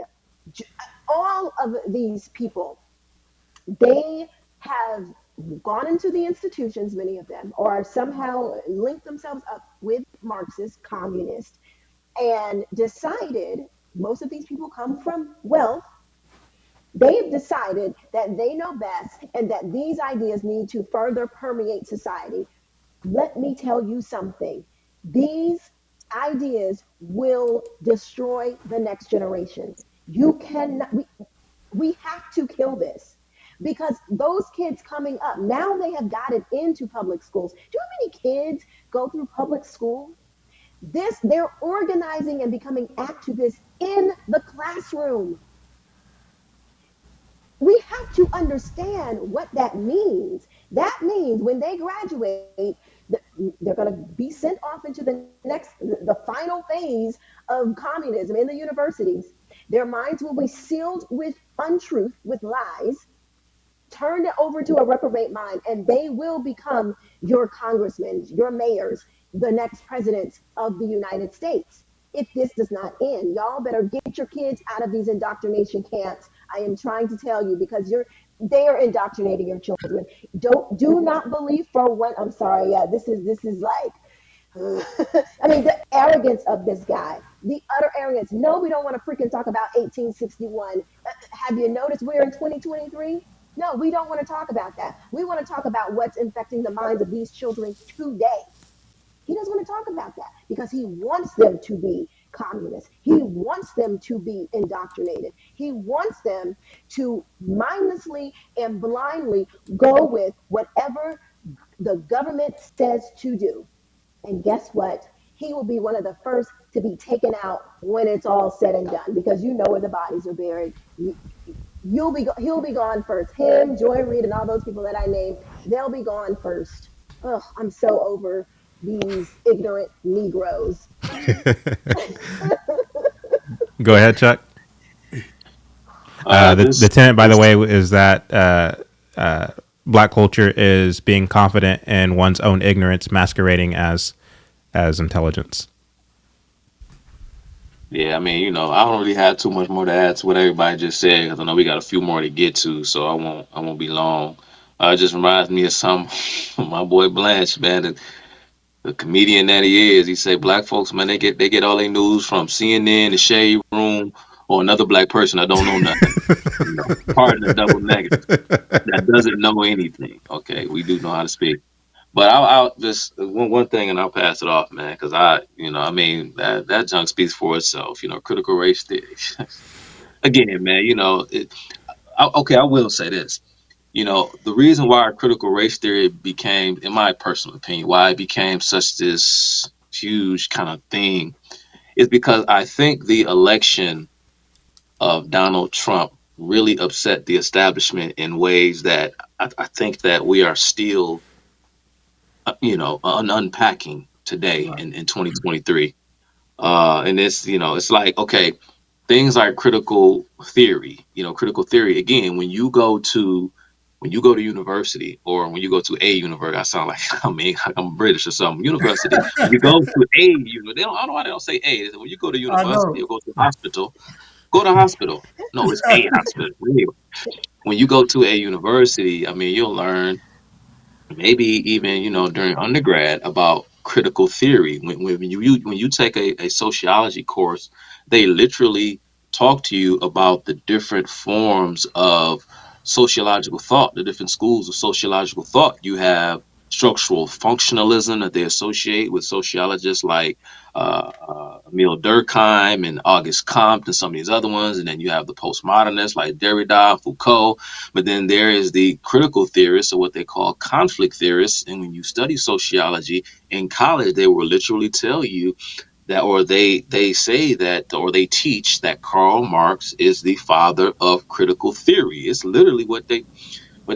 all of these people, they have gone into the institutions, many of them, or somehow linked themselves up with Marxist, communist, and decided, most of these people come from wealth, they've decided that they know best and that these ideas need to further permeate society. Let me tell you something. These ideas will destroy the next generation. You cannot, we have to kill this, because those kids coming up, now they have gotten into public schools. Do you know how many kids go through public school? They're organizing and becoming activists in the classroom. We have to understand what that means. That means when they graduate, they're going to be sent off into the final phase of communism in the universities. Their minds will be sealed with untruth, with lies, turned over to a reprobate mind, and they will become your congressmen, your mayors, the next presidents of the United States. If this does not end, y'all better get your kids out of these indoctrination camps. I am trying to tell you, because they are indoctrinating your children. Do not believe for one. I'm sorry. Yeah, this is like, I mean, the arrogance of this guy, the utter arrogance. No, we don't want to freaking talk about 1861. Have you noticed we're in 2023? No, we don't want to talk about that. We want to talk about what's infecting the minds of these children today. He doesn't want to talk about that because he wants them to be communists. He wants them to be indoctrinated. He wants them to mindlessly and blindly go with whatever the government says to do. And guess what? He will be one of the first to be taken out when it's all said and done, because you know where the bodies are buried. He'll be gone first. Him, Joy Reid, and all those people that I named, they'll be gone first. Ugh, I'm so over these ignorant Negroes. Go ahead, Chuck. The tenet, by the way, is that black culture is being confident in one's own ignorance, masquerading as intelligence. Yeah, I mean, I don't really have too much more to add to what everybody just said, because I know we got a few more to get to, so I won't be long. It just reminds me of some my boy Blanche, man, the comedian that he is. He say black folks, man, they get all their news from CNN, the Shade Room, or another black person that don't know nothing. Pardon the double negative. That doesn't know anything. Okay, we do know how to speak. But I'll just one thing, and I'll pass it off, man, because that junk speaks for itself. Critical race theory. Again, man, okay, I will say this. The reason why critical race theory became, in my personal opinion, why it became such this huge kind of thing is because I think the election of Donald Trump really upset the establishment in ways that I think that we are still, unpacking today in 2023. And it's like, okay, things like critical theory, again, when you go to university, or when you go to a university, I sound like I'm British or something. University, you go to a university. I don't know why they don't say a. When you go to I university know. or go to hospital, go to hospital. No, it's a hospital. Anyway, when you go to a university, you'll learn, maybe even during undergrad, about critical theory. When you take a sociology course, they literally talk to you about the different forms of sociological thought, the different schools of sociological thought. You have structural functionalism that they associate with sociologists like Emile Durkheim and Auguste Comte and some of these other ones, and then you have the postmodernists like Derrida, Foucault. But then there is the critical theorists, or what they call conflict theorists. And when you study sociology in college, they will literally tell you that, or they say that, or they teach that Karl Marx is the father of critical theory. It's literally what they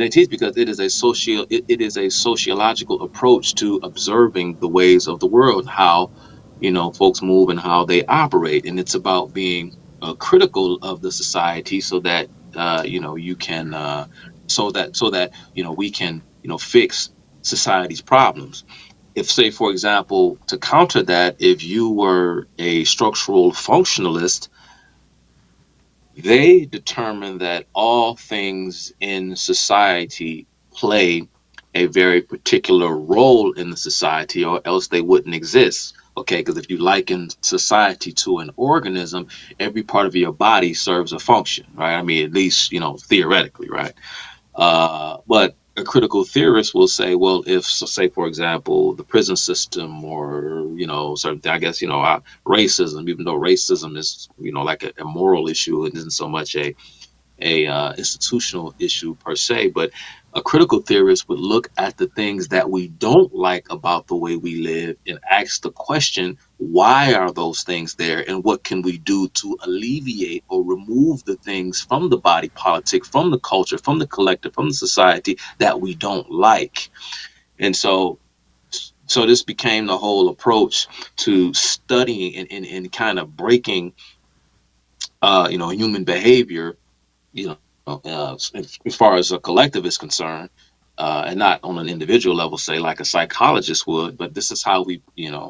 teach, because it is a sociological approach to observing the ways of the world, how folks move and how they operate. And it's about being critical of the society, so that you can so that we can fix society's problems. If, say, for example, to counter that, if you were a structural functionalist, they determine that all things in society play a very particular role in the society, or else they wouldn't exist. Okay, because if you liken society to an organism, every part of your body serves a function, right? At least, theoretically, right? But a critical theorist will say, well, if, so say, for example, the prison system, or certain, I guess, racism, even though racism is like a moral issue, it isn't so much a institutional issue per se. But a critical theorist would look at the things that we don't like about the way we live and ask the question, why are those things there, and what can we do to alleviate or remove the things from the body politic, from the culture, from the collective, from the society that we don't like. And so this became the whole approach to studying and kind of breaking human behavior, as far as a collective is concerned, and not on an individual level, say like a psychologist would. But this is how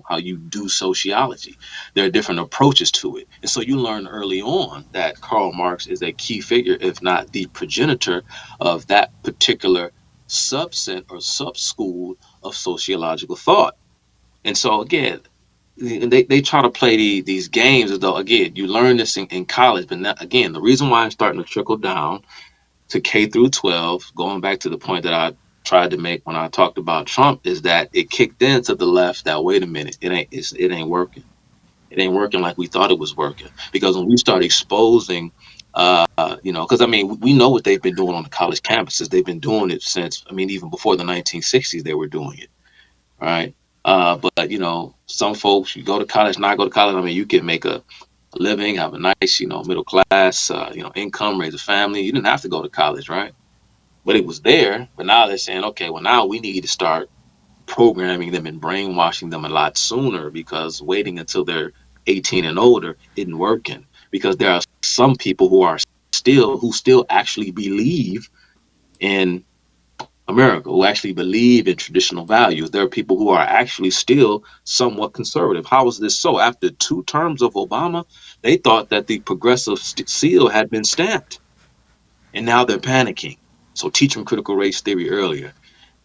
how you do sociology. There are different approaches to it. And so you learn early on that Karl Marx is a key figure, if not the progenitor of that particular subset or sub-school of sociological thought. And so again, they try to play these games as though, again, you learn this in college. But not, again, the reason why I'm starting to trickle down to K through 12, going back to the point that I tried to make when I talked about Trump, is that it kicked into the left that, wait a minute, it ain't working. It ain't working like we thought it was working. Because when we start exposing, because we know what they've been doing on the college campuses. They've been doing it since, even before the 1960s, they were doing it. Right. But some folks, you go to college, not go to college. You can make a living, have a nice, middle class, income, raise a family. You didn't have to go to college, right? But it was there. But now they're saying, okay, well, now we need to start programming them and brainwashing them a lot sooner, because waiting until they're 18 and older isn't working. Because there are some people who still actually believe in America, who actually believe in traditional values. There are people who are actually still somewhat conservative. How is this so? After 2 terms of Obama, they thought that the progressive seal had been stamped, and now they're panicking. So teach them critical race theory earlier.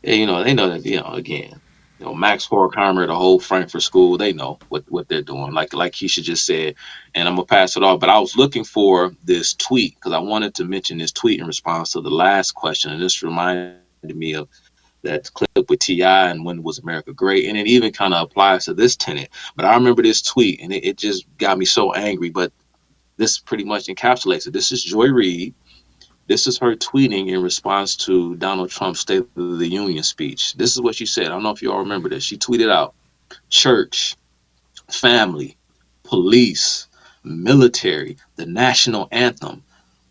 And, they know that, again, Max Horkheimer, the whole Frankfurt School, they know what they're doing. Like Keisha just said, and I'm gonna pass it off. But I was looking for this tweet because I wanted to mention this tweet in response to the last question, and this reminded me of that clip with T.I. and When Was America Great, and it even kind of applies to this tenet. But I remember this tweet, and it just got me so angry. But this pretty much encapsulates it. This is Joy Reid. This is her tweeting in response to Donald Trump's State of the Union speech. This is what she said. I don't know if you all remember this. She tweeted out, church, family, police, military, the national anthem.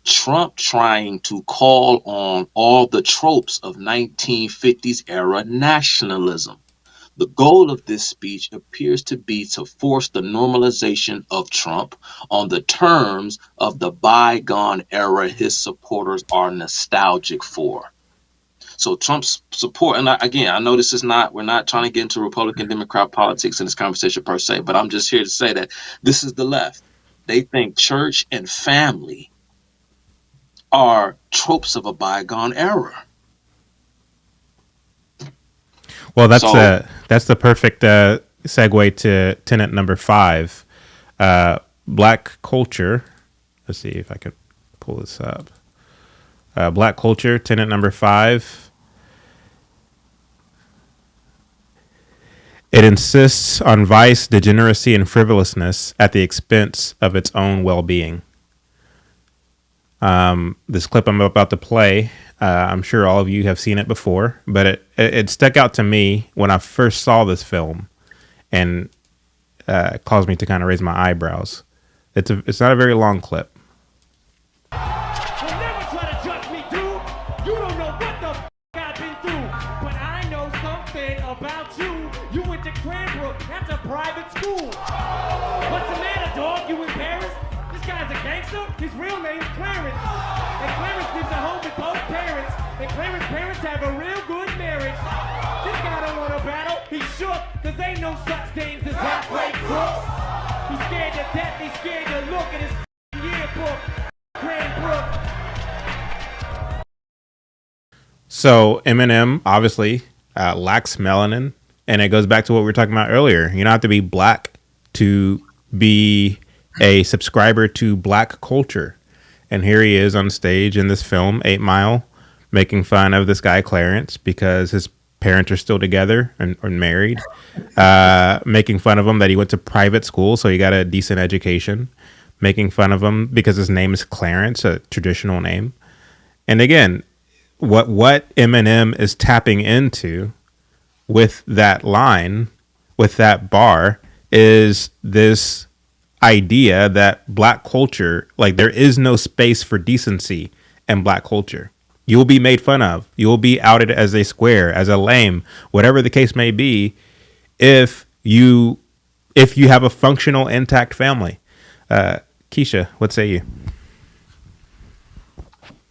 Trump trying to call on all the tropes of 1950s era nationalism. The goal of this speech appears to be to force the normalization of Trump on the terms of the bygone era his supporters are nostalgic for. So Trump's support, and again, I know this is not, we're not trying to get into Republican Democrat politics in this conversation per se, but I'm just here to say that this is the left. They think church and family are tropes of a bygone era. Well, that's the perfect segue to tenet number 5, black culture. Let's see if I could pull this up. Black culture, tenet number 5. It insists on vice, degeneracy, and frivolousness at the expense of its own well-being. This clip I'm about to play, I'm sure all of you have seen it before, but it stuck out to me when I first saw this film, and it caused me to kind of raise my eyebrows. It's not a very long clip. His real name's Clarence. And Clarence lives at home with both parents. And Clarence's parents have a real good marriage. This guy don't want to battle. He's shook, cause ain't no such things as halfway crooks. He's scared to death, he's scared to look at his yearbook. Cranbrook. So Eminem obviously lacks melanin, and it goes back to what we were talking about earlier. You don't have to be black to be a subscriber to black culture. And here he is on stage in this film, 8 Mile, making fun of this guy Clarence because his parents are still together and married, making fun of him that he went to private school, so he got a decent education, making fun of him because his name is Clarence, a traditional name. And again, what Eminem is tapping into with that line, with that bar, is this idea that black culture, like, there is no space for decency in black culture. You will be made fun of. You will be outed as a square, as a lame, whatever the case may be, if you have a functional, intact family. Keisha, what say you?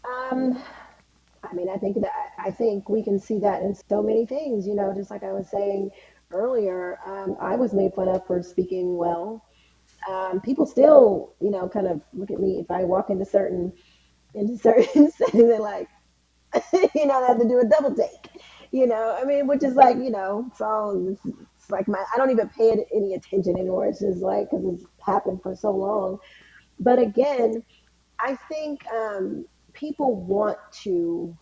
I mean, I think we can see that in so many things. You know, just like I was saying earlier, I was made fun of for speaking well. People still, you know, kind of look at me if I walk into certain settings. They're like, you know, they have to do a double take. You know, I mean, which is like, you know, it's like I don't even pay it any attention anymore. It's just like, because it's happened for so long. But again, I think people want to.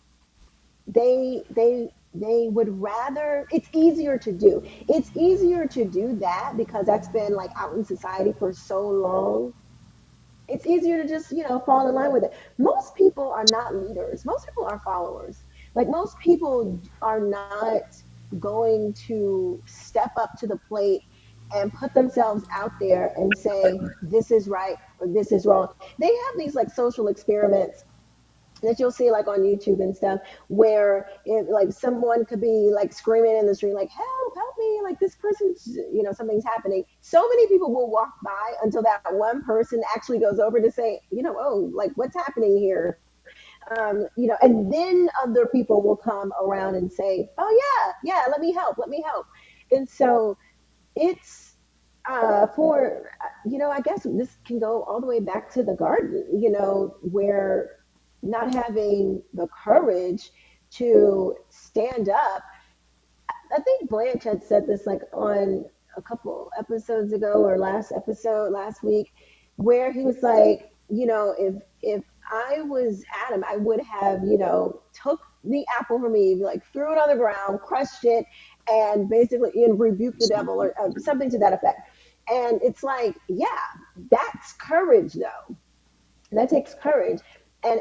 They would rather, it's easier to do. It's easier to do that because that's been like out in society for so long. It's easier to just, you know, fall in line with it. Most people are not leaders. Most people are followers. Like, most people are not going to step up to the plate and put themselves out there and say, this is right or this is wrong. They have these like social experiments that you'll see like on YouTube and stuff, where like someone could be like screaming in the street, like, help me, like this person's, you know, something's happening. So many people will walk by until that one person actually goes over to say, you know, oh, like what's happening here? You know, and then other people will come around and say, oh yeah, let me help. And so it's for, you know, I guess this can go all the way back to the garden, you know, where not having the courage to stand up. I think Blanche had said this like on a couple episodes ago or last week, where he was like, you know, if I was Adam, I would have, you know, took the apple from Eve, like threw it on the ground, crushed it, and basically rebuked the devil or something to that effect. And it's like, yeah, that's courage though. That takes courage. And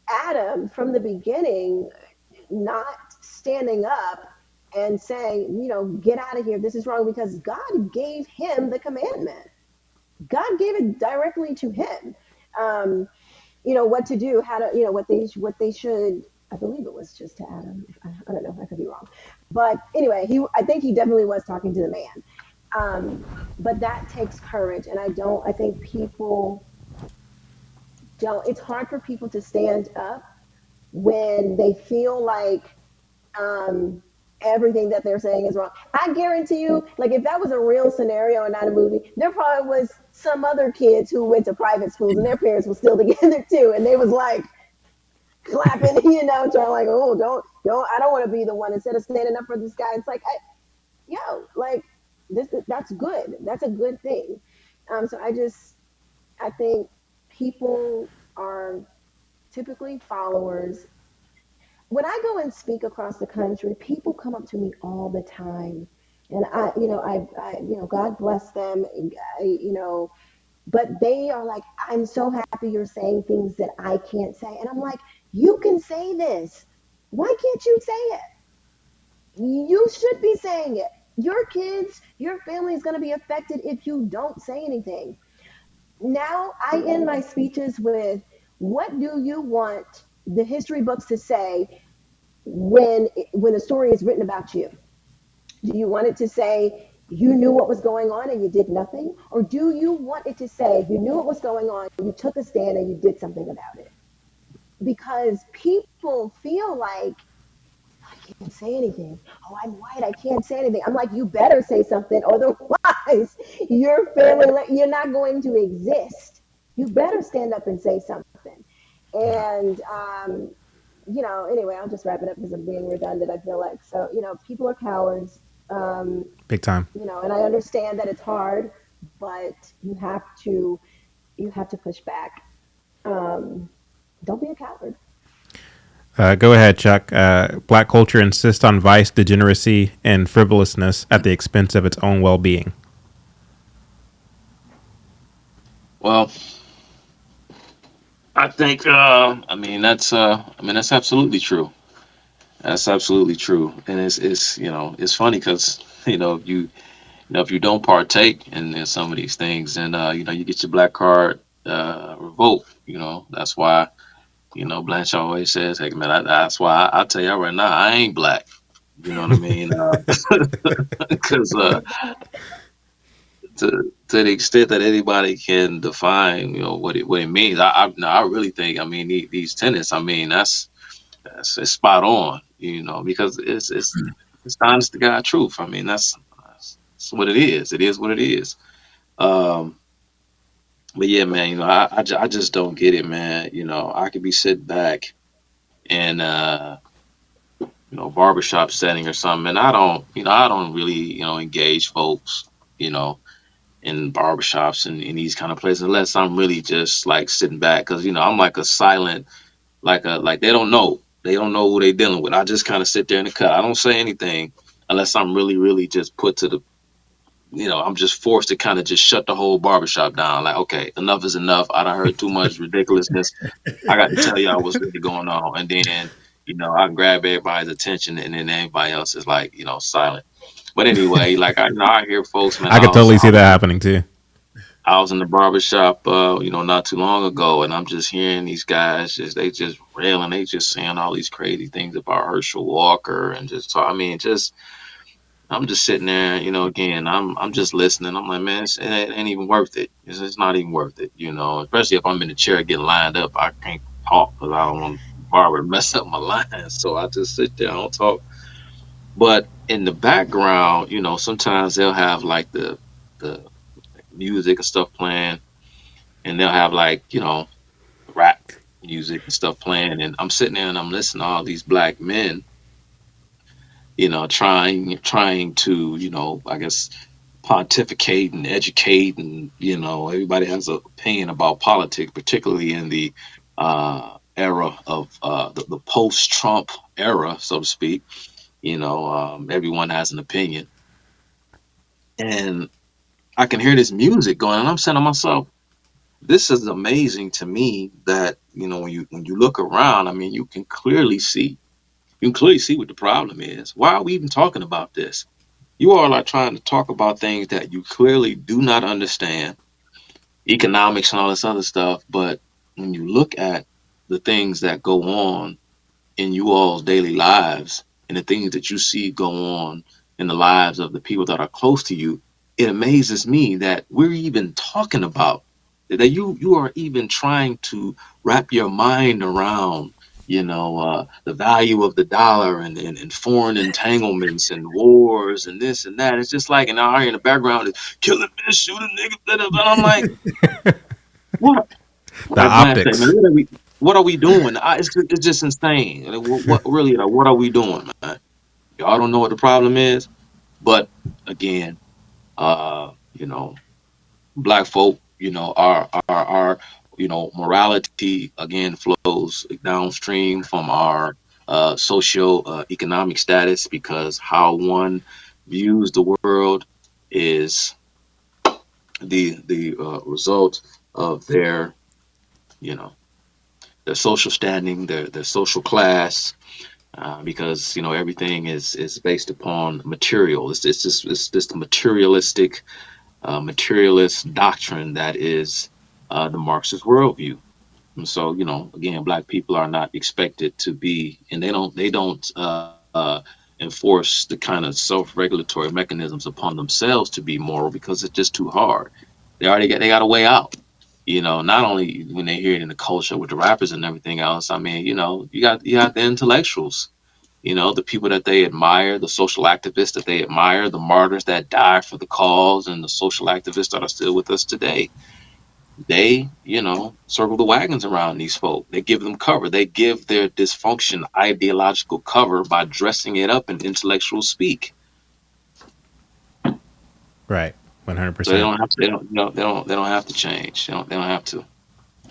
Adam from the beginning not standing up and saying, get out of here, this is wrong, because God gave him the commandment. God gave it directly to him. What to do, how to, what they should. I believe it was just to Adam. I don't know. I could be wrong, but anyway, I think he definitely was talking to the man. But that takes courage, and I think people don't. It's hard for people to stand up when they feel like everything that they're saying is wrong. I guarantee you, like if that was a real scenario and not a movie, there probably was some other kids who went to private schools and their parents were still together too, and they was like clapping, trying like, oh, don't, I don't want to be the one, instead of standing up for this guy. It's like, like that's good. That's a good thing. So I think people are typically followers. When I go and speak across the country, people come up to me all the time, and I God bless them, but they are like, I'm so happy you're saying things that I can't say, and I'm like, you can say this. Why can't you say it? You should be saying it. Your kids, your family is going to be affected if you don't say anything. Now I end my speeches with, what do you want the history books to say when the story is written about you? Do you want it to say you knew what was going on and you did nothing? Or do you want it to say you knew what was going on, you took a stand and you did something about it? Because people feel like, I can't say anything. Oh, I'm white, I can't say anything. I'm like, you better say something, otherwise your family, you're not going to exist. You better stand up and say something. And anyway, I'll just wrap it up because I'm being redundant, I feel like. So, people are cowards. Big time. And I understand that it's hard, but you have to push back. Don't be a coward. Go ahead, Chuck. Black culture insists on vice, degeneracy, and frivolousness at the expense of its own well-being. Well, I think that's absolutely true. That's absolutely true, and it's funny because if you don't partake in some of these things, then you get your black card revoked. That's why Blanche always says, "Hey man, that's why I tell y'all right now, I ain't black." You know what I mean? Because to the extent that anybody can define, what it means, I really think, these tenets, that's spot on, because it's honest to God truth. That's what it is. It is what it is. But yeah, man, I just don't get it, man. I could be sitting back in barbershop setting or something, and I don't really engage folks, in barbershops and in these kind of places unless I'm really just like sitting back, because I'm like a silent, like they don't know who they dealing with. I just kind of sit there in the cut. I don't say anything unless I'm really really just put to the I'm just forced to kind of just shut the whole barbershop down. Like, okay, enough is enough. I done heard too much ridiculousness. I got to tell y'all what's really going on. And then, I grab everybody's attention, and then everybody else is like, silent. But anyway, like I hear folks, man. I could totally see that happening too. I was in the barbershop, not too long ago, and I'm just hearing these guys they just railing, they just saying all these crazy things about Herschel Walker, and I'm just sitting there, again, I'm just listening. I'm like, man, it ain't even worth it. It's not even worth it, especially if I'm in the chair getting lined up. I can't talk because I don't want the barber to mess up my lines. So I just sit there, I don't talk. But in the background, sometimes they'll have like the music and stuff playing, and they'll have like, rap music and stuff playing. And I'm sitting there and I'm listening to all these black men, trying to, I guess, pontificate and educate, and everybody has an opinion about politics, particularly in the era of the post-Trump era, so to speak. Everyone has an opinion, and I can hear this music going, and I'm saying to myself, this is amazing to me that, when you look around, I mean, you can clearly see what the problem is. Why are we even talking about this? You all are trying to talk about things that you clearly do not understand, economics and all this other stuff. But when you look at the things that go on in you all's daily lives and the things that you see go on in the lives of the people that are close to you, it amazes me that we're even talking about that. You are even trying to wrap your mind around, the value of the dollar and foreign entanglements and wars and this and that. It's just like, and I hear in the background is killing fish, shooting niggas, blah, blah, blah. I'm like, what? The Like Bland said, man, optics. what are we doing? It's just insane. Like, what really? Like, what are we doing, man? Y'all don't know what the problem is, but again, uh, you know, black folk, our morality again flows downstream from our socio economic status, because how one views the world is the result of you know their social standing, their social class, because everything is based upon material. It's just the materialist doctrine that is the Marxist worldview. And so, again, black people are not expected to be, and they don't enforce the kind of self-regulatory mechanisms upon themselves to be moral, because it's just too hard. They got a way out. Not only when they hear it in the culture with the rappers and everything else. I mean, you got the intellectuals, the people that they admire, the social activists that they admire, the martyrs that died for the cause, and the social activists that are still with us today. They, circle the wagons around these folk. They give them cover. They give their dysfunction ideological cover by dressing it up in intellectual speak. Right. So they 100%. don't have to. They don't have to change. They don't have to.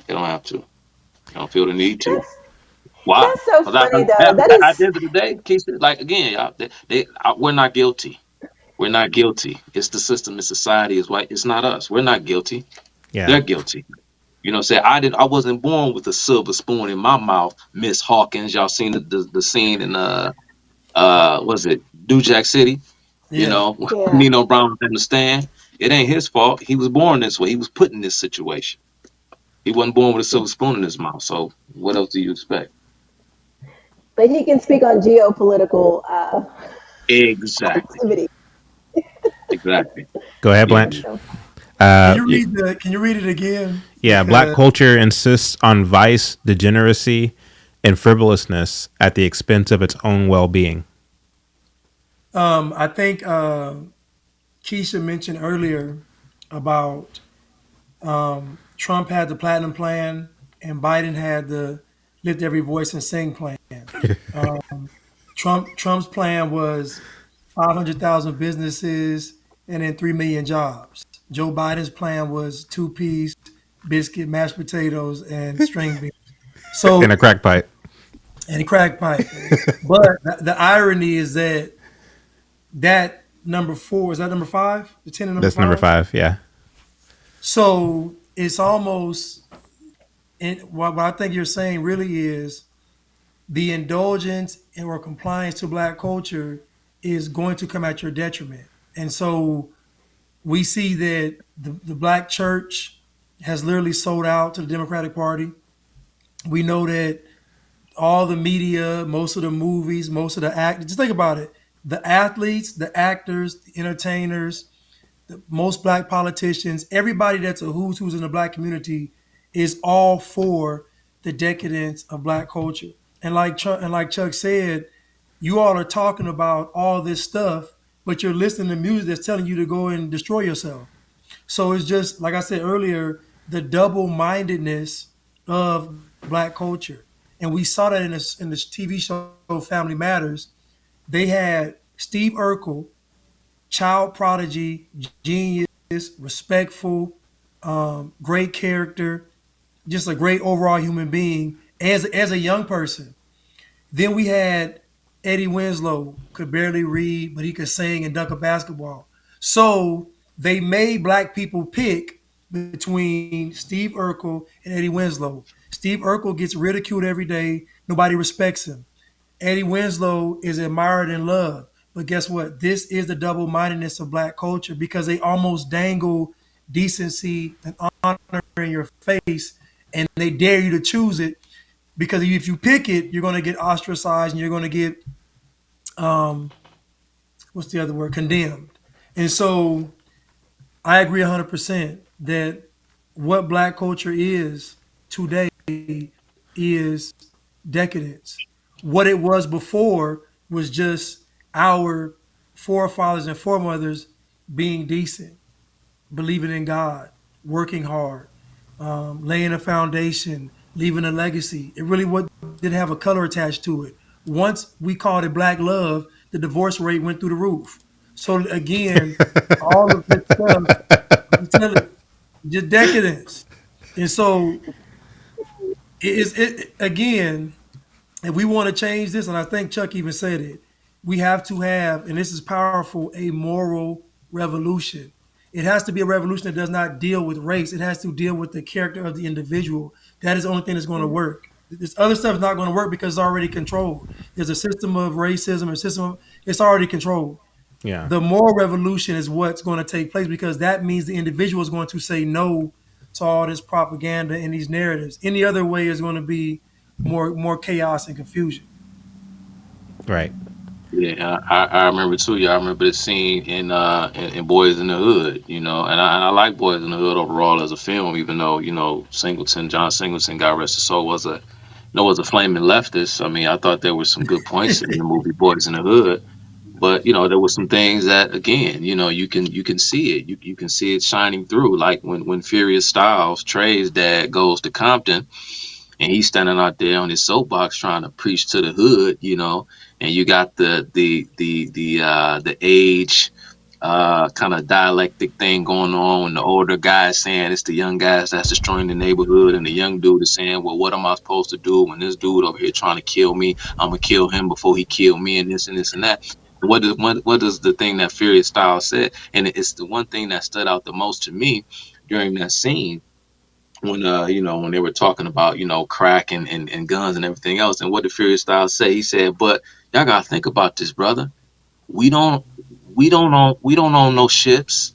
They don't have to. They don't feel the need to. Why? That's so Because funny though. at That at is the end of the day, Keisha, like again, y'all, we're not guilty. We're not guilty. It's the system in society is white. It's not us. We're not guilty. Yeah. They're guilty. Say I wasn't born with a silver spoon in my mouth, Miss Hawkins. Y'all seen the scene in was it New Jack City? Yeah. yeah. Nino Brown was in the stand. It ain't his fault. He was born this way. He was put in this situation. He wasn't born with a silver spoon in his mouth. So what else do you expect? But he can speak on geopolitical Exactly. activity. Exactly. Go ahead, Yeah. Blanche. Can you Yeah, read it again? yeah, black Because culture insists on vice, degeneracy, and frivolousness at the expense of its own well-being. I think Keisha mentioned earlier about Trump had the platinum plan and Biden had the lift every voice and sing plan. Trump's plan was 500,000 businesses and then 3 million jobs. Joe Biden's plan was two-piece biscuit, mashed potatoes, and string beans. In a So, crack pipe. and a crack pipe. But the irony is that number four, is that number five? The 10 and number That's number five? 5. Yeah. So it's almost, and what I think you're saying really is the indulgence or compliance to black culture is going to come at your detriment. And so we see that the black church has literally sold out to the Democratic Party. We know that all the media, most of the movies, most of the act, just think about it. The athletes, the actors, the entertainers, most black politicians, everybody that's a who's in the black community is all for the decadence of black culture. And like Chuck said, you all are talking about all this stuff, but you're listening to music that's telling you to go and destroy yourself. So it's just like I said earlier, the double-mindedness of black culture, and we saw that in this TV show Family Matters. They had Steve Urkel, child prodigy, genius, respectful, great character, just a great overall human being as a young person. Then we had Eddie Winslow, could barely read, but he could sing and dunk a basketball. So they made black people pick between Steve Urkel and Eddie Winslow. Steve Urkel gets ridiculed every day. Nobody respects him. Eddie Winslow is admired and loved. But guess what? This is the double-mindedness of black culture because they almost dangle decency and honor in your face and they dare you to choose it because if you pick it, you're going to get ostracized and you're going to get what's the other word? Condemned. And so I agree 100% that what black culture is today is decadence. What it was before was just our forefathers and foremothers being decent, believing in God, working hard, laying a foundation, leaving a legacy. It really didn't have a color attached to it. Once we called it black love, the divorce rate went through the roof. So again, all of this stuff, I'm telling you, just decadence. And so again, if we want to change this, and I think Chuck even said it, we have to have, and this is powerful, a moral revolution. It has to be a revolution that does not deal with race. It has to deal with the character of the individual. That is the only thing that's going to work. This other stuff is not going to work because it's already controlled. There's a system of racism, it's already controlled. Yeah. The moral revolution is what's going to take place because that means the individual is going to say no to all this propaganda and these narratives. Any other way is going to be more chaos and confusion. Right. Yeah, I remember too. Yeah, I remember the scene in Boys in the Hood. And I like Boys in the Hood overall as a film, even though John Singleton, God rest his soul, was a flaming leftist. I mean, I thought there were some good points in the movie Boys in the Hood, but there were some things that again, you can see it. You can see it shining through, like when Furious Styles, Trey's dad, goes to Compton and he's standing out there on his soapbox trying to preach to the hood, and you got the age kind of dialectic thing going on when the older guy is saying it's the young guys that's destroying the neighborhood, and the young dude is saying, well, what am I supposed to do when this dude over here trying to kill me? I'm gonna kill him before he kill me, and this and this and that. What does the thing that Furious Styles said? And it's the one thing that stood out the most to me during that scene when when they were talking about crack and guns and everything else. And what did Furious Styles say? He said, but y'all gotta think about this, brother. We don't own no ships.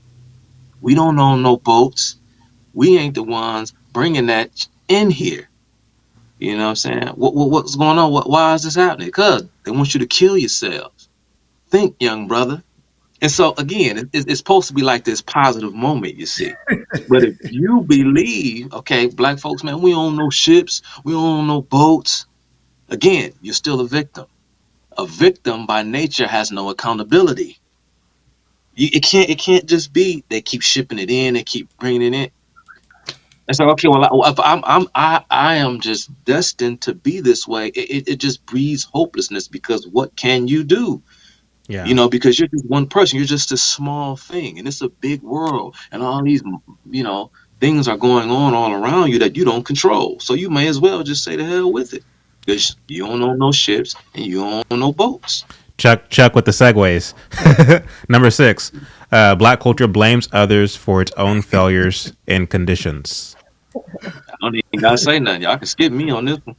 We don't own no boats. We ain't the ones bringing that in here. You know what I'm saying? What's going on? Why is this happening? Because they want you to kill yourselves. Think, young brother. And so again, it's supposed to be like this positive moment, you see. But if you believe, okay, black folks, man, we don't own no ships, we don't own no boats. Again, you're still a victim. A victim by nature has no accountability. It can't just be they keep shipping it in, they keep bringing it in. It's like, okay, well, if I am just destined to be this way. It just breeds hopelessness because what can you do? Yeah. Because you're just one person, you're just a small thing, and it's a big world, and all these, things are going on all around you that you don't control. So you may as well just say the hell with it, because you don't own no ships and you don't own no boats. Chuck with the segues. Number 6, black culture blames others for its own failures and conditions. I don't even gotta say nothing. Y'all can skip me on this one.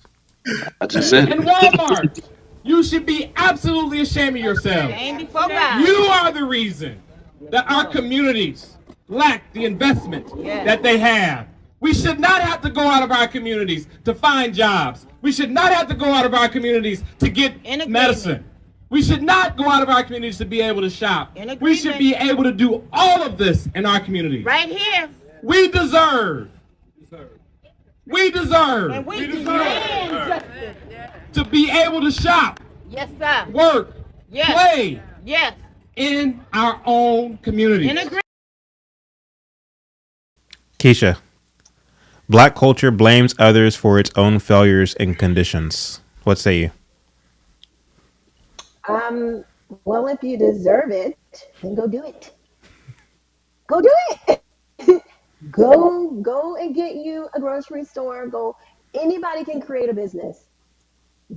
I just said And it. Walmart, you should be absolutely ashamed of yourselves. You are the reason that our communities lack the investment that they have. We should not have to go out of our communities to find jobs. We should not have to go out of our communities to get medicine. We should not go out of our communities to be able to shop. We should be able to do all of this in our communities. Right here. We deserve to be able to shop, Yes, sir. work, Yes. play Yes. in our own communities. Keisha, black culture blames others for its own failures and conditions. What say you? Well, if you deserve it, then go do it. Go do it. Go and get you a grocery store. Go. Anybody can create a business.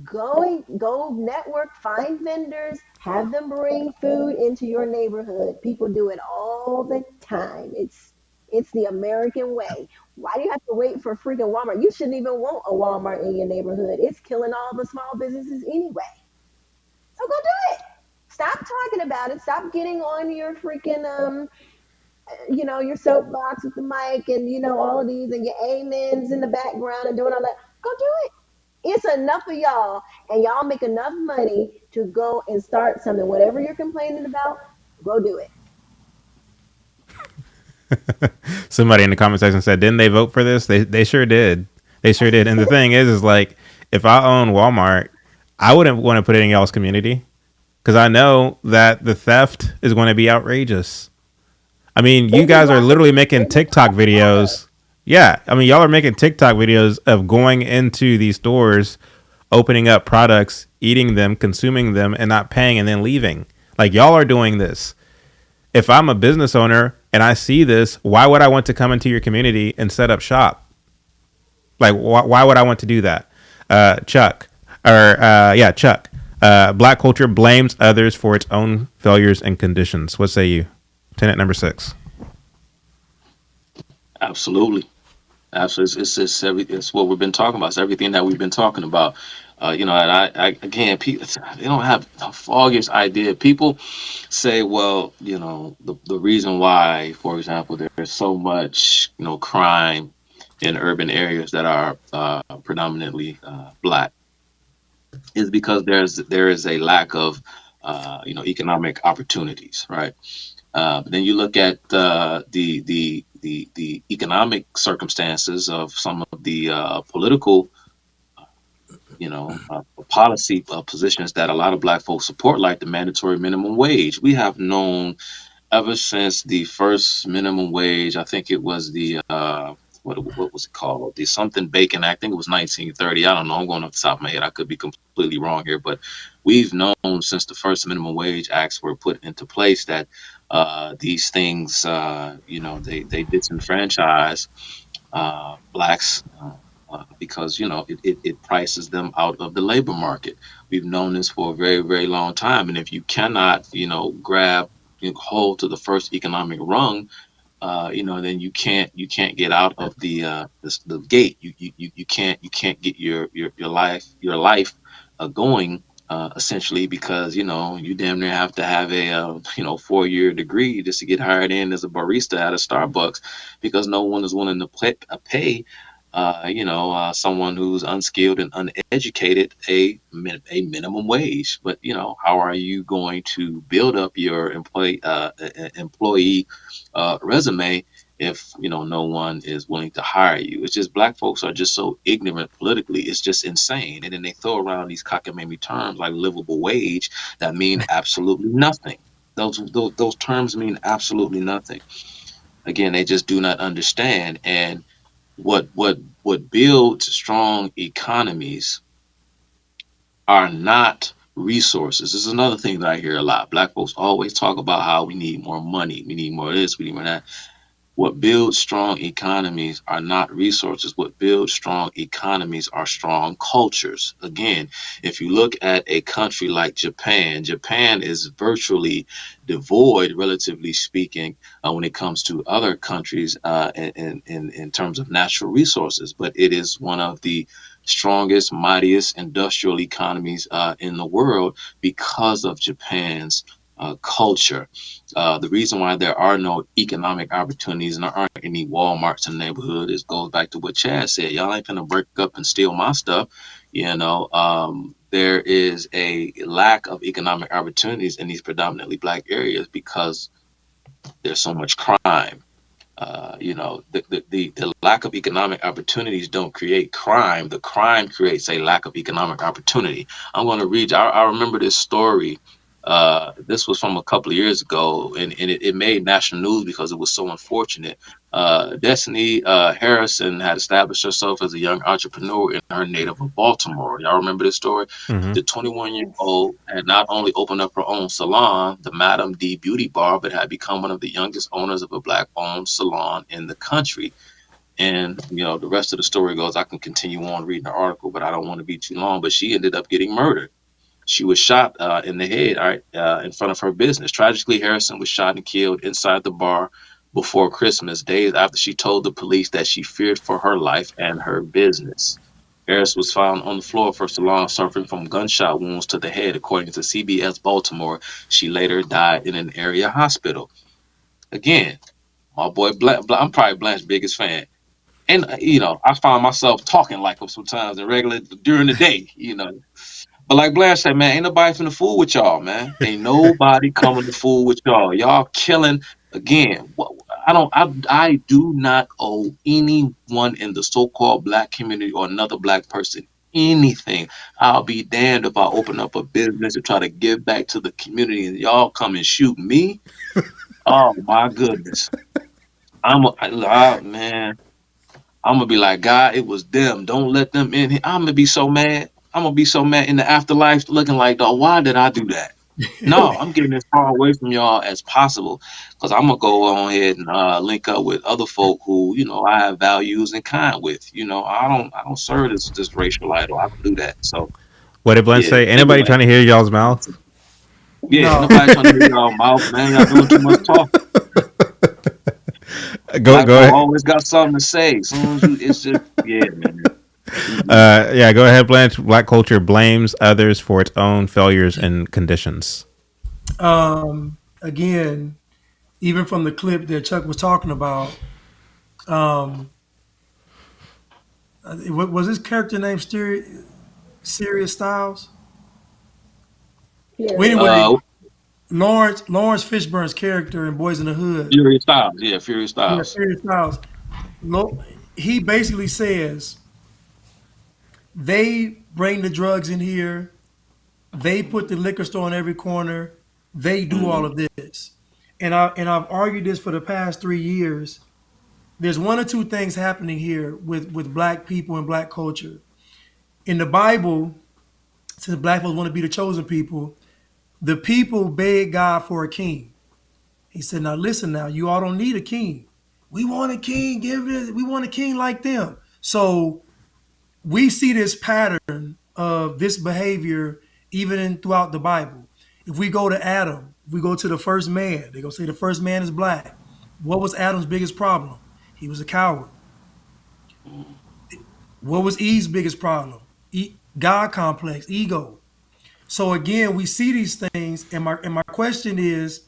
Go network, find vendors, have them bring food into your neighborhood. People do it all the time. It's the American way. Why do you have to wait for freaking Walmart? You shouldn't even want a Walmart in your neighborhood. It's killing all the small businesses anyway. So go do it. Stop talking about it. Stop getting on your freaking your soapbox with the mic and all of these and your amens in the background and doing all that. Go do it. It's enough of y'all, and y'all make enough money to go and start something. Whatever you're complaining about, go do it. Somebody in the comment section said, didn't they vote for this? They sure did. They sure did. And the thing is like, if I own Walmart, I wouldn't want to put it in y'all's community because I know that the theft is going to be outrageous. I mean, you guys are literally making TikTok videos. Yeah. I mean, y'all are making TikTok videos of going into these stores, opening up products, eating them, consuming them, and not paying and then leaving. Like, y'all are doing this. If I'm a business owner and I see this, why would I want to come into your community and set up shop? Like, why would I want to do that? Chuck. Black culture blames others for its own failures and conditions. What say you? Tenet number 6. Absolutely. Absolutely. It's what we've been talking about. It's everything that we've been talking about. And I again, people, they don't have the foggiest idea. People say, well, the reason why, for example, there's so much, crime in urban areas that are predominantly black is because there is a lack of, economic opportunities, right? Then you look at the economic circumstances of some of the political, policy positions that a lot of black folks support, like the mandatory minimum wage. We have known ever since the first minimum wage. I think it was the what was it called? The something Bacon Act. I think it was 1930. I don't know. I'm going off the top of my head. I could be completely wrong here, but we've known since the first minimum wage acts were put into place that these things, they disenfranchise blacks because it prices them out of the labor market. We've known this for a very, very long time, and if you cannot, grab hold to the first economic rung, then you can't get out of the gate. You can't get your life going. Essentially, because you damn near have to have a 4-year degree just to get hired in as a barista at a Starbucks, because no one is willing to pay someone who's unskilled and uneducated a minimum wage. But how are you going to build up your employee resume if no one is willing to hire you? It's just black folks are just so ignorant politically. It's just insane. And then they throw around these cockamamie terms like livable wage that mean absolutely nothing. Those terms mean absolutely nothing. Again, they just do not understand. And what builds strong economies are not resources. This is another thing that I hear a lot. Black folks always talk about how we need more money, we need more of this, we need more of that. What builds strong economies are not resources. What builds strong economies are strong cultures. Again, if you look at a country like Japan, Japan is virtually devoid, relatively speaking, when it comes to other countries in terms of natural resources. But it is one of the strongest, mightiest industrial economies in the world because of Japan's culture. The reason why there are no economic opportunities and there aren't any Walmarts in the neighborhood goes back to what Chad said. Y'all ain't gonna break up and steal my stuff. There is a lack of economic opportunities in these predominantly black areas because there's so much crime. The lack of economic opportunities don't create crime. The crime creates a lack of economic opportunity. I'm going to read you. I remember this story. This was from a couple of years ago, and it made national news because it was so unfortunate. Destiny Harrison had established herself as a young entrepreneur in her native of Baltimore. Y'all remember this story? Mm-hmm. The 21-year-old had not only opened up her own salon, the Madam D Beauty Bar, but had become one of the youngest owners of a black-owned salon in the country. And, the rest of the story goes, I can continue on reading the article, but I don't want to be too long. But she ended up getting murdered. She was shot in the head in front of her business. Tragically, Harrison was shot and killed inside the bar before Christmas, days after she told the police that she feared for her life and her business. Harris was found on the floor for so long, suffering from gunshot wounds to the head, according to CBS Baltimore. She later died in an area hospital. Again, my boy I'm probably Blanche's biggest fan. And I find myself talking like him sometimes in regular during the day. But like Blair said, man, ain't nobody finna fool with y'all, man. Ain't nobody coming to fool with y'all. Y'all killing again. I do not owe anyone in the so-called black community or another black person anything. I'll be damned if I open up a business and try to give back to the community and y'all come and shoot me. Oh my goodness. Man. I'm gonna be like, God, it was them. Don't let them in here. I'm gonna be so mad. I'm gonna be so mad in the afterlife, looking like, dog, why did I do that? No, I'm getting as far away from y'all as possible because I'm gonna go on ahead and link up with other folk who, I have values and kind with. I don't serve this racial idol. I don't do that. So What did Blunt yeah. say? Anybody Anyway, trying to hear y'all's mouth? yeah. No. Nobody trying to hear y'all mouth, man. Y'all doing too much talking. Go Black folk ahead. always got something to say. As soon as it's just yeah, man. Yeah, go ahead, Blanche. Black culture blames others for its own failures and conditions. Again, even from the clip that Chuck was talking about, was his character named Serious Styles? Yeah. Well, anyway, Lawrence Fishburne's character in Boys in the Hood, Fury Styles, yeah, Fury yeah, Styles. Serious Styles. He basically says they bring the drugs in here, they put the liquor store on every corner, they do all of this, and I've argued this for the past 3 years. There's one or two things happening here with black people and black culture. In the Bible, since black folks want to be the chosen people, the people begged God for a king. He said, now listen now, you all don't need a king. We want a king, we want a king like them. So we see this pattern of this behavior even throughout the Bible. If we go to Adam, if we go to the first man, they're gonna say the first man is black. What was Adam's biggest problem? He was a coward. What was Eve's biggest problem? God complex, ego. So again, we see these things, and my question is,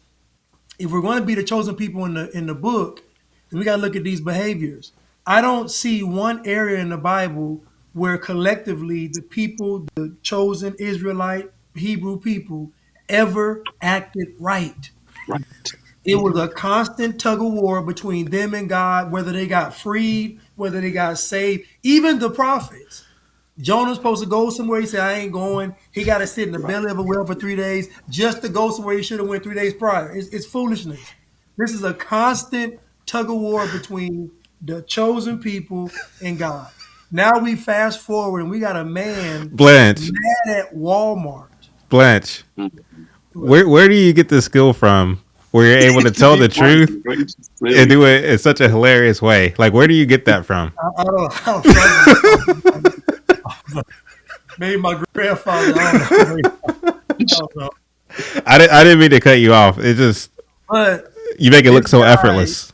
if we're going to be the chosen people in the book, then we got to look at these behaviors. I don't see one area in the Bible where collectively the people, the chosen Israelite Hebrew people, ever acted right. Right. It was a constant tug of war between them and God, whether they got freed, whether they got saved. Even the prophets. Jonah's supposed to go somewhere. He said, I ain't going. He got to sit in the belly of a whale for 3 days just to go somewhere he should have went 3 days prior. It's foolishness. This is a constant tug of war between the chosen people and God. Now we fast forward and we got a man Blanche, mad at Walmart. Blanche, where do you get the skill from where you're able to tell the truth and do it in such a hilarious way? Like, where do you get that from? I don't know. Maybe my grandfather. I don't know. I didn't mean to cut you off. It just But you make it look so effortless.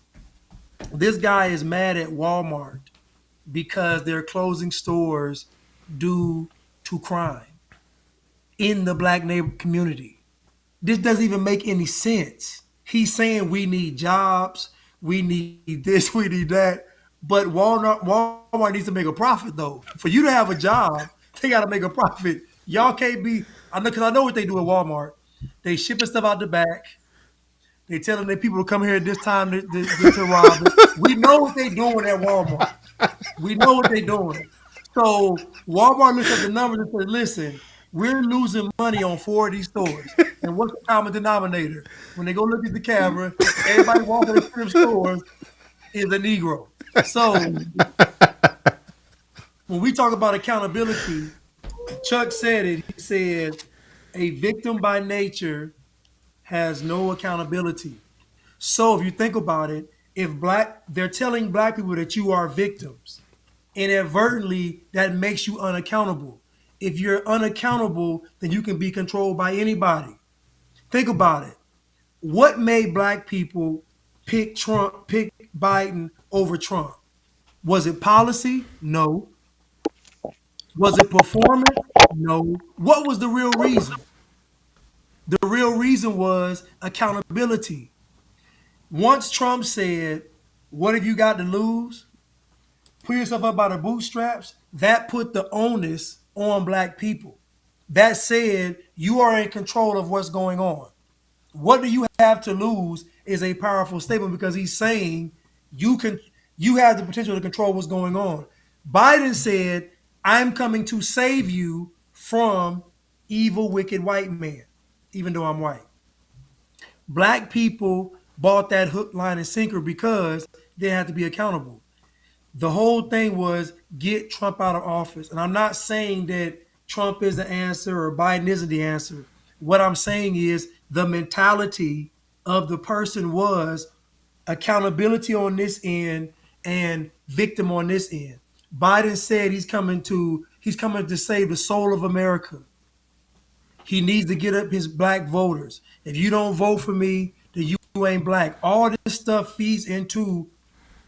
This guy is mad at Walmart because they're closing stores due to crime in the black neighbor community. This doesn't even make any sense. He's saying we need jobs, we need this, we need that. But Walmart needs to make a profit though. For you to have a job, they got to make a profit. Y'all can't be. I know because I know what they do at Walmart. They shipping stuff out the back. They telling their people to come here at this time to rob it. We know what they doing at Walmart. We know what they doing. So Walmart looks at the numbers and says, listen, we're losing money on 4 of these stores. And what's the common denominator? When they go look at the camera, everybody walking into them stores is a Negro. So when we talk about accountability, Chuck said it. He said, a victim by nature has no accountability. So if you think about it, they're telling black people that you are victims. Inadvertently, that makes you unaccountable. If you're unaccountable, then you can be controlled by anybody. Think about it. What made black people pick Biden over Trump? Was it policy? No. Was it performance? No. What was the real reason? The real reason was accountability. Once Trump said, "What have you got to lose? Pull yourself up by the bootstraps," that put the onus on black people. That said, you are in control of what's going on. What do you have to lose is a powerful statement because he's saying you have the potential to control what's going on. Biden said, "I'm coming to save you from evil, wicked white men," even though I'm white. Black people bought that hook, line, and sinker because they had to be accountable. The whole thing was get Trump out of office. And I'm not saying that Trump is the answer or Biden isn't the answer. What I'm saying is the mentality of the person was accountability on this end and victim on this end. Biden said he's coming to save the soul of America. He needs to get up his black voters. If you don't vote for me, then you ain't black. All this stuff feeds into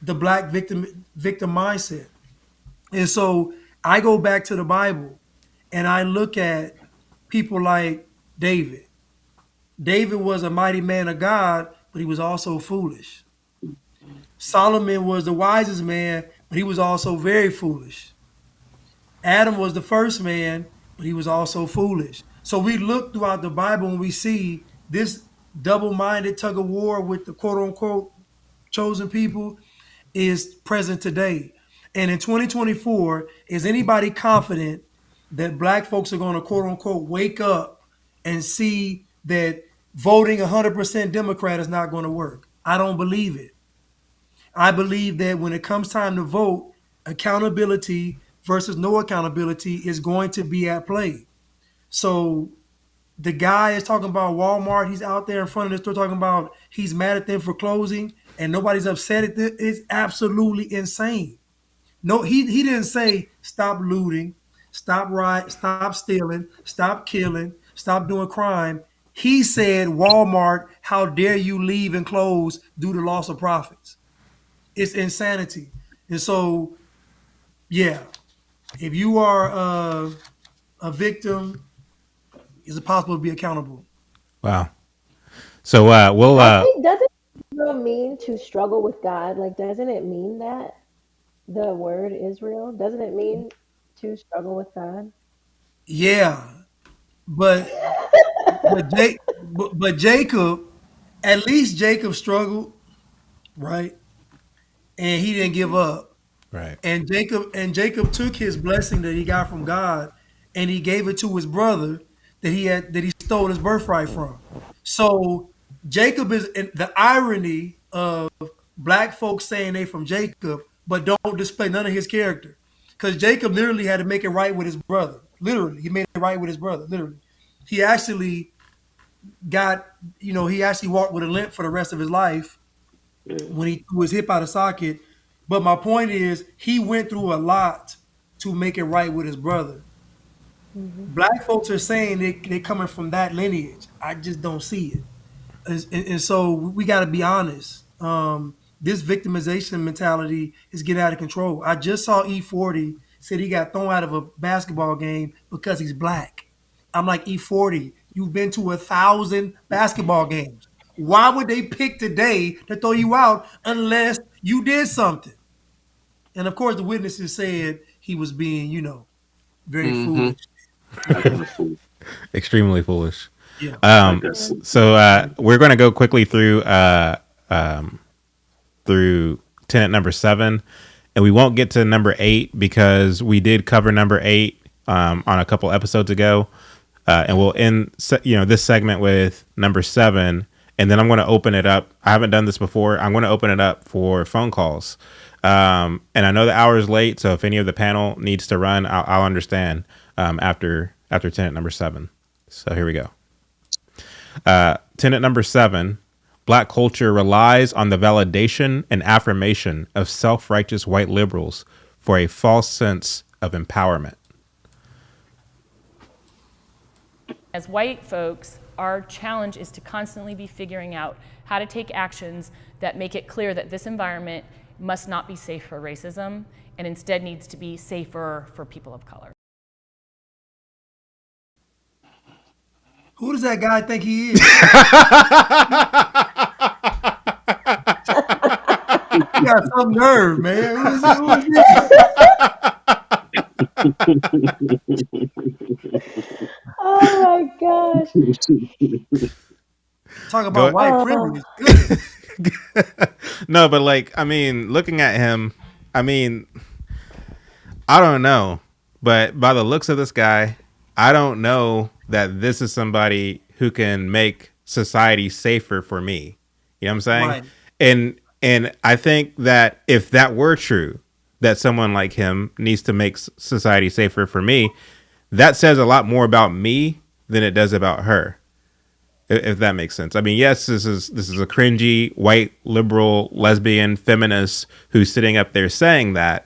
the black victim mindset. And so I go back to the Bible and I look at people like David. David was a mighty man of God, but he was also foolish. Solomon was the wisest man, but he was also very foolish. Adam was the first man, but he was also foolish. So we look throughout the Bible and we see this double-minded tug of war with the quote-unquote chosen people is present today. And in 2024, is anybody confident that black folks are going to quote unquote wake up and see that voting 100% Democrat is not going to work? I don't believe it. I believe that when it comes time to vote, accountability versus no accountability is going to be at play. So the guy is talking about Walmart. He's out there in front of the store talking about he's mad at them for closing and nobody's upset at this. It's absolutely insane. No, he didn't say stop looting, stop stealing, stop killing, stop doing crime. He said, Walmart, how dare you leave and close due to loss of profits? It's insanity. And so, yeah, if you are a victim, is it possible to be accountable? Wow. So we'll. I think, doesn't Israel mean to struggle with God? Like, doesn't it mean that? The word Israel, doesn't it mean to struggle with God? Yeah, but but Jacob, at least Jacob struggled, right? And he didn't give up. Right. And Jacob took his blessing that he got from God and he gave it to his brother that he stole his birthright from. So Jacob is, and the irony of black folks saying they from Jacob, but don't display none of his character. Because Jacob literally had to make it right with his brother. Literally, he made it right with his brother. Literally, he actually got, he actually walked with a limp for the rest of his life when he threw his hip out of socket. But my point is, he went through a lot to make it right with his brother. Black folks are saying they're coming from that lineage. I just don't see it. And so we got to be honest. This victimization mentality is getting out of control. I just saw E40 said he got thrown out of a basketball game because he's black. I'm like, E40, you've been to 1,000 basketball games. Why would they pick today to throw you out unless you did something? And of course, the witnesses said he was being, very foolish. Extremely foolish. Yeah. So we're going to go quickly through tenet number 7, and we won't get to number 8 because we did cover number 8 on a couple episodes ago, and we'll end this segment with number 7, and then I'm going to open it up. I haven't done this before. I'm going to open it up for phone calls, and I know the hour is late, so if any of the panel needs to run, I'll understand after tenet number 7. So here we go. Tenet number 7. Black culture relies on the validation and affirmation of self-righteous white liberals for a false sense of empowerment. As white folks, our challenge is to constantly be figuring out how to take actions that make it clear that this environment must not be safe for racism and instead needs to be safer for people of color. Who does that guy think he is? He got some nerve, man. Who is Oh my gosh. Talk about white Oh. privilege. Goodness. No, but like, I mean, looking at him, I mean, I don't know, but by the looks of this guy, I don't know that this is somebody who can make society safer for me. You know what I'm saying? Right. And I think that if that were true, that someone like him needs to make society safer for me, that says a lot more about me than it does about her. If that makes sense. I mean, yes, this is a cringy white liberal lesbian feminist who's sitting up there saying that.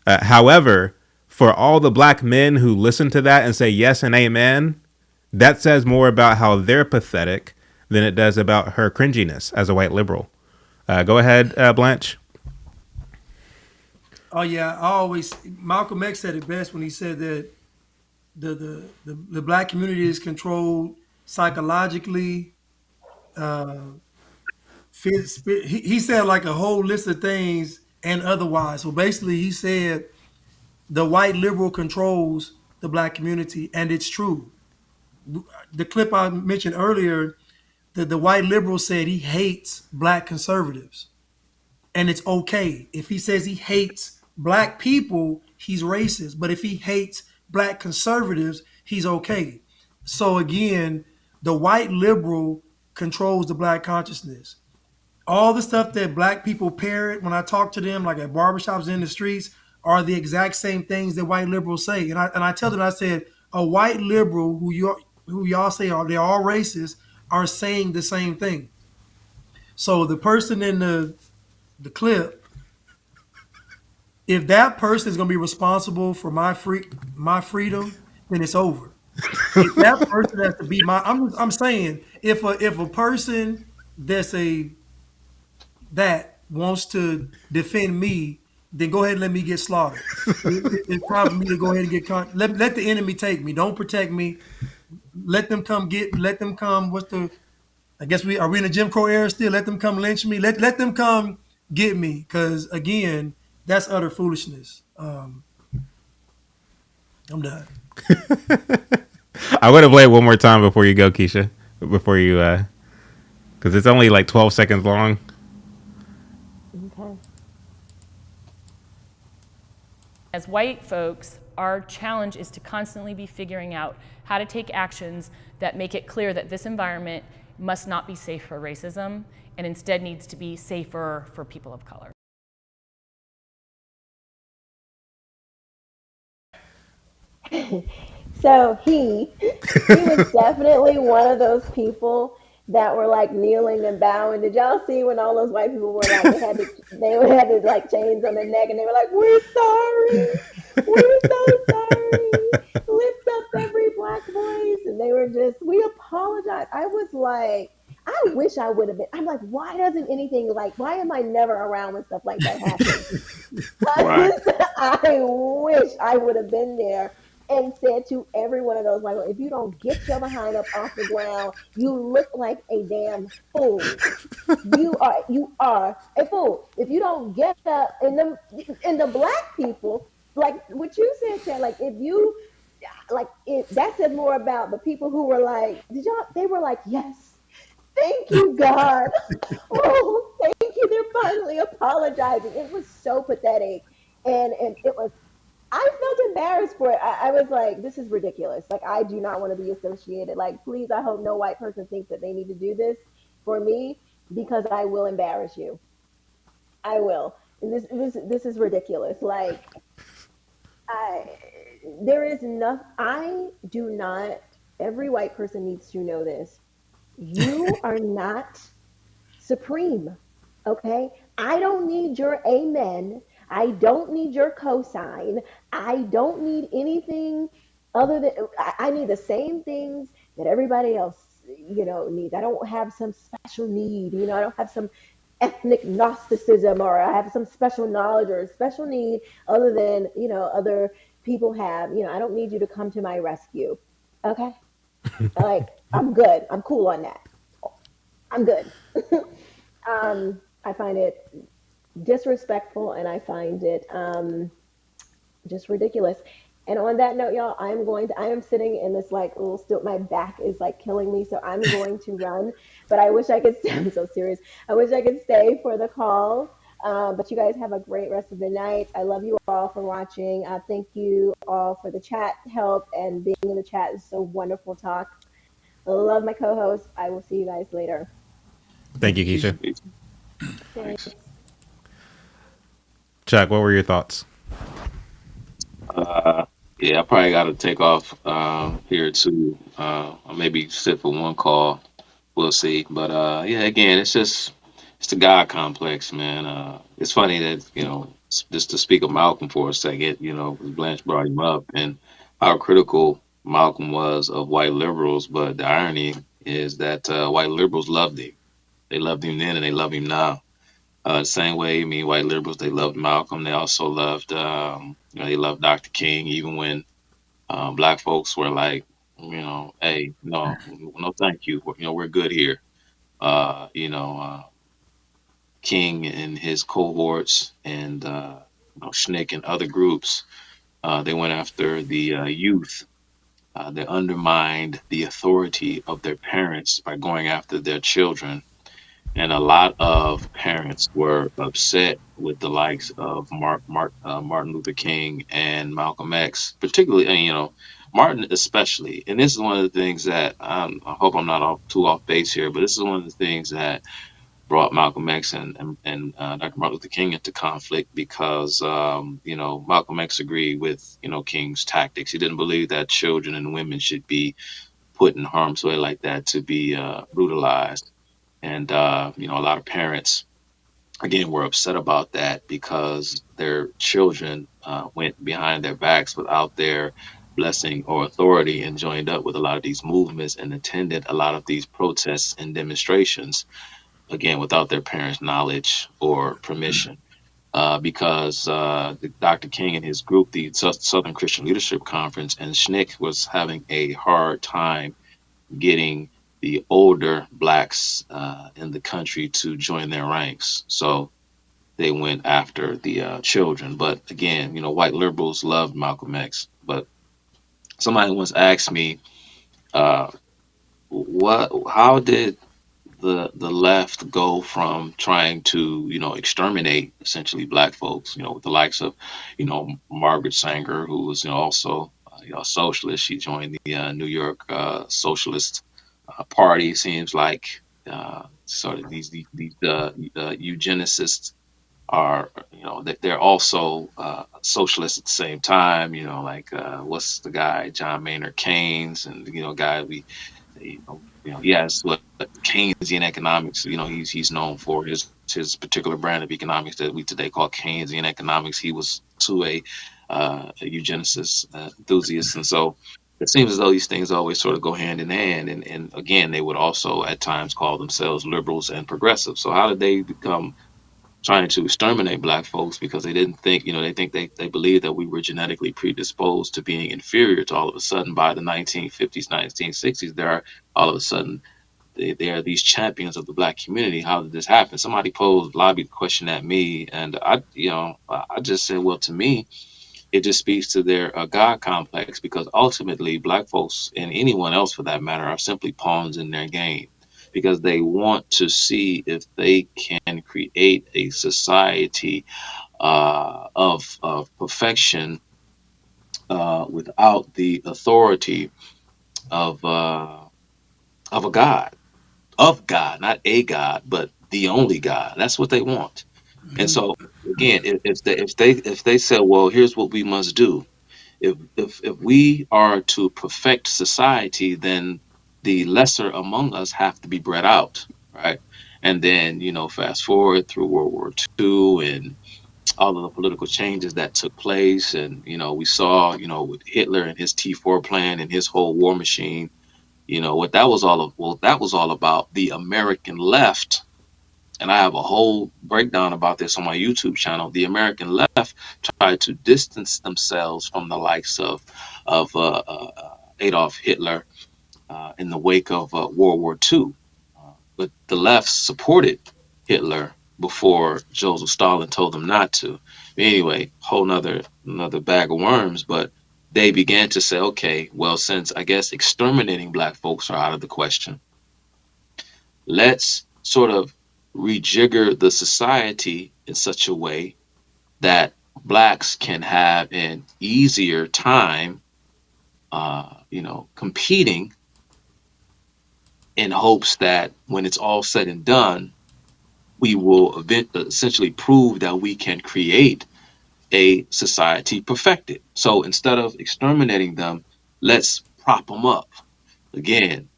However, for all the black men who listen to that and say yes and amen, that says more about how they're pathetic than it does about her cringiness as a white liberal. Go ahead, Blanche. Oh yeah, Malcolm X said it best when he said that the black community is controlled psychologically. He said like a whole list of things and otherwise. So basically, he said the white liberal controls the black community, and it's true. The clip I mentioned earlier, the white liberal said he hates black conservatives, and it's okay. If he says he hates black people, he's racist. But if he hates black conservatives, he's okay. So again, the white liberal controls the black consciousness. All the stuff that black people parrot when I talk to them, like at barbershops in the streets, are the exact same things that white liberals say. And I tell them, I said, a white liberal who y'all say they're all racist are saying the same thing. So the person in the clip, if that person is going to be responsible for my freedom, then it's over. If that person has to be I'm saying if a person that wants to defend me, then go ahead and let me get slaughtered. It's time for me to go ahead and get let the enemy take me. Don't protect me. Let them come let them come. I guess are we in the Jim Crow era still? Let them come lynch me. Let them come get me. Because again, that's utter foolishness. I'm done. I would have played one more time before you go, Keisha. Before you, because it's only like 12 seconds long. Okay. As white folks, our challenge is to constantly be figuring out how to take actions that make it clear that this environment must not be safe for racism and instead needs to be safer for people of color. So he was definitely one of those people that were like kneeling and bowing. Did y'all see when all those white people were like they had to like chains on their neck and they were like, "We're sorry, we're so sorry, lift up every black voice," and they were just, "We apologize." I was like, I wish I would have been. I'm like, why doesn't anything why am I never around when stuff like that happens? Right. I wish I would have been there and said to every one of those, like, if you don't get your behind up off the ground, you look like a damn fool. You are a fool. If you don't get up, and the black people, like what you said, Chad, like if you that says more about the people who were like, they were like, yes, thank you, God. Oh, thank you. They're finally apologizing. It was so pathetic. And it was, I felt embarrassed for it. I was like, this is ridiculous. Like, I do not want to be associated. Like, please, I hope no white person thinks that they need to do this for me because I will embarrass you. I will. And this is ridiculous. Like, there is enough. I do not, every white person needs to know this. You are not supreme. Okay? I don't need your amen. I don't need your cosign. I don't need anything other than I need the same things that everybody else needs. I don't have some special need. I don't have some ethnic Gnosticism, or I have some special knowledge or a special need other than, other people have. I don't need you to come to my rescue. Okay? Like, I'm good. I'm cool on that. I'm good. I find it disrespectful, and I find it just ridiculous. And on that note, y'all, I am sitting in this like little still, my back is like killing me. So I'm going to run, but I wish I could stay. I'm so serious. I wish I could stay for the call. But you guys have a great rest of the night. I love you all for watching. Thank you all for the chat help and being in the chat. Is so wonderful talk. I love my co-host. I will see you guys later. Thank you, Keisha. Thanks. Chuck, what were your thoughts? Yeah, I probably got to take off here too. Or maybe sit for one call. We'll see. But yeah, again, it's the God complex, man. It's funny that just to speak of Malcolm for a second, Blanche brought him up and how critical Malcolm was of white liberals. But the irony is that white liberals loved him. They loved him then, and they love him now. Same way, white liberals, they loved Malcolm. They also loved, they loved Dr. King, even when black folks were like, hey, no, thank you. We're good here. King and his cohorts and Schnick and other groups, they went after the youth. They undermined the authority of their parents by going after their children. And a lot of parents were upset with the likes of Martin Luther King and Malcolm X, particularly, and, Martin especially. And this is one of the things that I hope I'm not too off base here, but this is one of the things that brought Malcolm X and Dr. Martin Luther King into conflict because, Malcolm X agreed with, King's tactics. He didn't believe that children and women should be put in harm's way like that to be brutalized. And, a lot of parents, again, were upset about that because their children went behind their backs without their blessing or authority and joined up with a lot of these movements and attended a lot of these protests and demonstrations, again, without their parents' knowledge or permission. Because Dr. King and his group, the Southern Christian Leadership Conference, and Schnick was having a hard time getting the older blacks in the country to join their ranks. So they went after the children. But again, white liberals loved Malcolm X. But somebody once asked me, how did the left go from trying to, exterminate essentially black folks, with the likes of, Margaret Sanger, who was also, a socialist. She joined the New York Socialist Party. Seems like sort of these eugenicists are, that they're also socialists at the same time. What's the guy, John Maynard Keynes, and guy he has what Keynesian economics. He's known for his particular brand of economics that we today call Keynesian economics. He was to a eugenicist enthusiast, and so it seems as though these things always sort of go hand in hand. And again, they would also at times call themselves liberals and progressives. So how did they become trying to exterminate black folks? Because they didn't think, they believed that we were genetically predisposed to being inferior to all of a sudden by the 1950s, 1960s. There are all of a sudden, they are these champions of the black community. How did this happen? Somebody lobbied the question at me, and I just said, well, to me, it just speaks to their God complex, because ultimately black folks, and anyone else for that matter, are simply pawns in their game, because they want to see if they can create a society of perfection without the authority of a God, not a God, but the only God. That's what they want. And so again, if they say, well, here's what we must do. If we are to perfect society, then the lesser among us have to be bred out, right? And then, fast forward through World War II and all of the political changes that took place. And, we saw, with Hitler and his T4 plan and his whole war machine, What that was all about, the American left, and I have a whole breakdown about this on my YouTube channel. The American left tried to distance themselves from the likes of Adolf Hitler in the wake of World War II. But the left supported Hitler before Joseph Stalin told them not to. Anyway, whole another bag of worms. But they began to say, okay, well, since I guess exterminating black folks are out of the question, let's sort of rejigger the society in such a way that blacks can have an easier time, competing, in hopes that when it's all said and done, we will essentially prove that we can create a society perfected. So instead of exterminating them, let's prop them up. Again,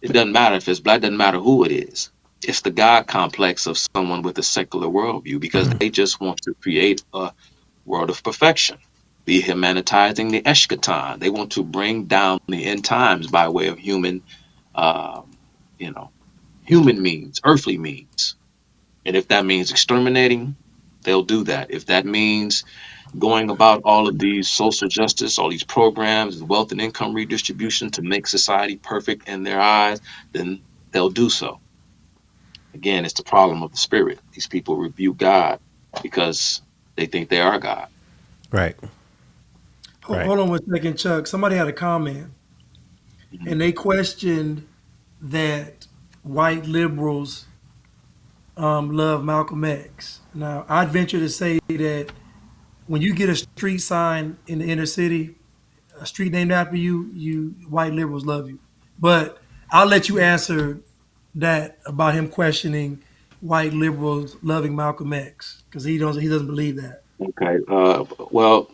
it doesn't matter if it's black, doesn't matter who it is. It's the God complex of someone with a secular worldview, because they just want to create a world of perfection, be humanitizing the eschaton. They want to bring down the end times by way of human means, earthly means. And if that means exterminating, they'll do that. If that means going about all of these social justice, all these programs, wealth and income redistribution to make society perfect in their eyes, then they'll do so. Again, it's the problem of the spirit. These people rebuke God because they think they are God. Right. Hold on 1 second, Chuck. Somebody had a comment, and they questioned that white liberals love Malcolm X. Now, I'd venture to say that when you get a street sign in the inner city, a street named after you white liberals love you. But I'll let you answer that about him questioning white liberals loving Malcolm X, because he doesn't believe that. Okay. Well,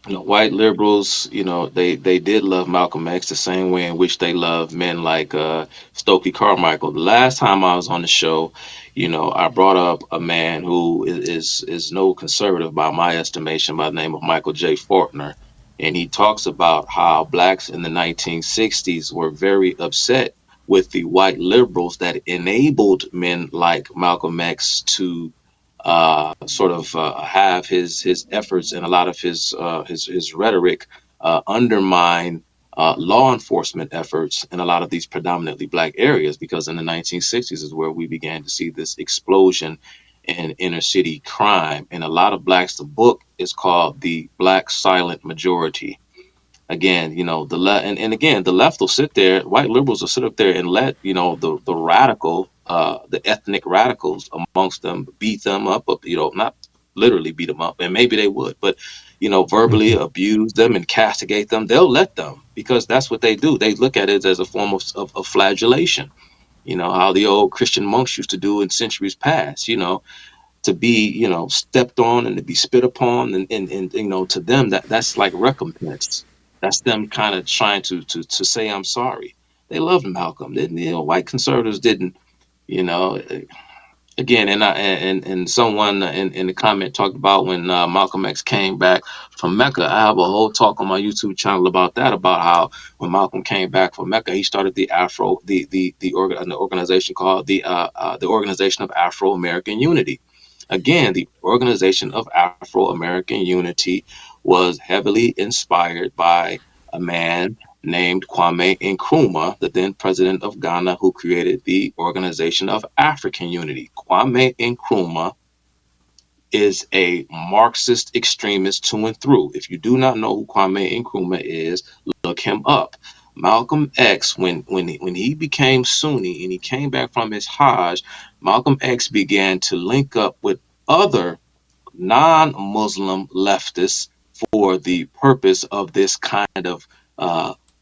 white liberals, they did love Malcolm X the same way in which they love men like Stokely Carmichael. The last time I was on the show, I brought up a man who is no conservative by my estimation, by the name of Michael J. Faulkner. And he talks about how blacks in the 1960s were very upset with the white liberals that enabled men like Malcolm X to have his efforts and a lot of his rhetoric undermine law enforcement efforts in a lot of these predominantly black areas, because in the 1960s is where we began to see this explosion in inner city crime. And a lot of blacks, the book is called The Black Silent Majority. Again, the left will sit there, white liberals will sit up there and let, the radical, the ethnic radicals amongst them beat them up, not literally beat them up, and maybe they would, but, verbally abuse them and castigate them. They'll let them, because that's what they do. They look at it as a form of flagellation, how the old Christian monks used to do in centuries past, to be, stepped on and to be spit upon, and to them that's like recompense. That's them kind of trying to say I'm sorry. They loved Malcolm. White conservatives didn't. Again, and someone in the comment talked about when Malcolm X came back from Mecca. I have a whole talk on my YouTube channel about that, about how when Malcolm came back from Mecca, he started the organization called the Organization of Afro-American Unity. Again, the Organization of Afro-American Unity was heavily inspired by a man named Kwame Nkrumah, the then president of Ghana, who created the Organization of African Unity. Kwame Nkrumah is a Marxist extremist through and through. If you do not know who Kwame Nkrumah is, look him up. Malcolm X, when he became Sunni and he came back from his Hajj, Malcolm X began to link up with other non-Muslim leftists for the purpose of this kind of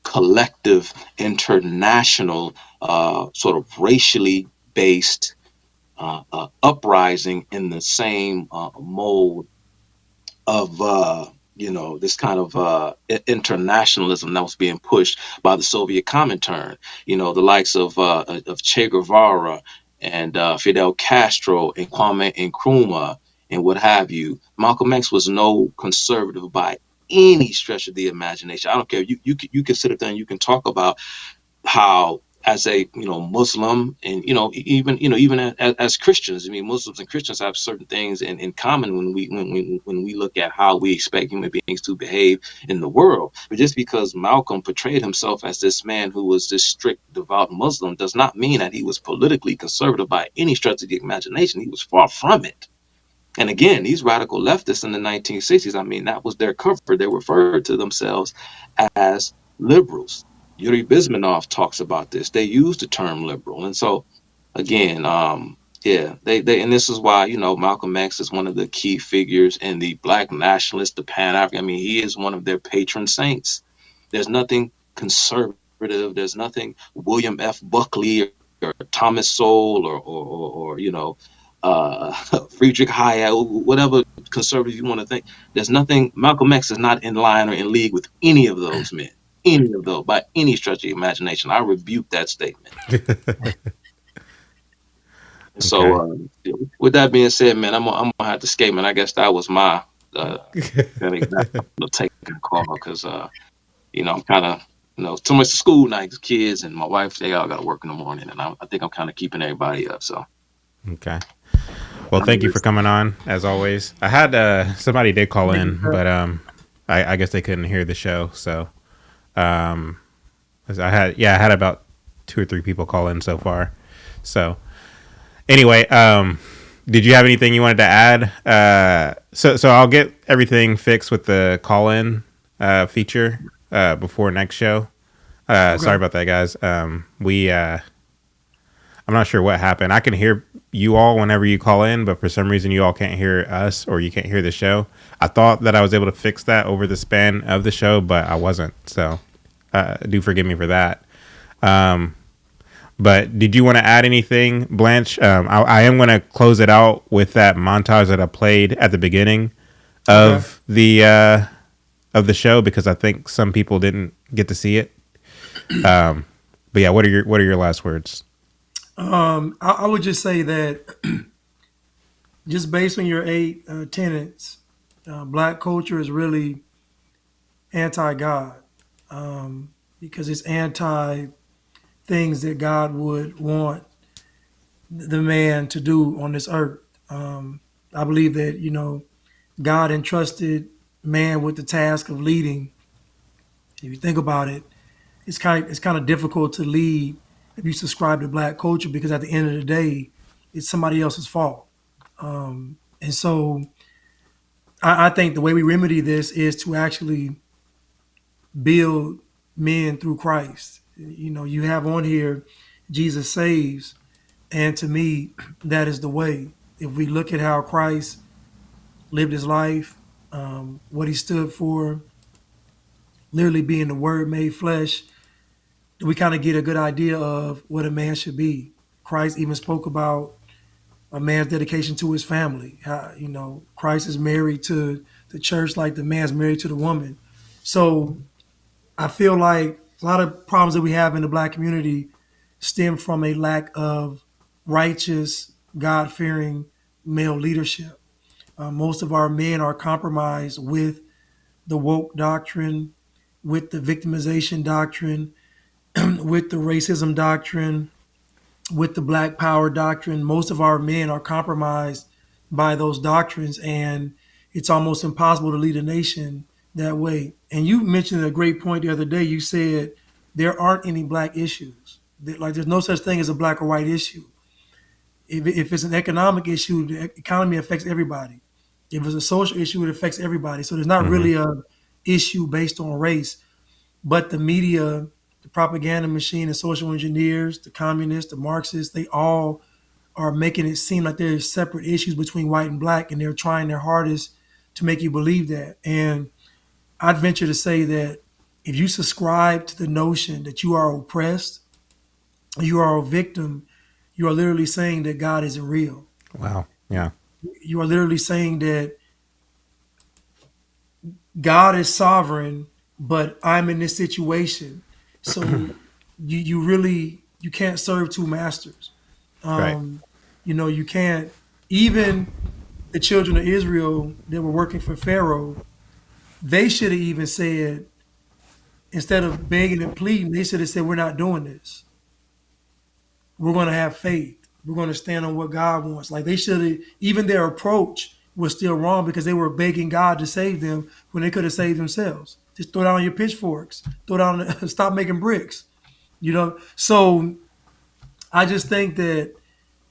collective international sort of racially based uprising in the same mode of this kind of internationalism that was being pushed by the Soviet Comintern. The likes of Che Guevara and Fidel Castro and Kwame Nkrumah and what have you. Malcolm X was no conservative by any stretch of the imagination. I don't care. You can sit up there and you can talk about how as a Muslim, and even as Christians, I mean, Muslims and Christians have certain things in common when we look at how we expect human beings to behave in the world. But just because Malcolm portrayed himself as this man who was this strict devout Muslim does not mean that he was politically conservative by any stretch of the imagination. He was far from it. And again, these radical leftists in the 1960s, I mean, that was their comfort. They referred to themselves as liberals. Yuri Bismanov talks about this. They use the term liberal. And so, again, they and this is why, Malcolm X is one of the key figures in the Black nationalists, the Pan-African. I mean, he is one of their patron saints. There's nothing conservative. There's nothing William F. Buckley or Thomas Sowell or Friedrich Hayek, whatever conservative you want to think. There's nothing. Malcolm X is not in line or in league with any of those men. Any of those, by any stretch of imagination. I rebuke that statement. So, with that being said, man, I'm gonna have to skate, man. I guess that was my take and call, because I'm kind of too much to school night, kids and my wife, they all got to work in the morning, and I think I'm kind of keeping everybody up. So, okay. Well, thank you for coming on as always. I had somebody did call in, but I guess they couldn't hear the show, so. I had about 2 or 3 people call in so far. So anyway, did you have anything you wanted to add? So I'll get everything fixed with the call in feature before next show. Okay. Sorry about that, guys. I'm not sure what happened. I can hear you all whenever you call in, but for some reason you all can't hear us, or you can't hear the show. I thought that I was able to fix that over the span of the show, but I wasn't. So do forgive me for that. But did you want to add anything, Blanche? I am going to close it out with that montage that I played at the beginning of the show, because I think some people didn't get to see it. But yeah, what are your last words? I would just say that just based on your 8 tenets, Black culture is really anti-God, because it's anti things that God would want the man to do on this earth. I believe that, God entrusted man with the task of leading. If you think about it, it's kind of difficult to lead if you subscribe to Black culture, because at the end of the day, it's somebody else's fault. And so I think the way we remedy this is to actually build men through Christ. You have on here, Jesus saves. And to me, that is the way. If we look at how Christ lived his life, what he stood for, literally being the Word made flesh, we kind of get a good idea of what a man should be. Christ even spoke about a man's dedication to his family. How, Christ is married to the church like the man's married to the woman. So I feel like a lot of problems that we have in the Black community stem from a lack of righteous, God-fearing male leadership. Most of our men are compromised with the woke doctrine, with the victimization doctrine, with the racism doctrine, with the Black power doctrine. Most of our men are compromised by those doctrines, and it's almost impossible to lead a nation that way. And you mentioned a great point the other day. You said there aren't any Black issues. Like, there's no such thing as a Black or white issue. If it's an economic issue, the economy affects everybody. If it's a social issue, it affects everybody. So there's not really a issue based on race. But the media, the propaganda machine, the social engineers, the communists, the Marxists, they all are making it seem like there's separate issues between white and Black, and they're trying their hardest to make you believe that. And I'd venture to say that if you subscribe to the notion that you are oppressed, you are a victim, you are literally saying that God isn't real. Wow. Yeah. You are literally saying that God is sovereign, but I'm in this situation. So you can't serve 2 masters. Right. You can't, even the children of Israel that were working for Pharaoh, they should have even said, instead of begging and pleading, they should have said, we're not doing this. We're going to have faith. We're going to stand on what God wants. Like they should have, even their approach was still wrong because they were begging God to save them when they could have saved themselves. Just throw down your pitchforks, stop making bricks, So I just think that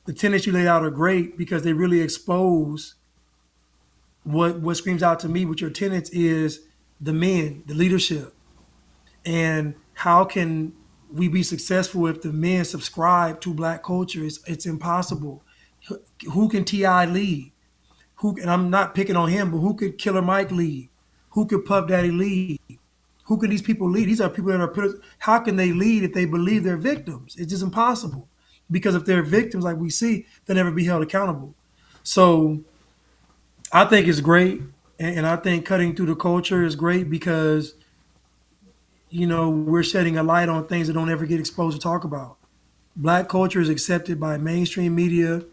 the tenets you laid out are great because they really expose what screams out to me with your tenets is the men, the leadership. And how can we be successful if the men subscribe to Black culture? It's impossible. Who can T.I. lead? And I'm not picking on him, but who could Killer Mike lead? Who could Puff Daddy lead? Who can these people lead? These are people that are how can they lead if they believe they're victims? It's just impossible. Because if they're victims, like we see, they'll never be held accountable. So I think it's great. And I think cutting through the culture is great because we're shedding a light on things that don't ever get exposed to talk about. Black culture is accepted by mainstream media,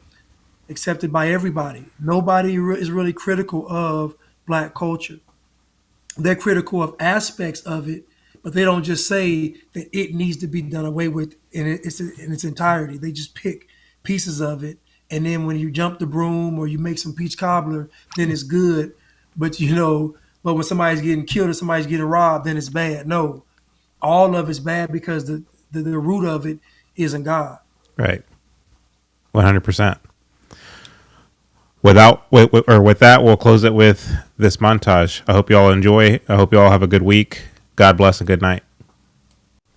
accepted by everybody. Nobody is really critical of Black culture. They're critical of aspects of it, but they don't just say that it needs to be done away with in its entirety. They just pick pieces of it. And then when you jump the broom or you make some peach cobbler, then it's good. But but when somebody's getting killed or somebody's getting robbed, then it's bad. No. All of it's bad because the root of it isn't God. Right. 100%. With that, we'll close it with this montage. I hope you all enjoy. I hope you all have a good week. God bless and good night.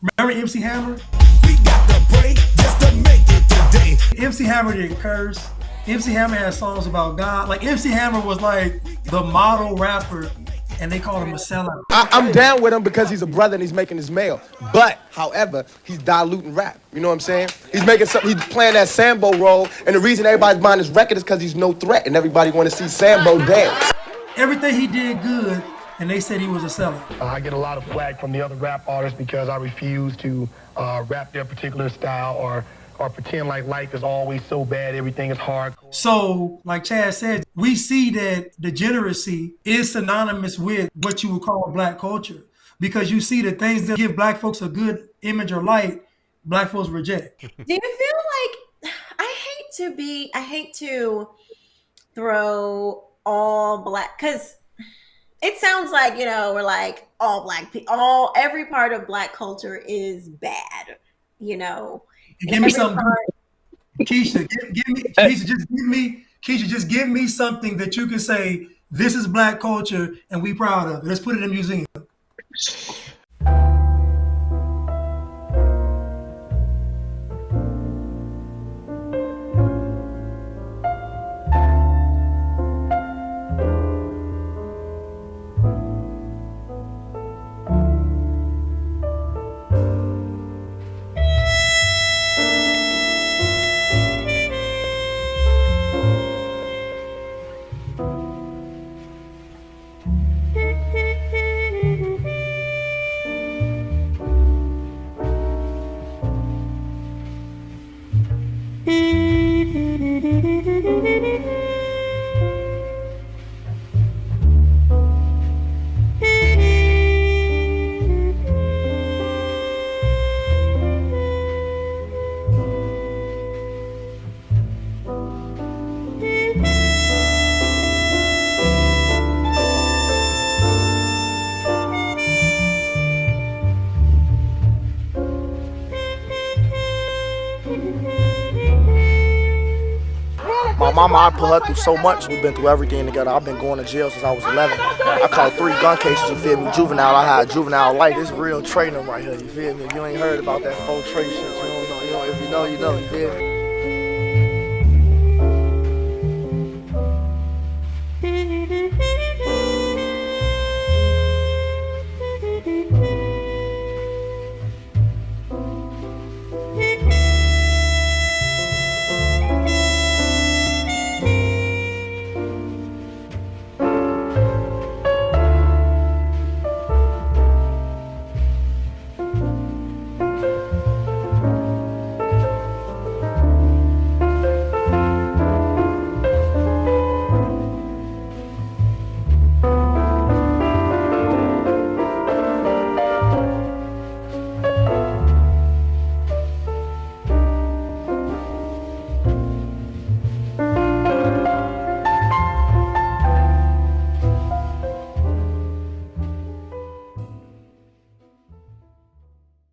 Remember MC Hammer? We got to pray just to make it today. MC Hammer didn't curse. MC Hammer had songs about God. Like MC Hammer was like the model rapper. And they call him a sellout. I'm down with him because he's a brother and he's making his mail. But, however, he's diluting rap. You know what I'm saying? He's playing that Sambo role, and the reason everybody's buying his record is because he's no threat, and everybody want to see Sambo dance. Everything he did good, and they said he was a sellout. I get a lot of flack from the other rap artists because I refuse to rap their particular style or pretend like life is always so bad, everything is hard. So, like Chad said, we see that degeneracy is synonymous with what you would call Black culture. Because you see the things that give Black folks a good image or light, Black folks reject. Do you feel like I hate to throw all Black, because it sounds like, we're like all Black people, every part of Black culture is bad, Give me something. Keisha, just give me something that you can say, this is Black culture and we proud of it. Let's put it in a museum. My mama, I put her through so much. We've been through everything together. I've been going to jail since I was 11. I caught 3 gun cases, you feel me? Juvenile, I had juvenile life. This real training right here, you feel me? If you ain't heard about that 4 trait shit, you don't know. If you know, you know, you feel me?